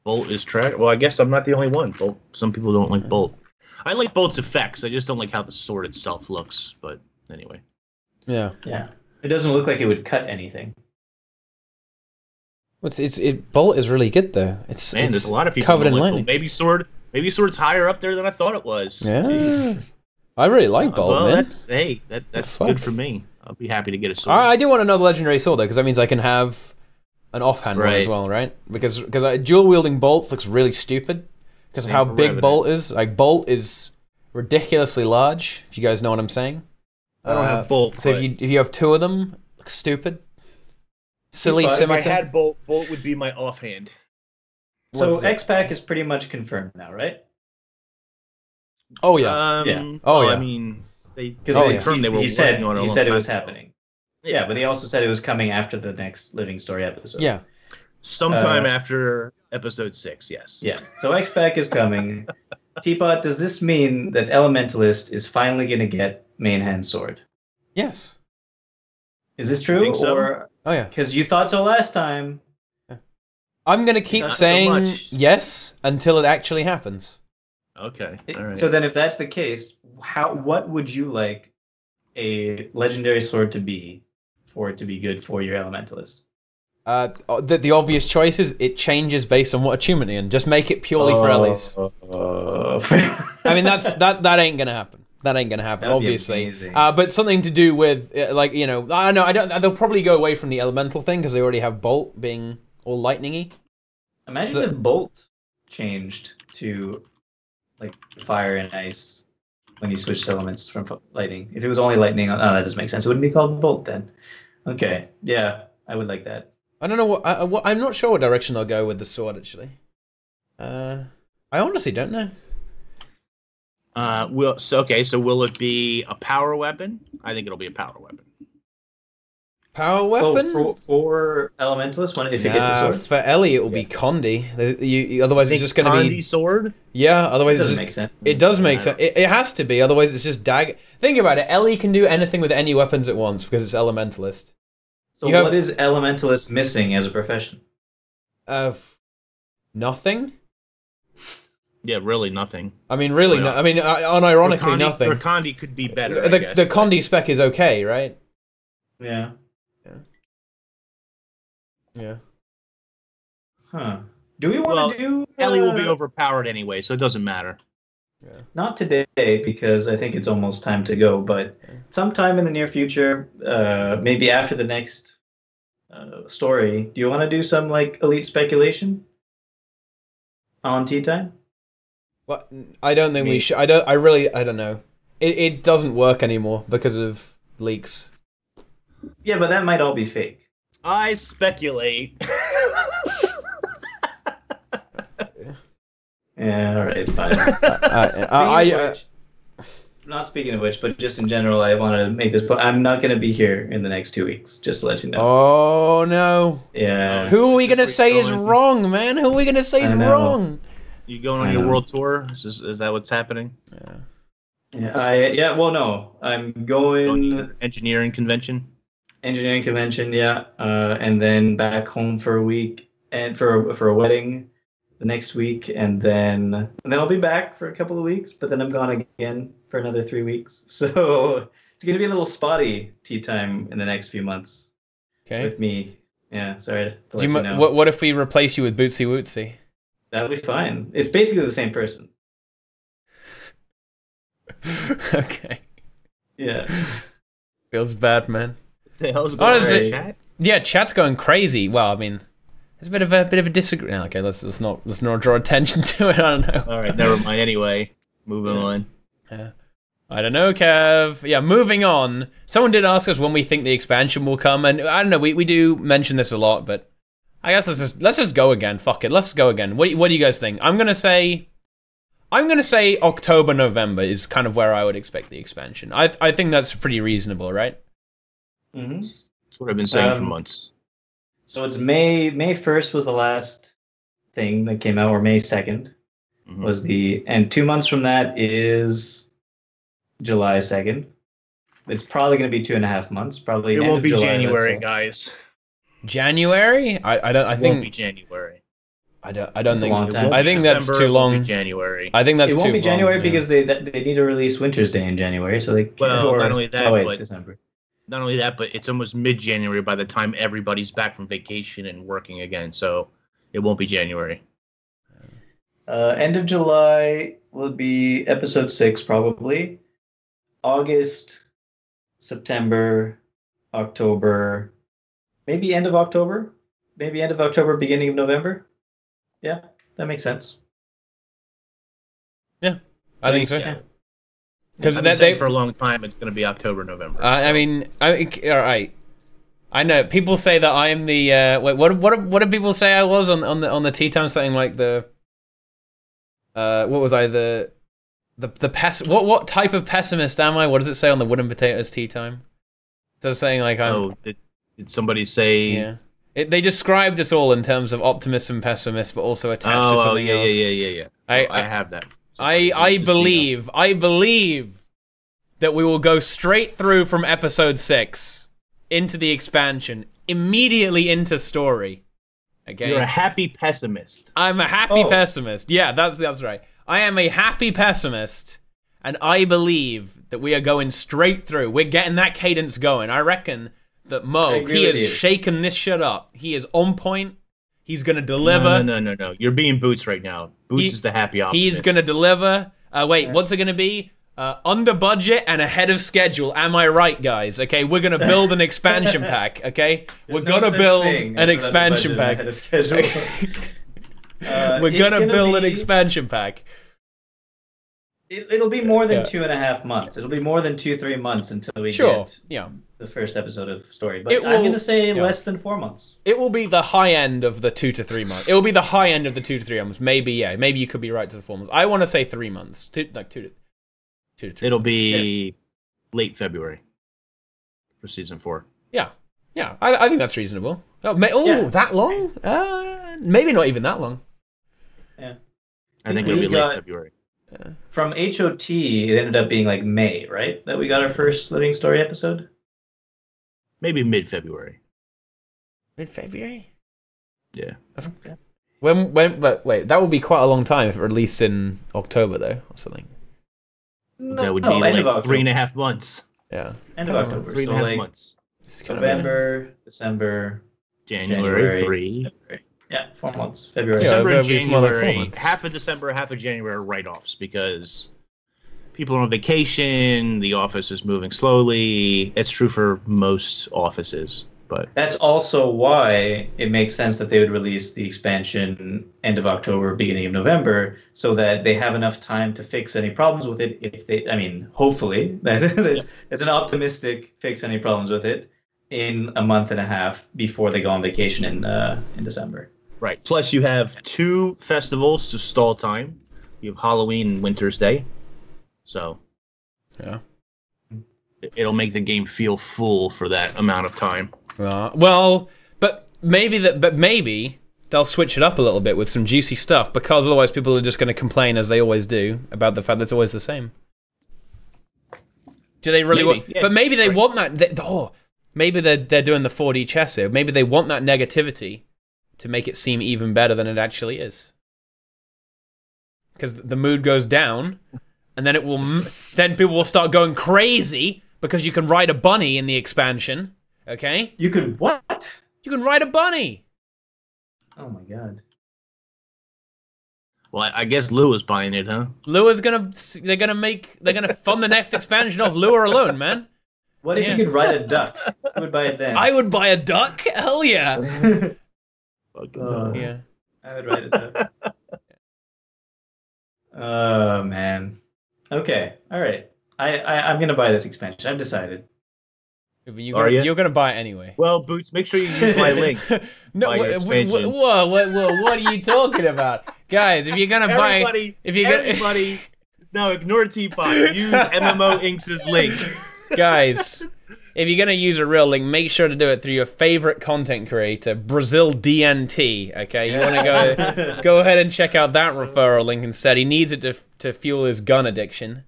Bolt is trash. Well, I guess I'm not the only one. Bolt. Some people don't like bolt. I like bolt's effects. I just don't like how the sword itself looks. But anyway. Yeah. Yeah. It doesn't look like it would cut anything. Bolt is really good though. There's a lot of people covered in lightning. Maybe sword's higher up there than I thought it was. Yeah. Jeez. I really like Bolt, man. That's good for me. I'll be happy to get a sword. I do want another legendary sword though, because that means I can have an offhand one as well, right? Because dual wielding bolts looks really stupid because of how big Bolt is. Like Bolt is ridiculously large. If you guys know what I'm saying. I don't have Bolt. So if you have 2 of them, it looks stupid. Silly scimitar. If I had Bolt would be my offhand. So X-Pac is pretty much confirmed now, right? Oh yeah. Yeah. Oh yeah. I mean, he said it was happening. Yeah, but he also said it was coming after the next Living Story episode. Yeah. Sometime after episode 6, yes. Yeah. So X-Pac is coming. Teapot, does this mean that Elementalist is finally going to get main hand sword? Yes. Is this true? So? Oh yeah. Because you thought so last time. Yeah. I'm going to keep saying yes until it actually happens. Okay. All right. So then if that's the case, what would you like a legendary sword to be for it to be good for your Elementalist? The obvious choice is it changes based on what achievement you're in. Just make it purely for Ellie's. I mean, that ain't gonna happen. That ain't gonna happen, obviously. But something to do with I don't know. They'll probably go away from the elemental thing because they already have Bolt being all lightningy. Imagine if Bolt changed to like fire and ice when you switched elements from lightning. If it was only lightning, that doesn't make sense. It wouldn't be called Bolt then. Okay, yeah, I would like that. I don't know I'm not sure what direction they'll go with the sword actually. I honestly don't know. So will it be a power weapon? I think it'll be a power weapon. Power weapon? For Elementalist, when if it gets a sword? For Ellie, it will be Condi. Otherwise, it's just going to be... Condi sword? Yeah, otherwise It doesn't it's just... make sense. It does make sense. It has to be, otherwise it's just dagger. Think about it. Ellie can do anything with any weapons at once because it's Elementalist. So what is Elementalist missing as a profession? Nothing? Yeah, really nothing. I mean, really, no. I mean, unironically, nothing. For Condi could be better. The Condi spec is okay, right? Yeah. Yeah. Huh. Do we want to do... Ellie will be overpowered anyway, so it doesn't matter. Yeah. Not today, because I think it's almost time to go, but sometime in the near future, maybe after the next story, do you want to do some, like, elite speculation on Tea Time? Well, I don't think we should. I don't know. It doesn't work anymore because of leaks. Yeah, but that might all be fake. I speculate. Yeah, all right, fine. Not speaking of which, but just in general, I want to make this point. I'm not going to be here in the next 2 weeks, just to let you know. Oh, no. Yeah. Who are we going to say is wrong, man? Who are we going to say is wrong? You going on your world tour? Is that what's happening? Yeah. Well, no. I'm going... Engineering convention? Engineering convention, yeah. And then back home for a week, and for a wedding the next week, and then I'll be back for a couple of weeks, but then I'm gone again for another 3 weeks. So it's gonna be a little spotty tea time in the next few months. Okay. With me. Yeah, sorry to let you know. What if we replace you with Bootsy Wootsy? That'll be fine. It's basically the same person. Okay. Yeah. Feels bad, man. The hell's going on, chat? Yeah, chat's going crazy. Well, I mean, there's a bit of a disagreement. Okay, let's not draw attention to it. I don't know. All right, never mind. Anyway, moving on. Yeah. I don't know, Kev. Yeah, moving on. Someone did ask us when we think the expansion will come, and I don't know. We do mention this a lot, but I guess let's just go again. Fuck it, let's go again. What do you guys think? I'm gonna say October, November is kind of where I would expect the expansion. I think that's pretty reasonable, right? Mm-hmm. That's what I've been saying for months. So it's May 1st was the last thing that came out, or May 2nd was and 2 months from that is July 2nd. It's probably going to be 2.5 months. Probably it won't be July, January, guys. January? I think it won't be January. I don't think. I think that's too long. January. I think that's too long. It won't be January because they need to release Winter's Day in January, so they not only that, but December. Not only that, but it's almost mid-January by the time everybody's back from vacation and working again, so it won't be January. End of July will be episode 6, probably. August, September, October, maybe end of October. Maybe end of October, beginning of November. Yeah, that makes sense. Yeah, I think so. Yeah. Because they for a long time, it's going to be October, November. I mean, all right. I know people say that I am the. Wait, what do people say I was on the tea time? Something like the. What was I the what type of pessimist am I? What does it say on the Wooden Potatoes tea time? It's saying like I'm. Oh, did somebody say? Yeah. They described us all in terms of optimist and pessimist, but also attached to something else. Yeah. I have that. I believe that we will go straight through from episode 6 into the expansion, immediately into story. Okay. You're a happy pessimist. I'm a happy pessimist. Yeah, that's right. I am a happy pessimist, and I believe that we are going straight through. We're getting that cadence going. I reckon that Mo, he has shaken this shit up. He is on point. He's going to deliver. No. You're being Boots right now. Boots is the happy optimist. He's going to deliver. What's it going to be? Under budget and ahead of schedule. Am I right, guys? Okay, we're going to build an expansion pack, okay? We're going to build an expansion pack. We're going to build an expansion pack. It'll be more than 2.5 months. It'll be more than 2-3 months until we get the first episode of story. But I'm going to say less than 4 months. It will be the high end of the 2 to 3 months. It will be the high end of the 2 to 3 months. Maybe you could be right to the 4 months. I want to say 3 months. 2 to 3. It'll be late February for season 4. Yeah. Yeah, I think that's reasonable. That long? Maybe not even that long. Yeah. I think it'll be late February. From HOT, it ended up being like May, right? That we got our first Living Story episode? Maybe mid-February. Mid-February? Yeah. Okay. But wait, that would be quite a long time if it released in October, though, or something. No, that would be like 3.5 months. Yeah. End of October. 3.5 months. November, December, January 3. February. Yeah, 4 months. February. December and January. Half of December, half of January are write-offs because people are on vacation, the office is moving slowly. It's true for most offices. But that's also why it makes sense that they would release the expansion end of October, beginning of November, so that they have enough time to fix any problems with it. If they, I mean, hopefully, it's an optimistic fix any problems with it in a month and a half before they go on vacation in December. Right. Plus, you have 2 festivals to stall time. You have Halloween and Winter's Day, so yeah, it'll make the game feel full for that amount of time. Well, but maybe they'll switch it up a little bit with some juicy stuff, because otherwise people are just going to complain, as they always do, about the fact that it's always the same. Do they really want? Yeah, but maybe they want that. Maybe they're doing the 4D chess here. Maybe they want that negativity to make it seem even better than it actually is. Because the mood goes down, and then then people will start going crazy because you can ride a bunny in the expansion. Okay? You can what? You can ride a bunny. Oh my god. Well, I guess Lou is buying it, huh? They're gonna fund the next expansion off Lure alone, man. What if you could ride a duck? Who would buy it then? I would buy a duck. Hell yeah. Yeah. I would ride a duck. Oh man. Okay. All right. I'm gonna buy this expansion. I've decided. You're gonna buy it anyway. Well, Boots, make sure you use my link. No, what are you talking about, guys? If you're gonna everybody, no, ignore Teapot. Use MMO Inks' link, guys. If you're gonna use a real link, make sure to do it through your favorite content creator, Brazil DNT. Okay, you want to go ahead and check out that referral link instead. He needs it to fuel his gun addiction.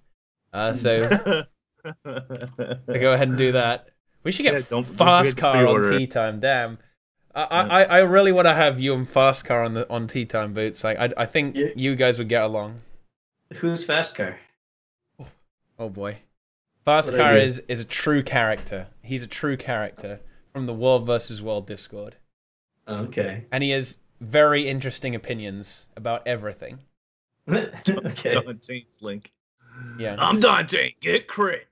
So go ahead and do that. We should get Fast Car on TeaTime. Damn, I really want to have you and Fast Car on TeaTime, Boots. Like, I think you guys would get along. Who's Fast Car? Oh boy, Fast Car is a true character. He's a true character from the World vs. World Discord. Okay. And he has very interesting opinions about everything. Okay. Dante's link. Yeah. I'm Dante. Get crit.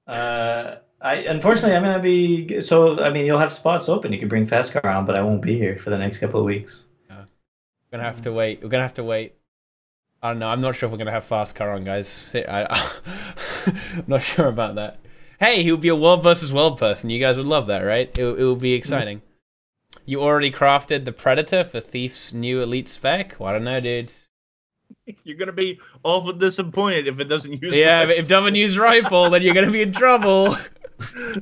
Unfortunately, I'm gonna be. So I mean, you'll have spots open. You can bring Fast Car on, but I won't be here for the next couple of weeks. We're gonna have to wait. We're gonna have to wait. I don't know. I'm not sure if we're gonna have Fast Car on, guys. I'm not sure about that. Hey, he would be a World vs. World person. You guys would love that, right? It would be exciting. You already crafted the Predator for Thief's new elite spec? Well, I don't know, dude. You're gonna be awful disappointed if it doesn't use. Yeah, if it doesn't use rifle, then you're gonna be in trouble.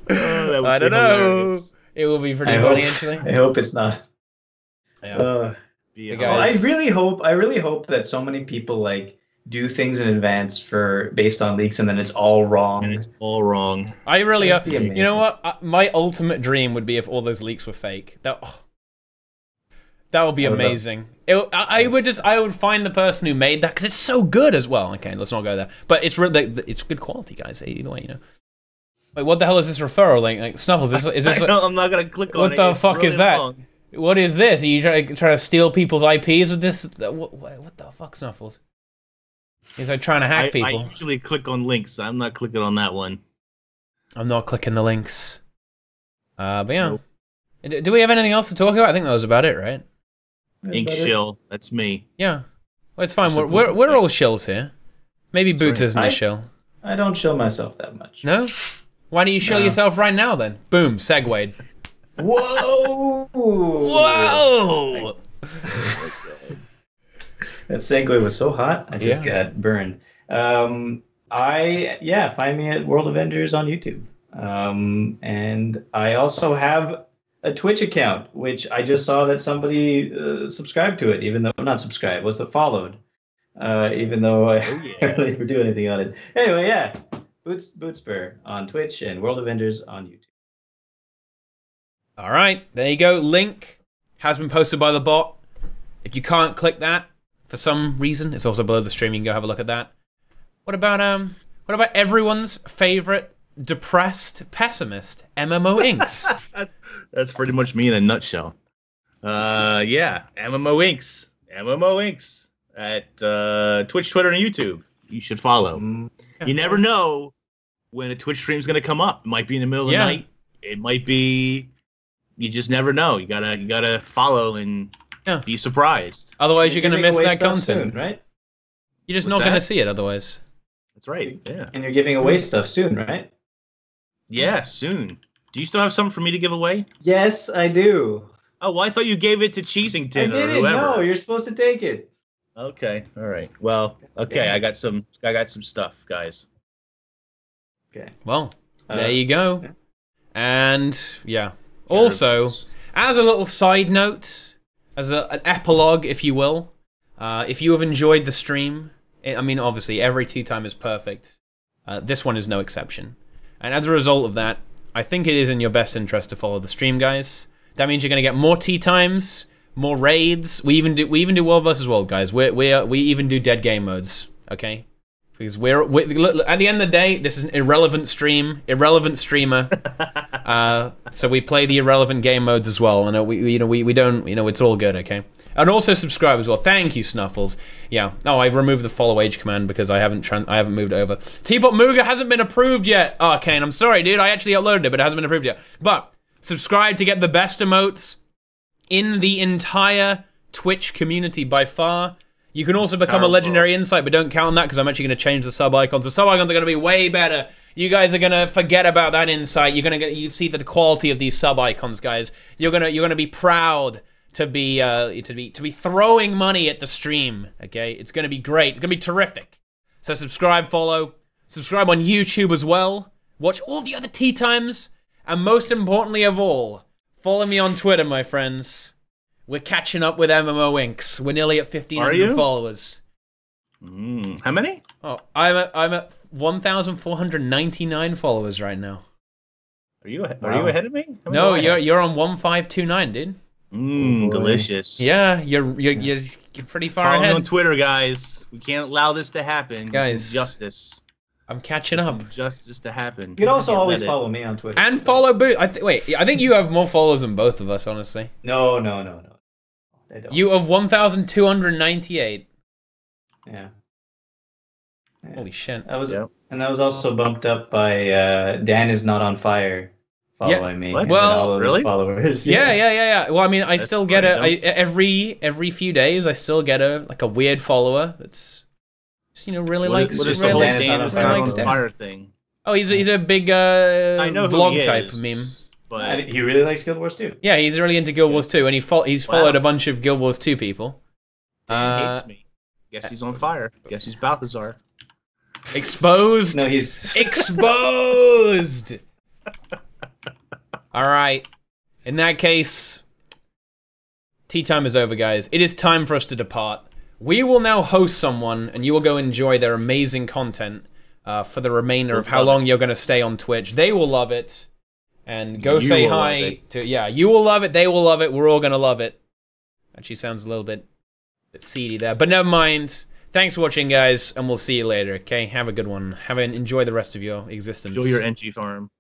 I don't know. Hilarious. It will be pretty funny, actually. I hope it's not. Yeah. I really hope that so many people like do things in advance based on leaks, and then it's all wrong. And it's all wrong. I really, you know what? My ultimate dream would be if all those leaks were fake. That would be amazing. I would find the person who made that, because it's so good as well. Okay, let's not go there. But it's it's good quality, guys. Either way, you know. Wait, what the hell is this referral link? Like, Snuffles, is this? I'm not gonna click on it. What the fuck is that? Long. What is this? Are you trying to steal people's IPs with this? What the fuck, Snuffles? He's like trying to hack people. I usually click on links. I'm not clicking on that one. I'm not clicking the links. But yeah. Nope. Do we have anything else to talk about? I think that was about it, right? Ink shill. That's me. Yeah. Well, it's fine. We're all shills here. Maybe Boots isn't a shill. I don't shill myself that much. No? Why don't you shill yourself right now then? Boom. Segued. Whoa! Whoa! That segue was so hot, I just got burned. Find me at World Avengers on YouTube. And I also have a Twitch account, which I just saw that somebody subscribed to it, even though not subscribed, was followed, even though I didn't really do anything on it. Anyway, yeah, Bootspur on Twitch and World of Enders on YouTube. All right, there you go. Link has been posted by the bot. If you can't click that for some reason, it's also below the stream. You can go have a look at that. What about everyone's favorite depressed pessimist, MMO Inks? That's pretty much me in a nutshell. Yeah, MMO Inks at Twitch, Twitter, and YouTube. You should follow. You never know when a Twitch stream is going to come up. It might be in the middle of the night. It might be. You just never know. You gotta follow and be surprised. Otherwise, you're gonna miss that content, soon, right? You're just not gonna see it otherwise. That's right. Yeah. And you're giving away stuff soon, right? Yeah, soon. Do you still have something for me to give away? Yes, I do. Oh, well, I thought you gave it to Cheesington or whoever. No, you're supposed to take it. Okay. All right. Well, okay. I got some stuff, guys. Okay. Well, there you go. Yeah. And yeah. Also, as a little side note, as an epilogue, if you will, if you have enjoyed the stream, I mean, obviously, every tea time is perfect. This one is no exception. And as a result of that, I think it is in your best interest to follow the stream, guys. That means you're going to get more tea times, more raids. We even do World vs. World, guys. We even do dead game modes, okay? Because look, at the end of the day, this is an irrelevant stream, irrelevant streamer. So we play the irrelevant game modes as well, and we don't, it's all good, okay? And also subscribe as well. Thank you, Snuffles. Yeah. Oh, I removed the follow age command because I haven't moved it over. Teapot Muga hasn't been approved yet. Oh, Kane, I'm sorry, dude. I actually uploaded it, but it hasn't been approved yet. But subscribe to get the best emotes in the entire Twitch community by far. You can also become a legendary insight, but don't count on that because I'm actually going to change the sub icons. The sub icons are going to be way better. You guys are going to forget about that insight. You see the quality of these sub icons, guys. You're going to be proud to be throwing money at the stream. Okay, it's going to be great. It's going to be terrific. So subscribe, follow, subscribe on YouTube as well. Watch all the other tea times, and most importantly of all, follow me on Twitter, my friends. We're catching up with MMO Inks. We're nearly at 1,500 followers. How many? Oh, I'm at 1,499 followers right now. Are you ahead of me? No, you're on 1,529, dude. Delicious. Yeah, you're pretty far ahead. Follow me on Twitter, guys. We can't allow this to happen. Guys, justice. I'm catching up. Justice to happen. You can also always follow me on Twitter. And follow Boot. I think you have more followers than both of us, honestly. No. I don't. You have 1,298. Yeah. Holy shit. And that was also bumped up by Dan is not on fire following me. What? Well, all of his followers. Yeah. Well, I mean, I still get every few days. I still get a weird follower that's just, really likes. What is the whole Dan is not on fire thing? Oh, he's a big I know vlog type meme. But he really likes Guild Wars 2. Yeah, he's really into Guild Wars 2, and he's followed a bunch of Guild Wars 2 people. Dan hates me. Guess he's on fire. Guess he's Balthazar. Exposed. No, he's exposed. All right. In that case, tea time is over, guys. It is time for us to depart. We will now host someone, and you will go enjoy their amazing content for the remainder of how long you're going to stay on Twitch. They will love it. And go say hi to, you will love it, they will love it, we're all gonna love it. Actually sounds a little bit seedy there, but never mind. Thanks for watching, guys, and we'll see you later, okay? Have a good one. Enjoy the rest of your existence. Enjoy your Engi farm.